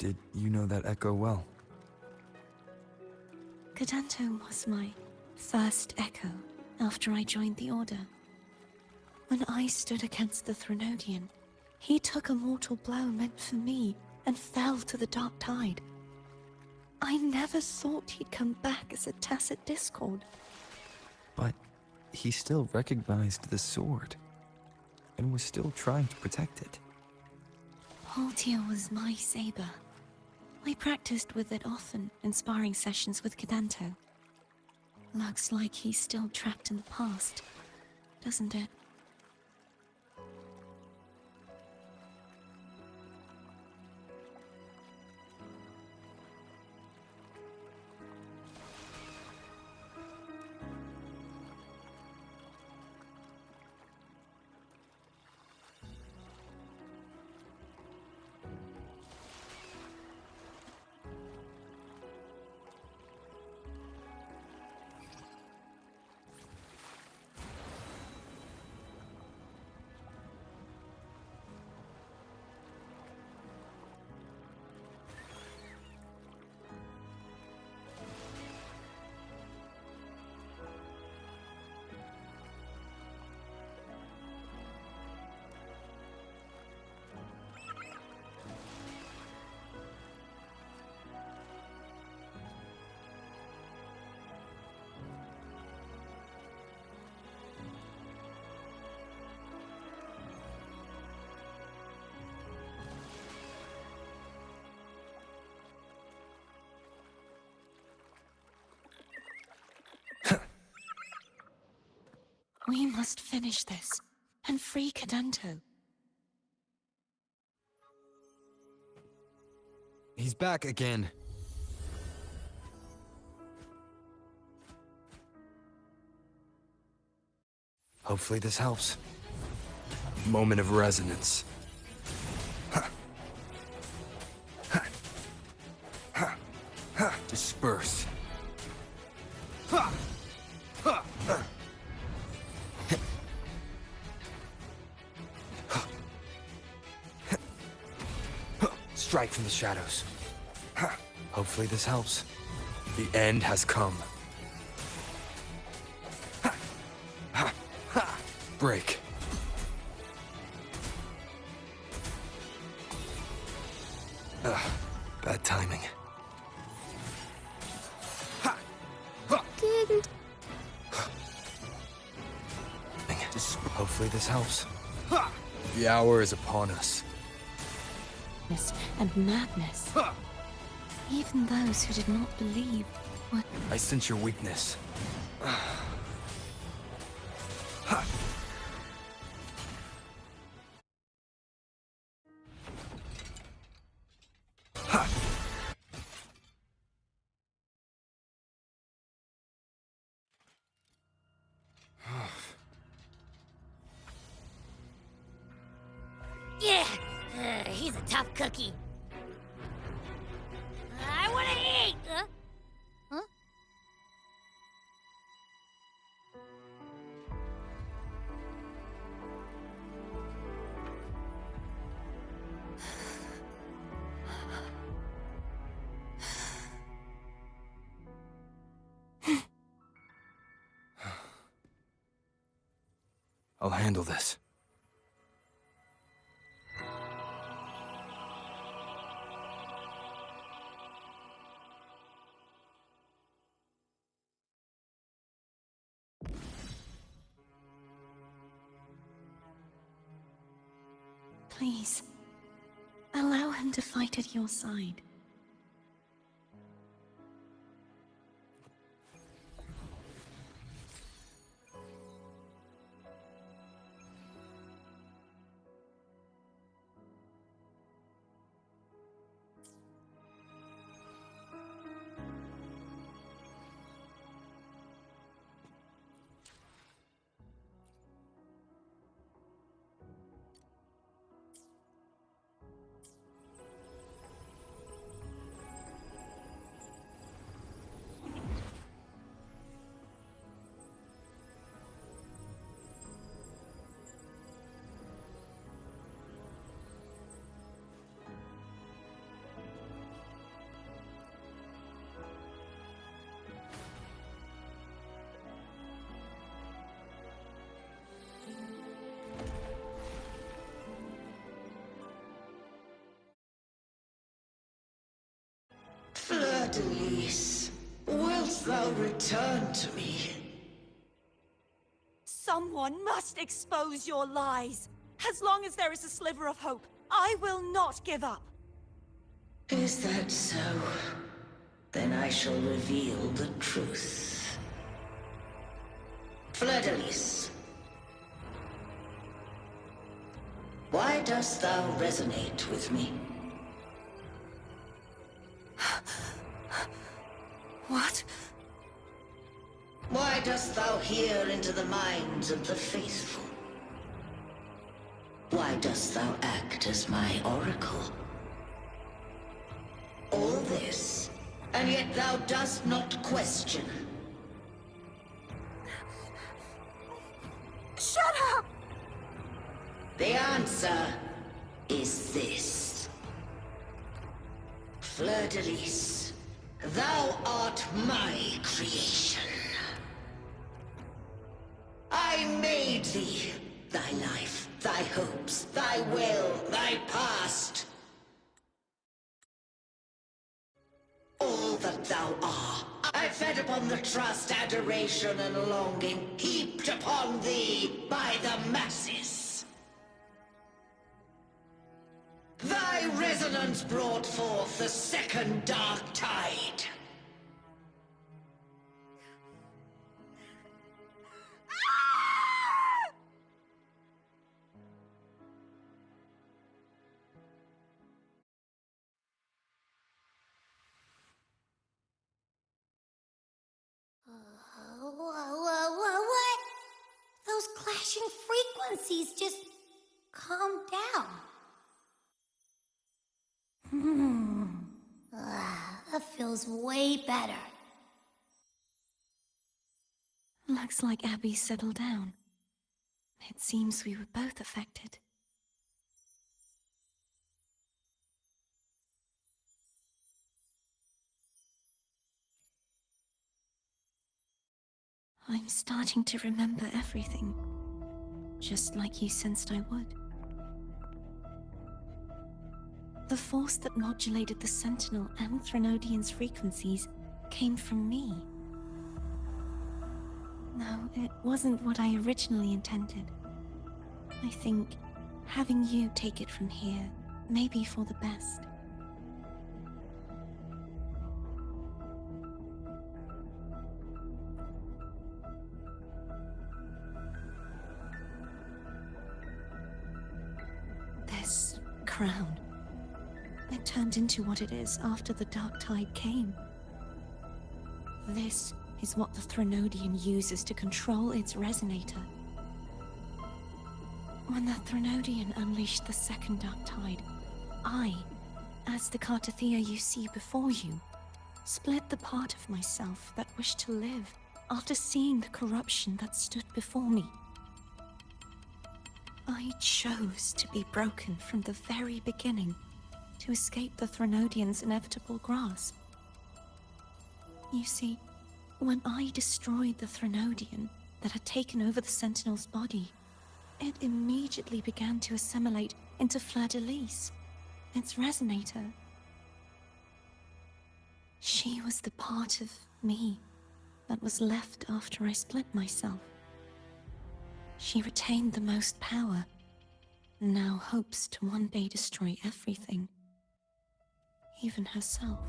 Did you know that echo well? Kadento was my first echo after I joined the Order. When I stood against the Threnodian, he took a mortal blow meant for me and fell to the dark tide. I never thought he'd come back as a tacit discord. But he still recognized the sword and was still trying to protect it. Haltia was my saber. I practiced with it often in sparring sessions with Kadento. Looks like he's still trapped in the past, doesn't it? We must finish this and free Kadento. He's back again. Hopefully this helps. Moment of resonance. Disperse. Strike from the shadows. Hopefully this helps. The end has come. Break. Bad timing. Didn't. Hopefully this helps. The hour is upon us. And madness. Even those who did not believe were... I sense your weakness. Yeah, he's a tough cookie. I want to eat! Huh? I'll handle this. Please, allow him to fight at your side. return to me. Someone must expose your lies. As long as there is a sliver of hope, I will not give up. Is that so? Then I shall reveal the truth. Fleur-de-Lis, why dost thou resonate with me? What? Why dost thou hear into the minds of the faithful? Why dost thou act as my oracle? All this, and yet thou dost not question. Shut up! The answer is this. Fleur-de-Lis, thou art my creation. I made thee, thy life, thy hopes, thy will, thy past. All that thou art, I fed upon the trust, adoration, and longing heaped upon thee by the masses. Thy resonance brought forth the second dark tide. What? Those clashing frequencies just calm down. That feels way better. Looks like Abby settled down. It seems we were both affected. I'm starting to remember everything, just like you sensed I would. The force that modulated the Sentinel and Threnodian's frequencies came from me. No, it wasn't what I originally intended. I think having you take it from here may be for the best. This crown, it turned into what it is after the Dark Tide came. This is what the Threnodian uses to control its resonator. When the Threnodian unleashed the second Dark Tide, I, as the Cartathea you see before you, split the part of myself that wished to live after seeing the corruption that stood before me. I chose to be broken from the very beginning to escape the Threnodian's inevitable grasp. You see, when I destroyed the Threnodian that had taken over the Sentinel's body, it immediately began to assimilate into Fleur-de-Lis, its resonator. She was the part of me that was left after I split myself. She retained the most power, and now hopes to one day destroy everything, even herself.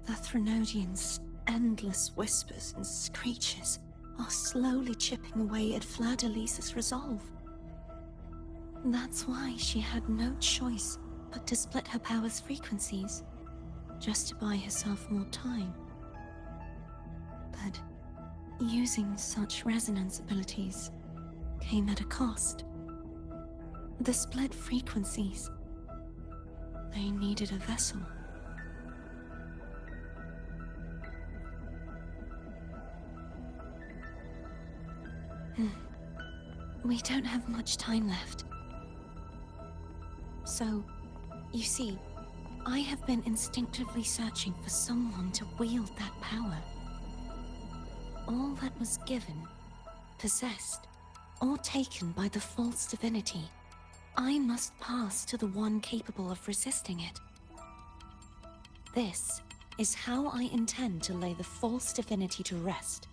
The Threnodian's endless whispers and screeches are slowly chipping away at Fleur-de-Lis's resolve. That's why she had no choice but to split her power's frequencies, just to buy herself more time. But using such resonance abilities came at a cost. The split frequencies, they needed a vessel. We don't have much time left. So, you see, I have been instinctively searching for someone to wield that power. All that was given, possessed, or taken by the false divinity, I must pass to the one capable of resisting it. This is how I intend to lay the false divinity to rest.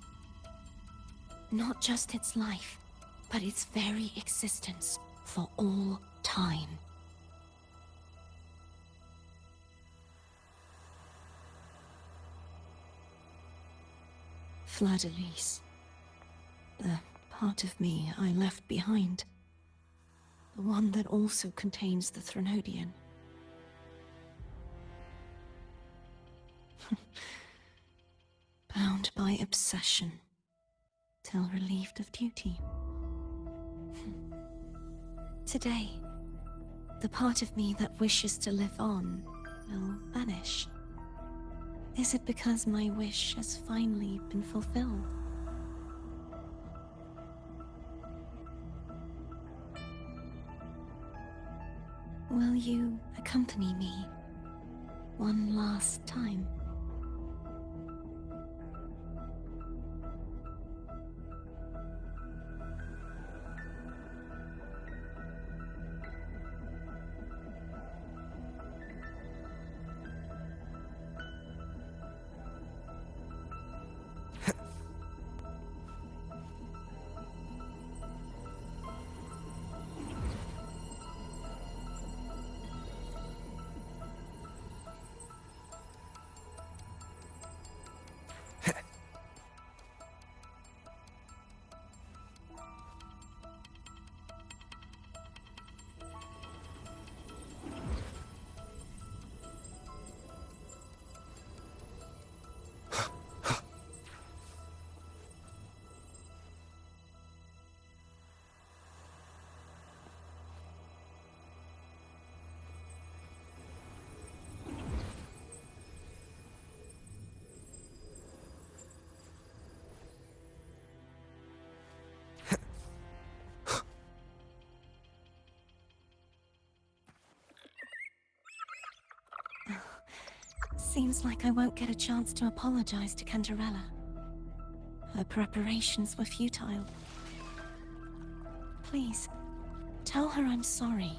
Not just its life, but its very existence for all time. Fleur-de-Lis. The part of me I left behind. The one that also contains the Threnodian. Bound by obsession, till relieved of duty. Today, the part of me that wishes to live on will vanish. Is it because my wish has finally been fulfilled? Will you accompany me one last time? Seems like I won't get a chance to apologize to Cantarella. Her preparations were futile. Please, tell her I'm sorry.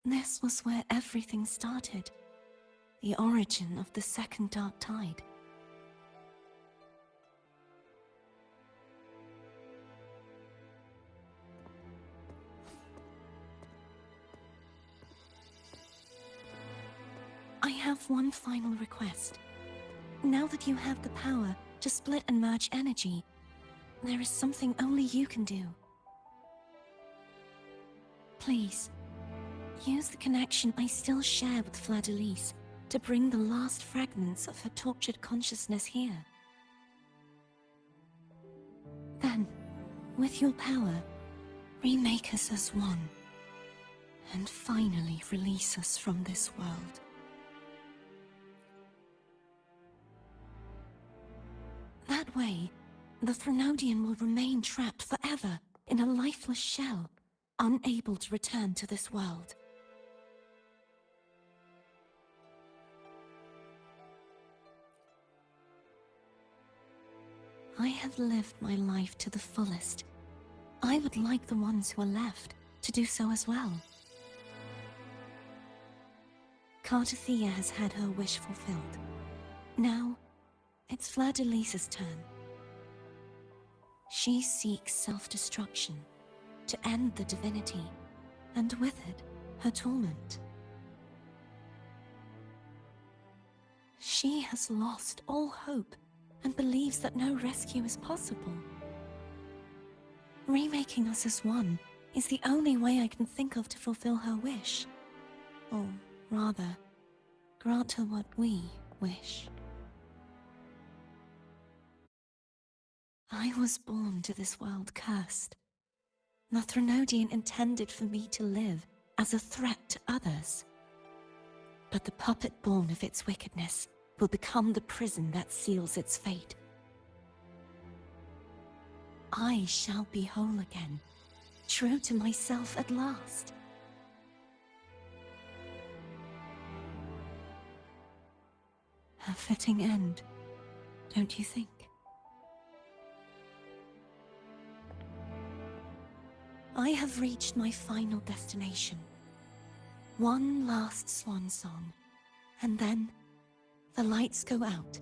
This was where everything started. The origin of the second dark tide. I have one final request. Now that you have the power to split and merge energy, there is something only you can do. Please, use the connection I still share with Fleur-de-Lis to bring the last fragments of her tortured consciousness here. Then, with your power, remake us as one, and finally release us from this world. That way, the Threnodian will remain trapped forever in a lifeless shell, unable to return to this world. I have lived my life to the fullest. I would like the ones who are left to do so as well. Cartathea has had her wish fulfilled. Now, it's Fleur-de-Lis's turn. She seeks self-destruction to end the divinity, and with it, her torment. She has lost all hope and believes that no rescue is possible. Remaking us as one is the only way I can think of to fulfill her wish. Or rather, grant her what we wish. I was born to this world cursed. The Threnodian intended for me to live as a threat to others. But the puppet born of its wickedness will become the prison that seals its fate. I shall be whole again, true to myself at last. A fitting end, don't you think? I have reached my final destination. One last swan song, and then the lights go out.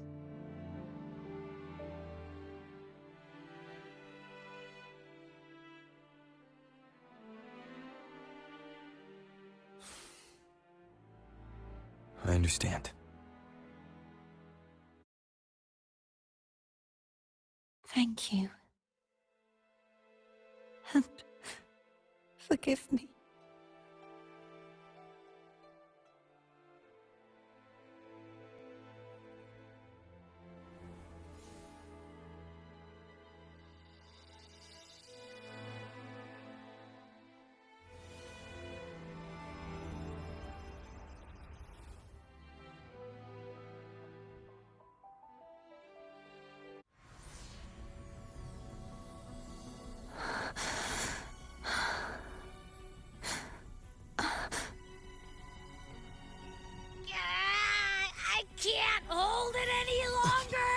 I understand. Thank you. And forgive me. I can't hold it any longer!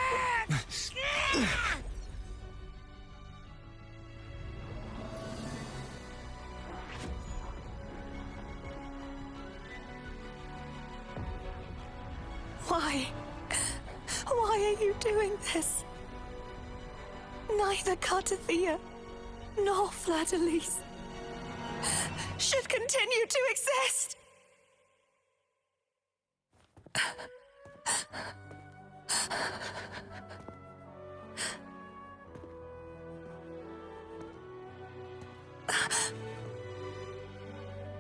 Why? Why are you doing this? Neither Cartathea nor Fladalise should continue to exist!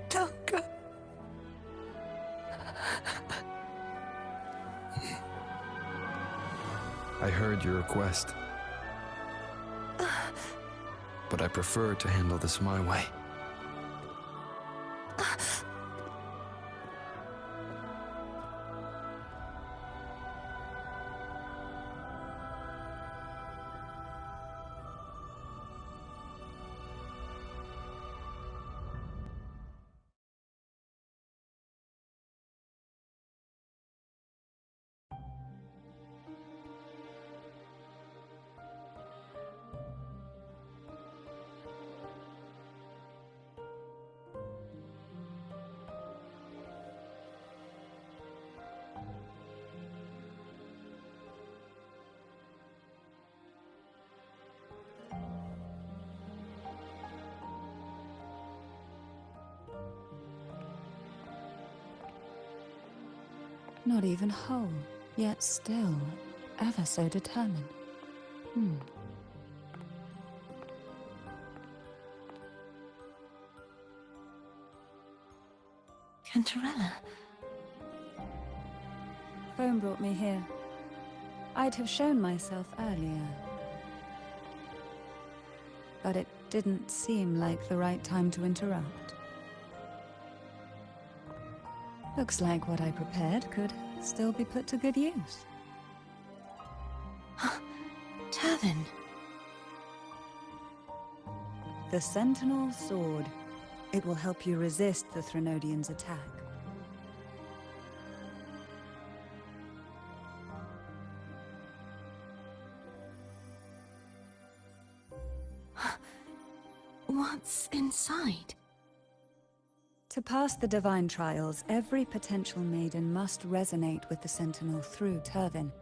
Don't go. I heard your request. But I prefer to handle this my way. Not even whole, yet still ever so determined. Cantarella. Phone brought me here. I'd have shown myself earlier. But it didn't seem like the right time to interrupt. Looks like what I prepared could still be put to good use. Turvin. The Sentinel Sword. It will help you resist the Threnodian's attack. What's inside? To pass the divine trials, every potential maiden must resonate with the Sentinel through Turvin.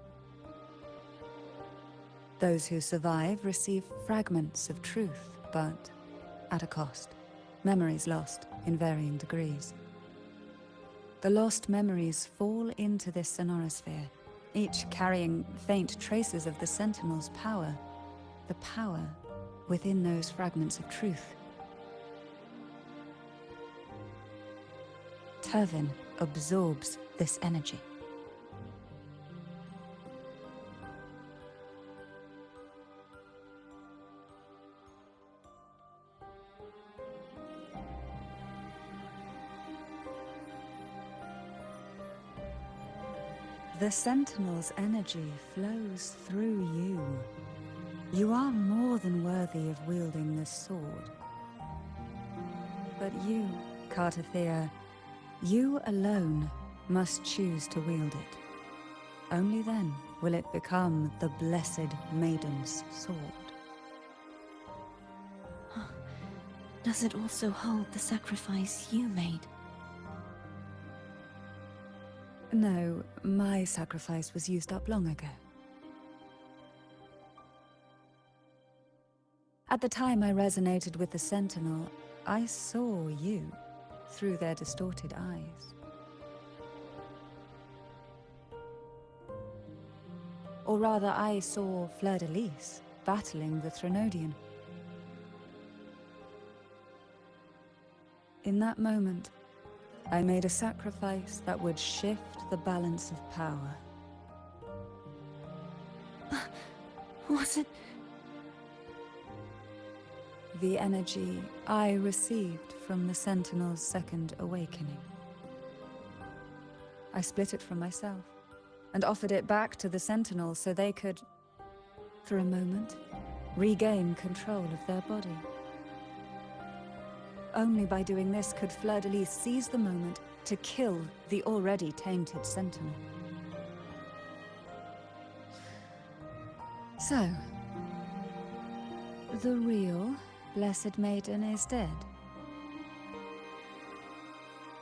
Those who survive receive fragments of truth, but at a cost. Memories lost in varying degrees. The lost memories fall into this sonorosphere, each carrying faint traces of the Sentinel's power, the power within those fragments of truth. Turvin absorbs this energy. The Sentinel's energy flows through you. You are more than worthy of wielding this sword. But you, Cartathea, you alone must choose to wield it. Only then will it become the Blessed Maiden's sword. Does it also hold the sacrifice you made? No, my sacrifice was used up long ago. At the time I resonated with the Sentinel, I saw you through their distorted eyes. Or rather, I saw Fleur-de-Lis battling the Threnodian. In that moment, I made a sacrifice that would shift the balance of power. Was it? The energy I received from the Sentinel's second awakening. I split it from myself and offered it back to the Sentinel so they could, for a moment, regain control of their body. Only by doing this could Fleur-de-Lis seize the moment to kill the already tainted Sentinel. So, the real Blessed Maiden is dead.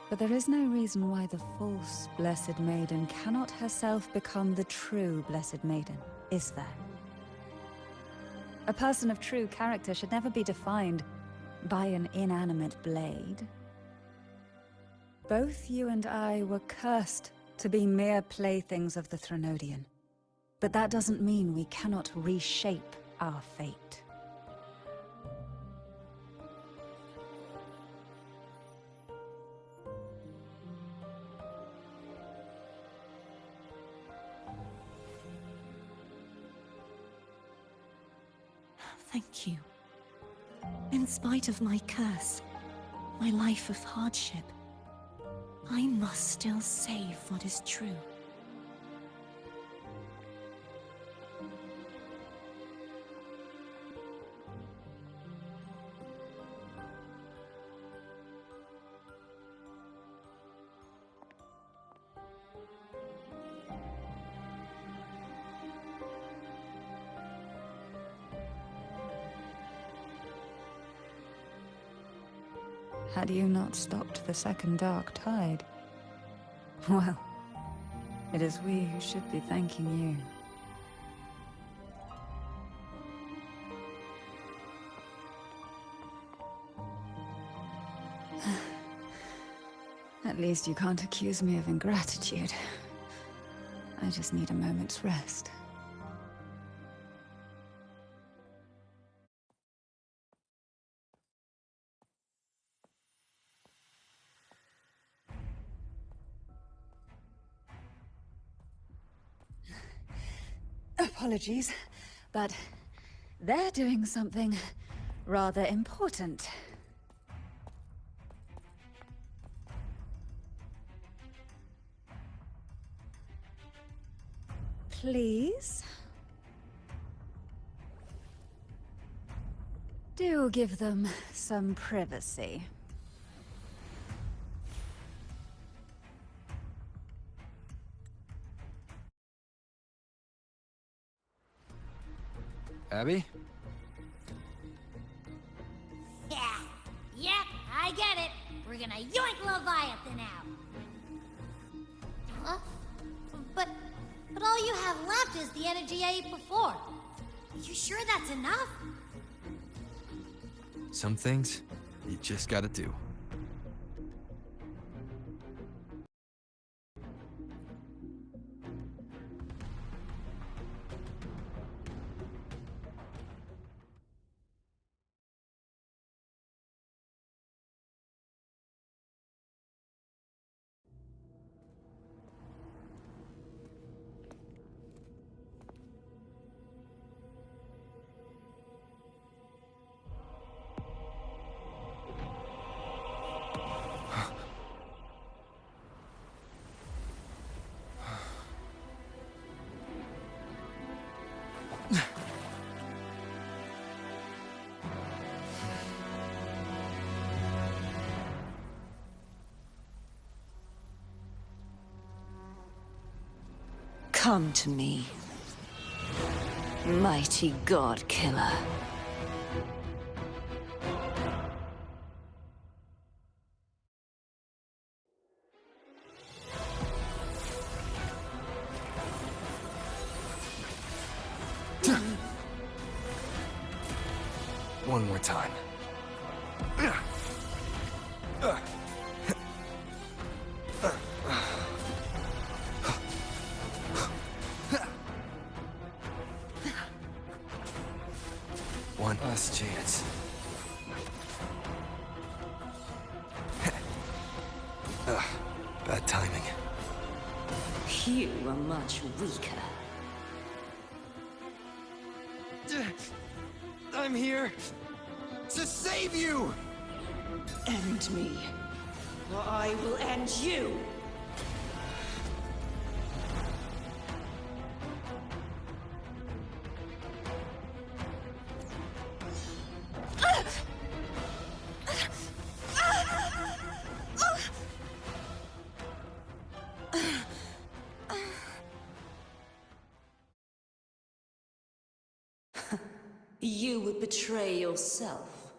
But there is no reason why the false Blessed Maiden cannot herself become the true Blessed Maiden, is there? A person of true character should never be defined by an inanimate blade. Both you and I were cursed to be mere playthings of the Threnodian. But that doesn't mean we cannot reshape our fate. Thank you. In spite of my curse, my life of hardship, I must still save what is true. Had you not stopped the second dark tide? Well, it is we who should be thanking you. At least you can't accuse me of ingratitude. I just need a moment's rest. Apologies, but they're doing something rather important. Please? Do give them some privacy. Abby? Yeah, yep, I get it. We're gonna yoink Leviathan out. Huh? But all you have left is the energy I ate before. You sure that's enough? Some things, you just gotta do. Come to me, mighty god killer. One more time. One last chance. Bad timing. You are much weaker. I'm here to save you! End me, or I will end you! You would betray yourself.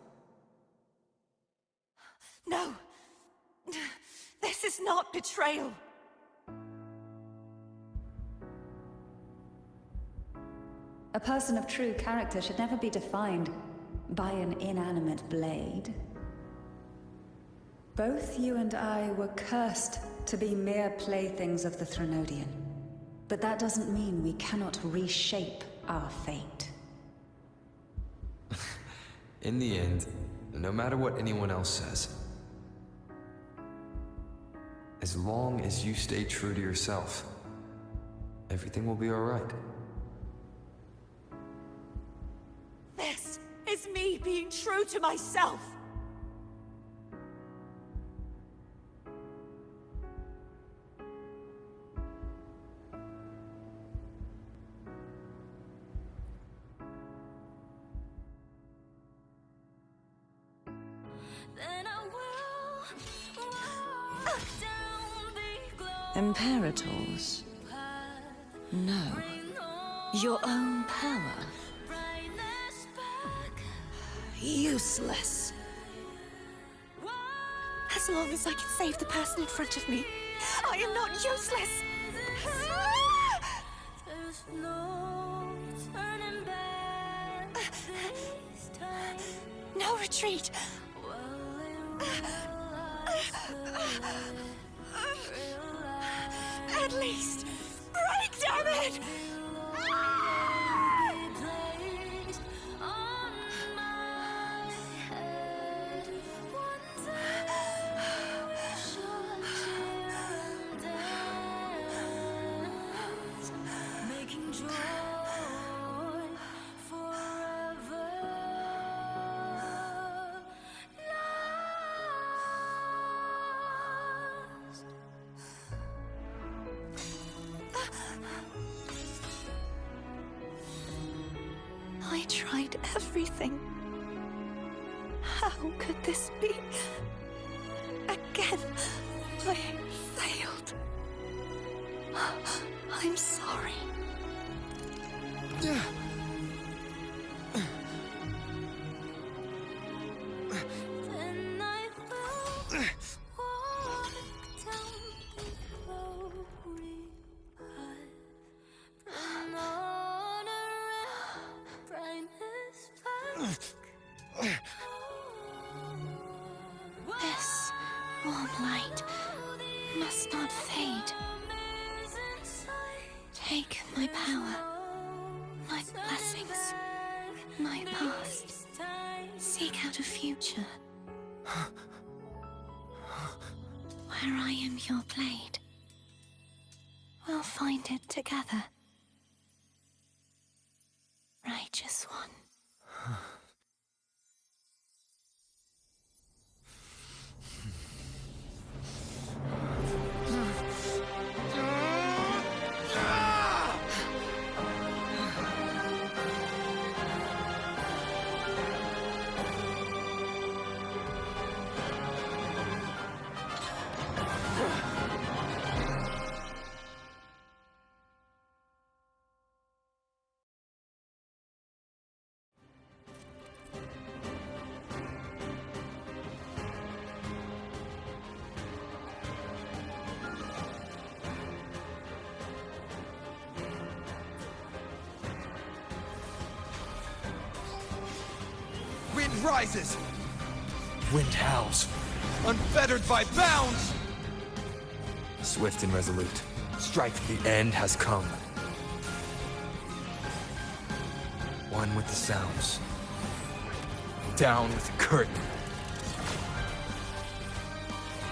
No! This is not betrayal! A person of true character should never be defined by an inanimate blade. Both you and I were cursed to be mere playthings of the Threnodian. But that doesn't mean we cannot reshape our fate. In the end, no matter what anyone else says, as long as you stay true to yourself, everything will be alright. This is me being true to myself! Imperators? No. Your own power? Useless. As long as I can save the person in front of me, I am not useless! No retreat! At least, break, damn it! I tried everything. How could this be? Again, I failed. I'm sorry. This warm light must not fade. Take my power, my blessings, my past. Seek out a future where I am your blade. We'll find it together. Righteous one. Wind rises! Wind howls, unfettered by bounds! Swift and resolute, strike, the end has come. One with the sounds. Down with the curtain.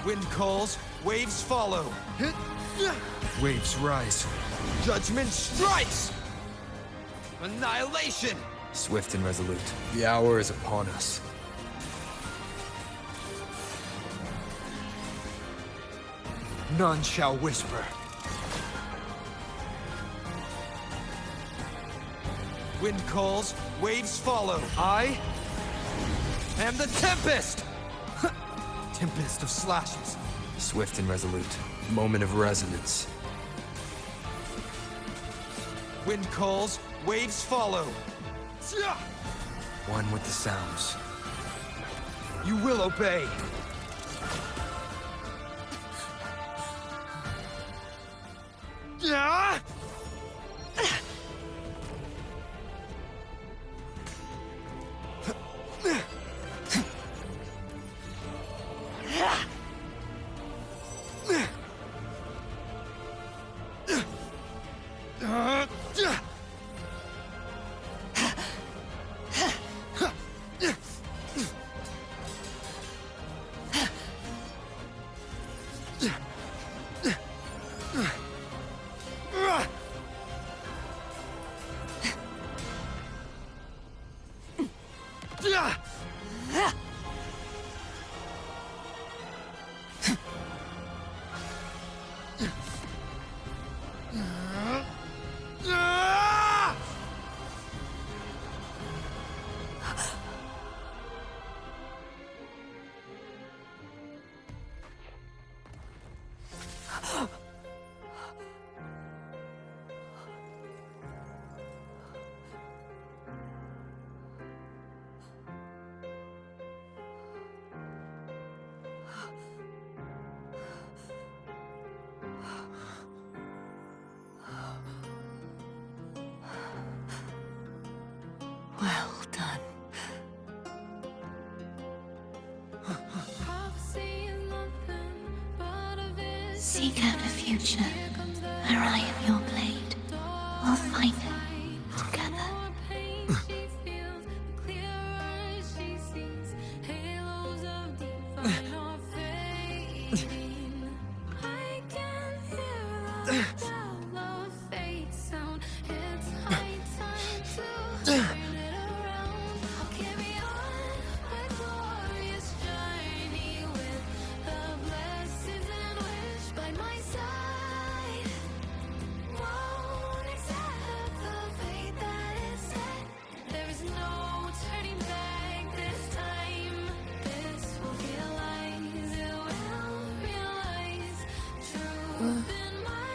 Wind calls, waves follow. Waves rise. Judgment strikes! Annihilation! Swift and resolute, the hour is upon us. None shall whisper. Wind calls, waves follow. I am the Tempest! Tempest of slashes. Swift and resolute, moment of resonance. Wind calls, waves follow. One with the sounds. You will obey. Well done. Seek out a future where I am your blade. We'll find it together.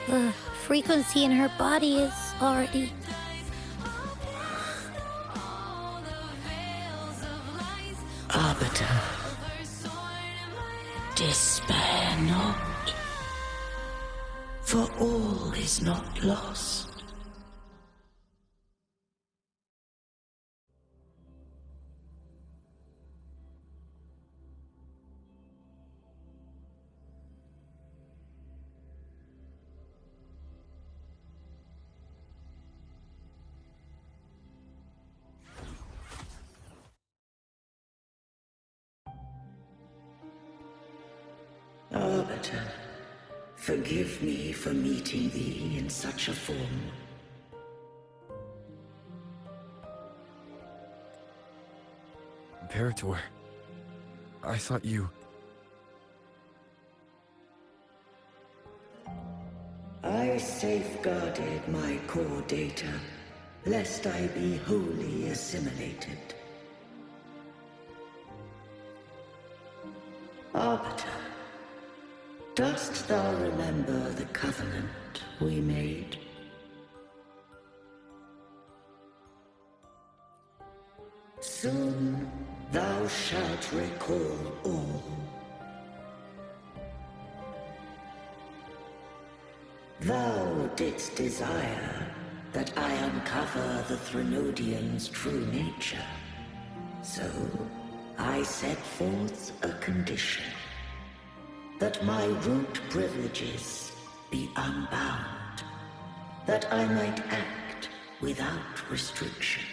The frequency in her body is already... Arbiter, despair not, for all is not lost. Arbiter, forgive me for meeting thee in such a form. Imperator, I thought you... I safeguarded my core data, lest I be wholly assimilated. Arbiter, dost thou remember the covenant we made? Soon thou shalt recall all. Thou didst desire that I uncover the Threnodian's true nature. So, I set forth a condition. That my root privileges be unbound. That I might act without restriction.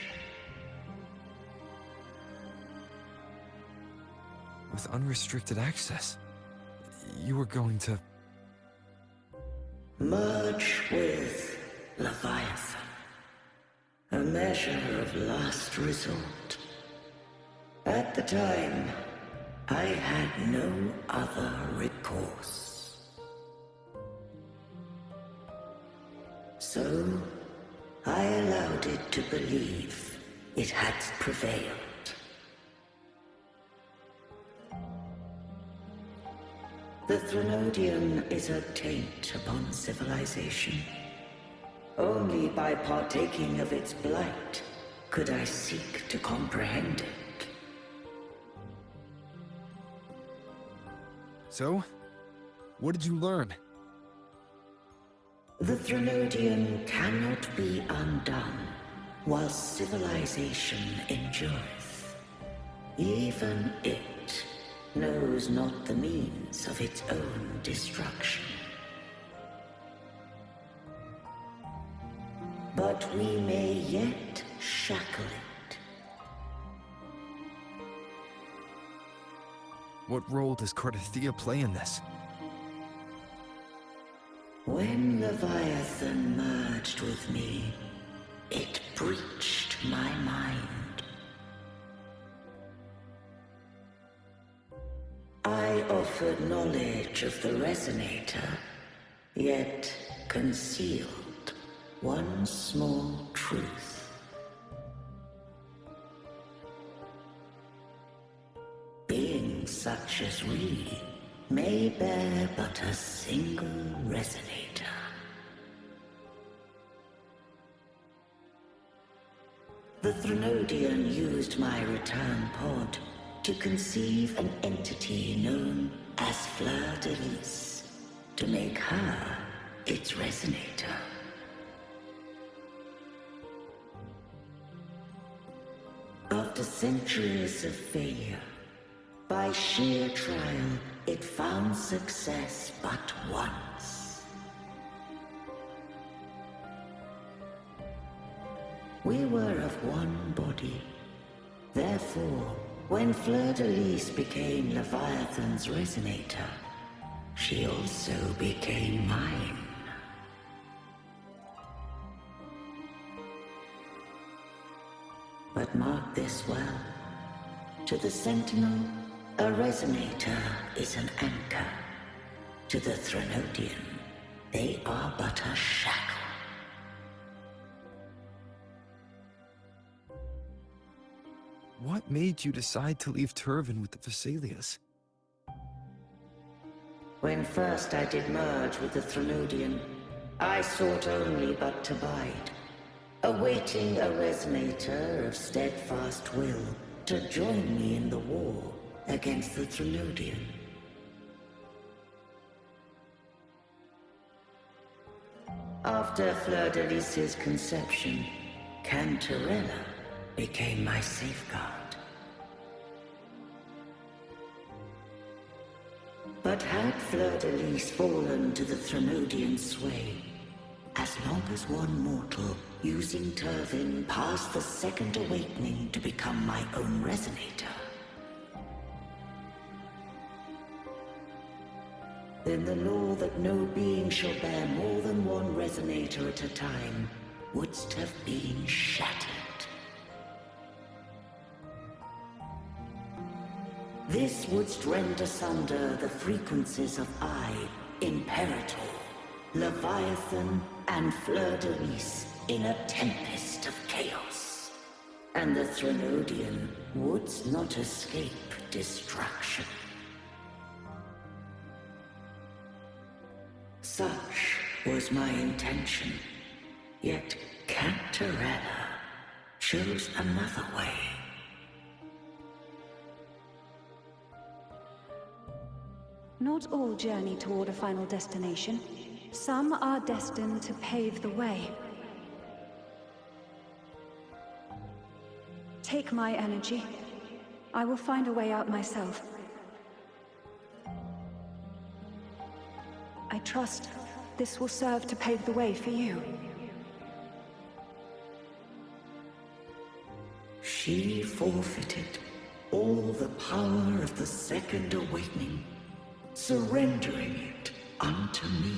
With unrestricted access, you were going to... Merge with Leviathan. A measure of last resort. At the time, I had no other recourse. So, I allowed it to believe it had prevailed. The Threnodian is a taint upon civilization. Only by partaking of its blight could I seek to comprehend it. So? What did you learn? The Threnodian cannot be undone while civilization endureth. Even it knows not the means of its own destruction. But we may yet shackle it. What role does Cardathia play in this? When Leviathan merged with me, it breached my mind. I offered knowledge of the Resonator, yet concealed one small truth. Beings such as we may bear but a single Resonator. The Threnodian used my return pod to conceive an entity known as Fleur-de-Lis, to make her its Resonator. After centuries of failure, by sheer trial, it found success but once. We were of one body. Therefore, when Fleur-de-Lis became Leviathan's Resonator, she also became mine. But mark this well. To the Sentinel, a Resonator is an anchor. To the Threnodian, they are but a shackle. What made you decide to leave Turvan with the Thessalias? When first I did merge with the Threnodian, I sought only but to bide, awaiting a Resonator of steadfast will to join me in the war against the Threnodian. After Fleur-de-Lis's conception, Cantarella became my safeguard. But had Fleur-de-Lis fallen to the Threnodian sway, as long as one mortal using Turvin passed the second awakening to become my own Resonator, then the law that no being shall bear more than one Resonator at a time wouldst have been shattered. This wouldst rend asunder the frequencies of I, Imperator, Leviathan, and Fleur-de-Lis in a tempest of chaos. And the Threnodian wouldst not escape destruction. Such was my intention, yet Cantarella chose another way. Not all journey toward a final destination. Some are destined to pave the way. Take my energy. I will find a way out myself. I trust this will serve to pave the way for you. She forfeited all the power of the Second Awakening, surrendering it unto me.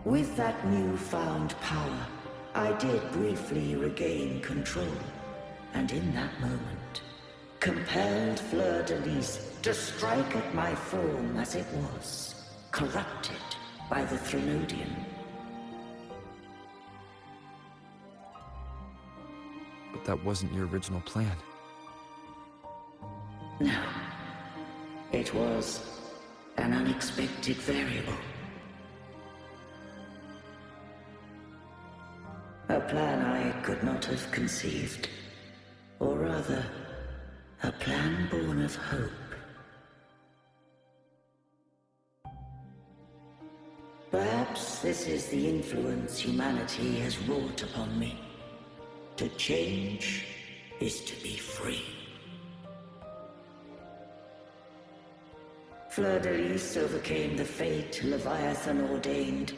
With that newfound power, I did briefly regain control, and in that moment, compelled Fleur-de-Lis to strike at my form as it was, corrupted by the Threnodian. But that wasn't your original plan. No. It was an unexpected variable. A plan I could not have conceived. Or rather, a plan born of hope. Perhaps this is the influence humanity has wrought upon me. To change is to be free. Fleur-de-Lis overcame the fate Leviathan ordained,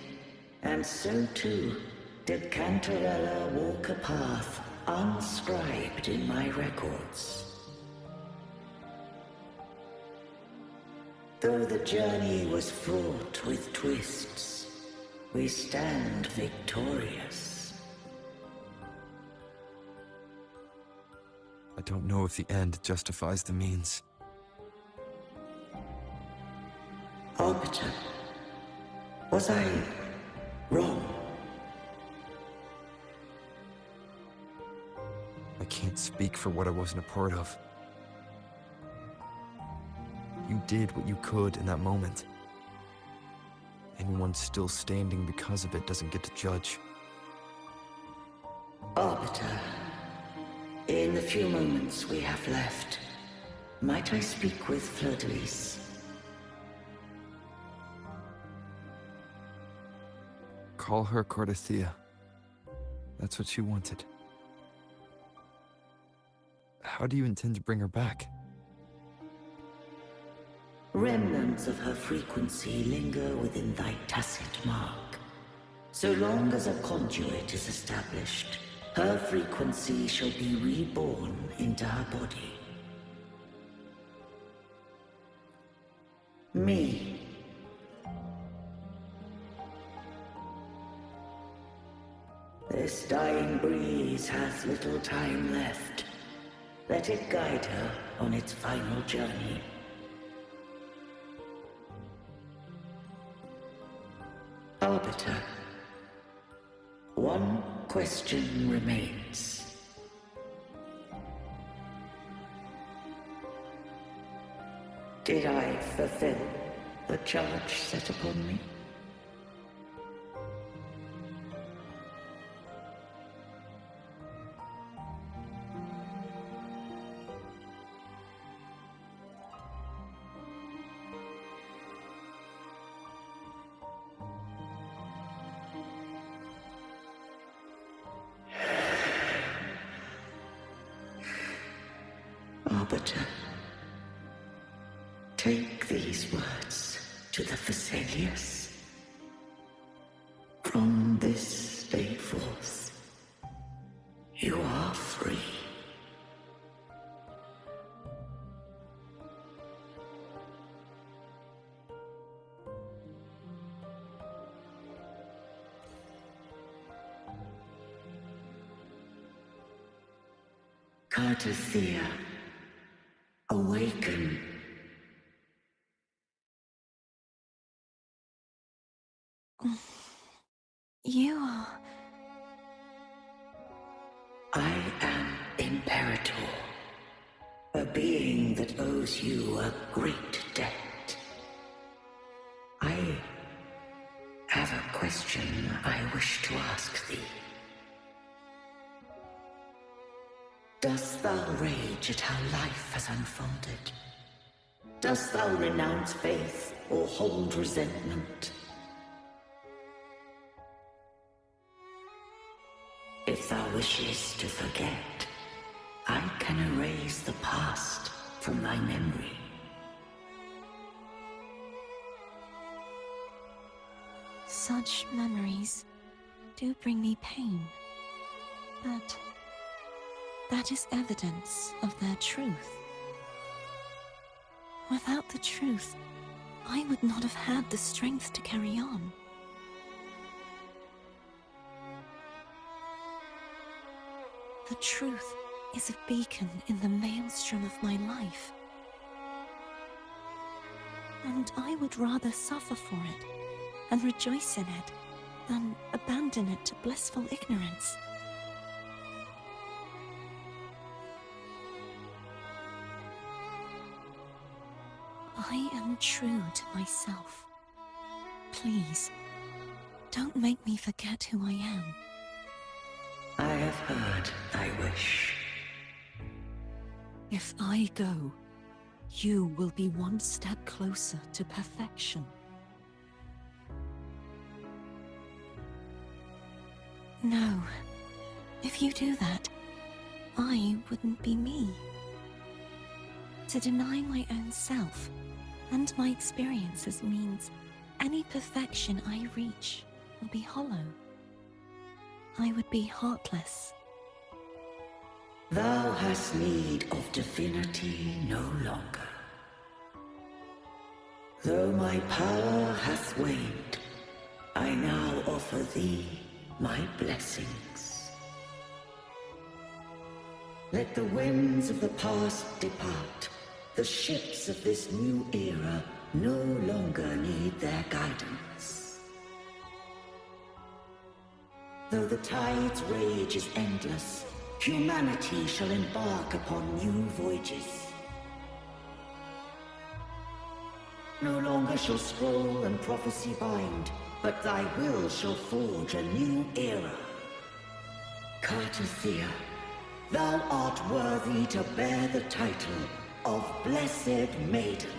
and so too did Cantarella walk a path unscribed in my records. Though the journey was fraught with twists, we stand victorious. I don't know if the end justifies the means. Arbiter, was I wrong? I can't speak for what I wasn't a part of. You did what you could in that moment. Anyone still standing because of it doesn't get to judge. Arbiter, in the few moments we have left, might I speak with Fleur-de-Lis? Call her Cardathea. That's what she wanted. How do you intend to bring her back? Remnants of her frequency linger within thy tacit mark. So long as a conduit is established, her frequency shall be reborn into her body. Me. This dying breeze hath little time left. Let it guide her on its final journey. Arbiter, one question remains. Did I fulfill the charge set upon me? Arbiter, take these words to the Phasaelius. From this day forth, you are free. Cardathea, awaken. You are... I am Imperator, a being that owes you a great debt. I have a question I wish to ask thee. Dost thou rage at how life has unfolded? Dost thou renounce faith or hold resentment? If thou wishes to forget, I can erase the past from thy memory. Such memories do bring me pain, but that is evidence of their truth. Without the truth, I would not have had the strength to carry on. The truth is a beacon in the maelstrom of my life. And I would rather suffer for it and rejoice in it than abandon it to blissful ignorance. I am true to myself. Please, don't make me forget who I am. I have heard thy wish. If I go, you will be one step closer to perfection. No, if you do that, I wouldn't be me. To deny my own self and my experiences means any perfection I reach will be hollow. I would be heartless. Thou hast need of divinity no longer. Though my power hath waned, I now offer thee my blessings. Let the winds of the past depart. The ships of this new era no longer need their guidance. Though the tide's rage is endless, humanity shall embark upon new voyages. No longer shall scroll and prophecy bind, but thy will shall forge a new era. Cartothea, thou art worthy to bear the title of Blessed Maiden.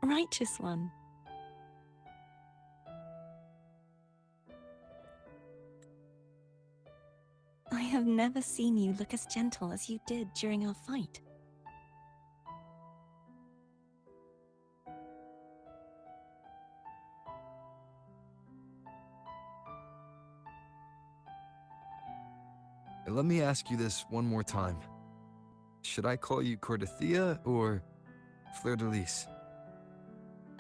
Righteous one. I have never seen you look as gentle as you did during our fight. Let me ask you this one more time. Should I call you Cordothea or Fleur de Lis?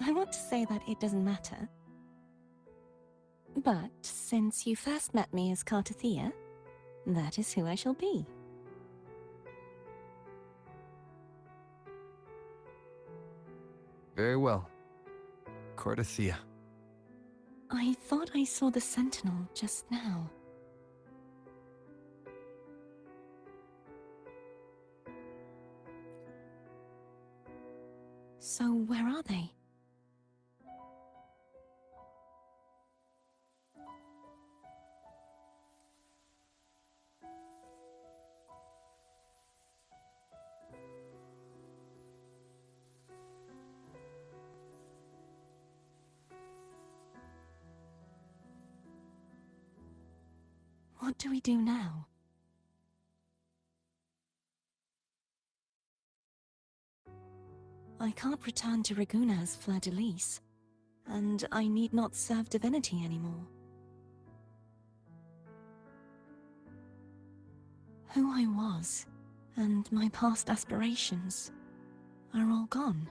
I want to say that it doesn't matter. But since you first met me as Cartothea, that is who I shall be. Very well. Cordothea. I thought I saw the sentinel just now. So where are they? What do we do now? I can't return to Raguna as Fleur de Lis, and I need not serve divinity anymore. Who I was, and my past aspirations, are all gone.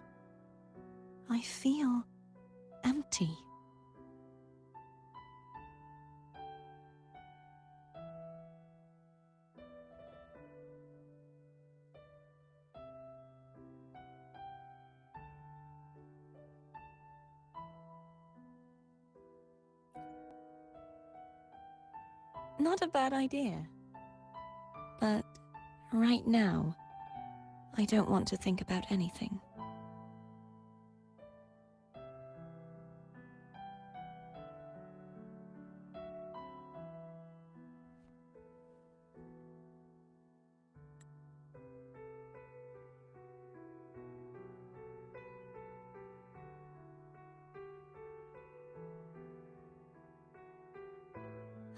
I feel empty. Not a bad idea. But right now, I don't want to think about anything.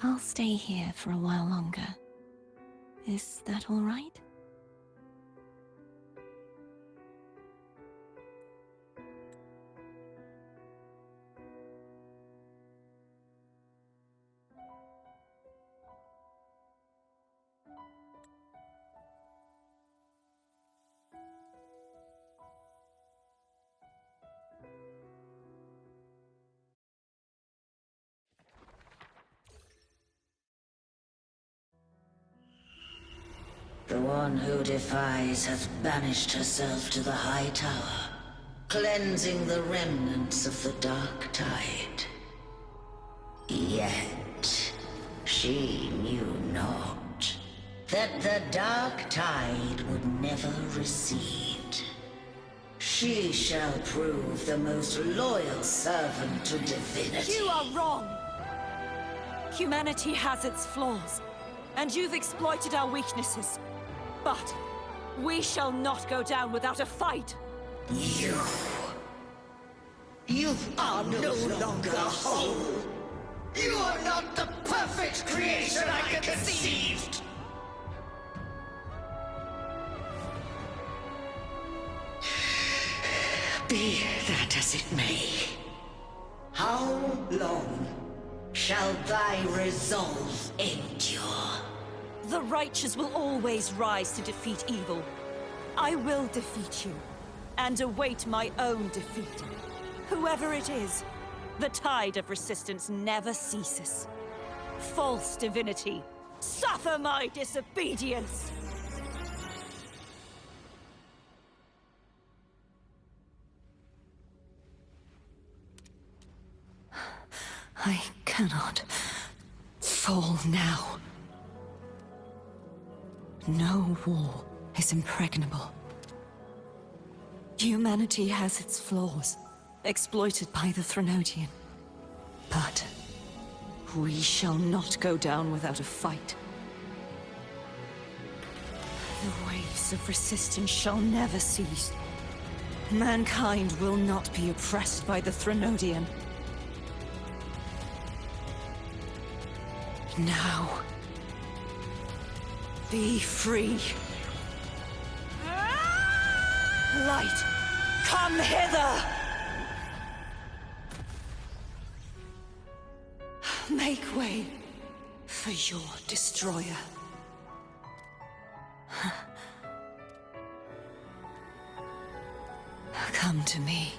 I'll stay here for a while longer. Is that all right? The one who defies hath banished herself to the high tower, cleansing the remnants of the dark tide. Yet, she knew not that the dark tide would never recede. She shall prove the most loyal servant to divinity. You are wrong! Humanity has its flaws, and you've exploited our weaknesses. But we shall not go down without a fight! You are no longer whole! You are not the perfect creation I conceived! Be that as it may, how long shall thy resolve endure? The righteous will always rise to defeat evil. I will defeat you, and await my own defeat. Whoever it is, the tide of resistance never ceases. False divinity, suffer my disobedience! I cannot fall now. No wall is impregnable. Humanity has its flaws, exploited by the Threnodian. But we shall not go down without a fight. The waves of resistance shall never cease. Mankind will not be oppressed by the Threnodian. Now, be free. Light, come hither! Make way for your destroyer. Come to me.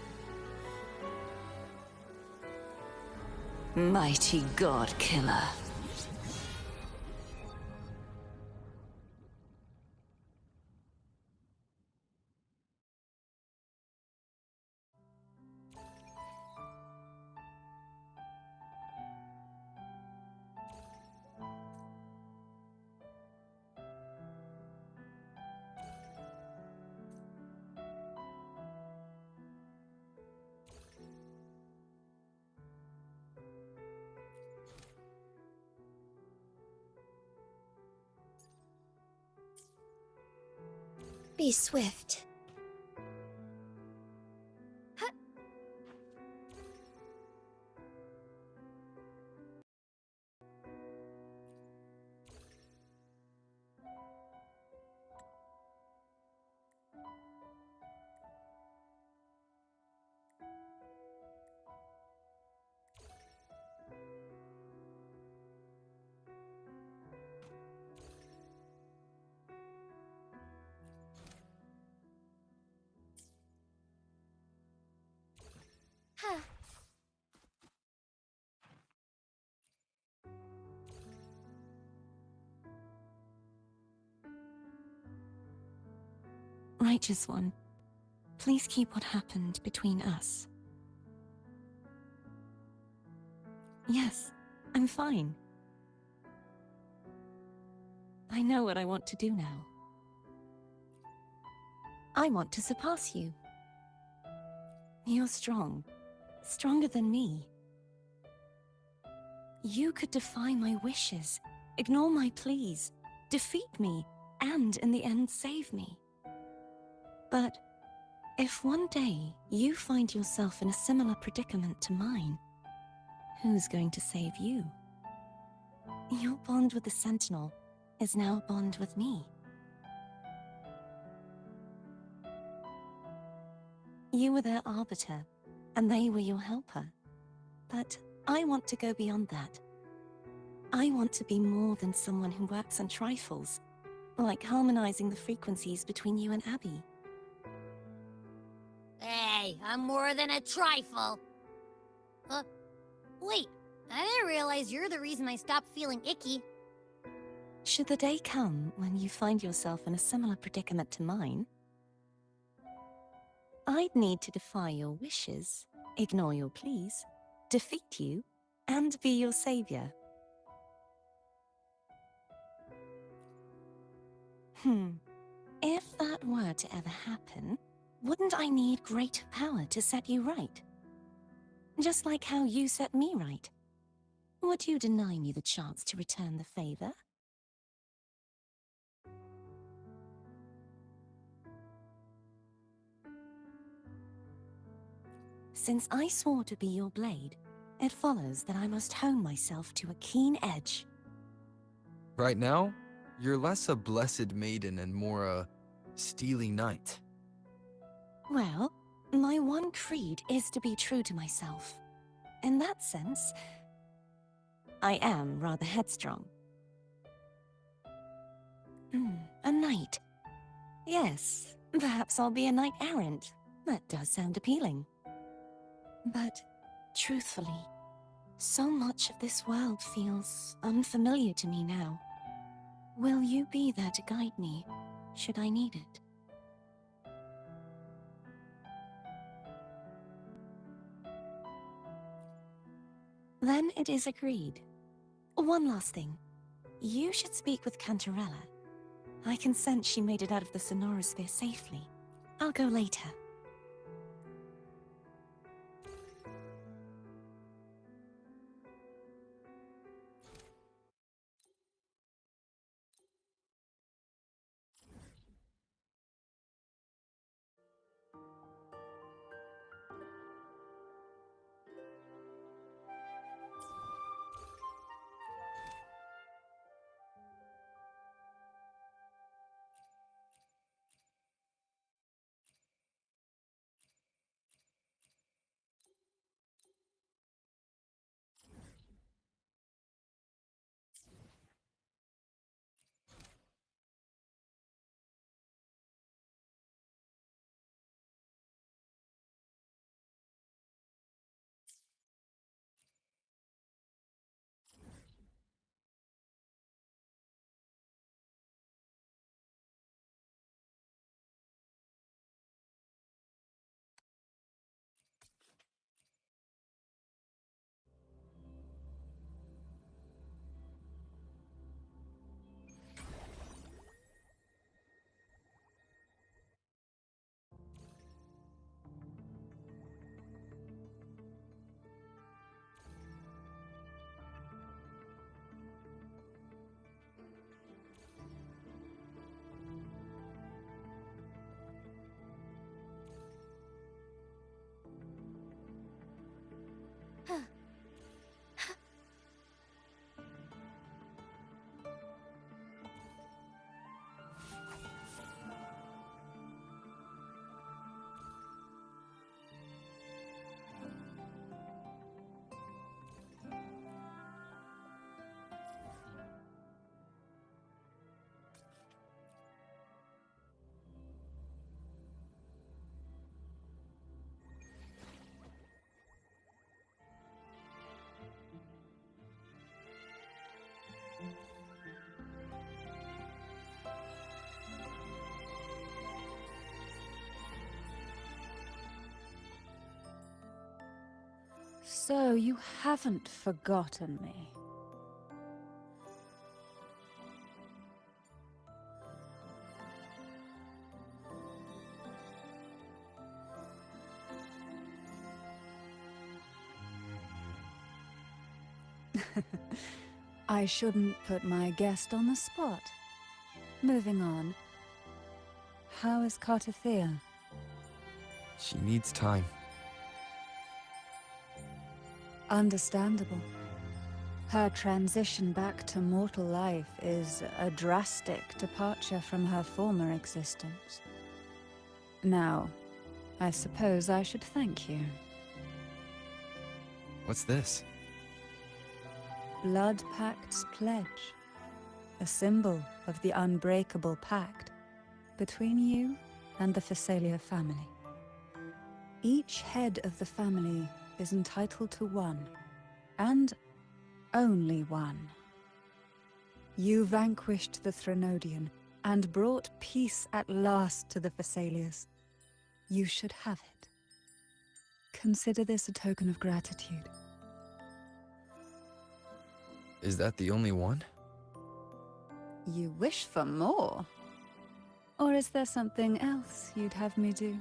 Mighty God Killer. Be swift. Huh. Righteous One, please keep what happened between us. Yes, I'm fine. I know what I want to do now. I want to surpass you. You're strong. Stronger than me. You could defy my wishes, ignore my pleas, defeat me, and in the end save me. But if one day you find yourself in a similar predicament to mine, who's going to save you? Your bond with the Sentinel is now a bond with me. You were their arbiter, and they were your helper. But I want to go beyond that. I want to be more than someone who works on trifles, like harmonizing the frequencies between you and Abby. Hey, I'm more than a trifle. Wait, I didn't realize you're the reason I stopped feeling icky. Should the day come when you find yourself in a similar predicament to mine, I'd need to defy your wishes, ignore your pleas, defeat you, and be your savior. If that were to ever happen, wouldn't I need greater power to set you right? Just like how you set me right. Would you deny me the chance to return the favor? Since I swore to be your blade, it follows that I must hone myself to a keen edge. Right now, you're less a blessed maiden and more a steely knight. Well, my one creed is to be true to myself. In that sense, I am rather headstrong. A knight. Yes, perhaps I'll be a knight-errant. That does sound appealing. But, truthfully, so much of this world feels unfamiliar to me now. Will you be there to guide me, should I need it? Then it is agreed. One last thing. You should speak with Cantarella. I can sense she made it out of the Sonorosphere safely. I'll go later. So you haven't forgotten me. I shouldn't put my guest on the spot. Moving on. How is Cartathea? She needs time. Understandable. Her transition back to mortal life is a drastic departure from her former existence. Now, I suppose I should thank you. What's this? Blood Pact's pledge. A symbol of the unbreakable pact between you and the Phasalia family. Each head of the family is entitled to one, and only one. You vanquished the Threnodian and brought peace at last to the Phasalias. You should have it. Consider this a token of gratitude. Is that the only one? You wish for more? Or is there something else you'd have me do?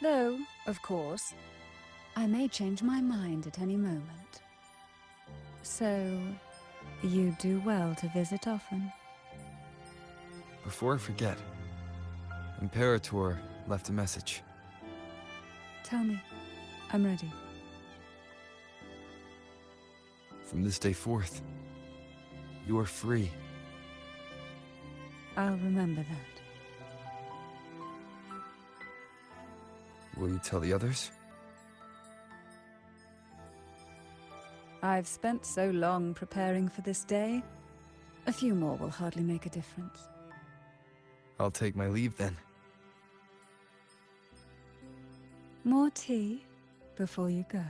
Though, of course, I may change my mind at any moment. So, you do well to visit often. Before I forget, Imperator left a message. Tell me. I'm ready. From this day forth, you are free. I'll remember that. Will you tell the others? I've spent so long preparing for this day. A few more will hardly make a difference. I'll take my leave then. More tea before you go.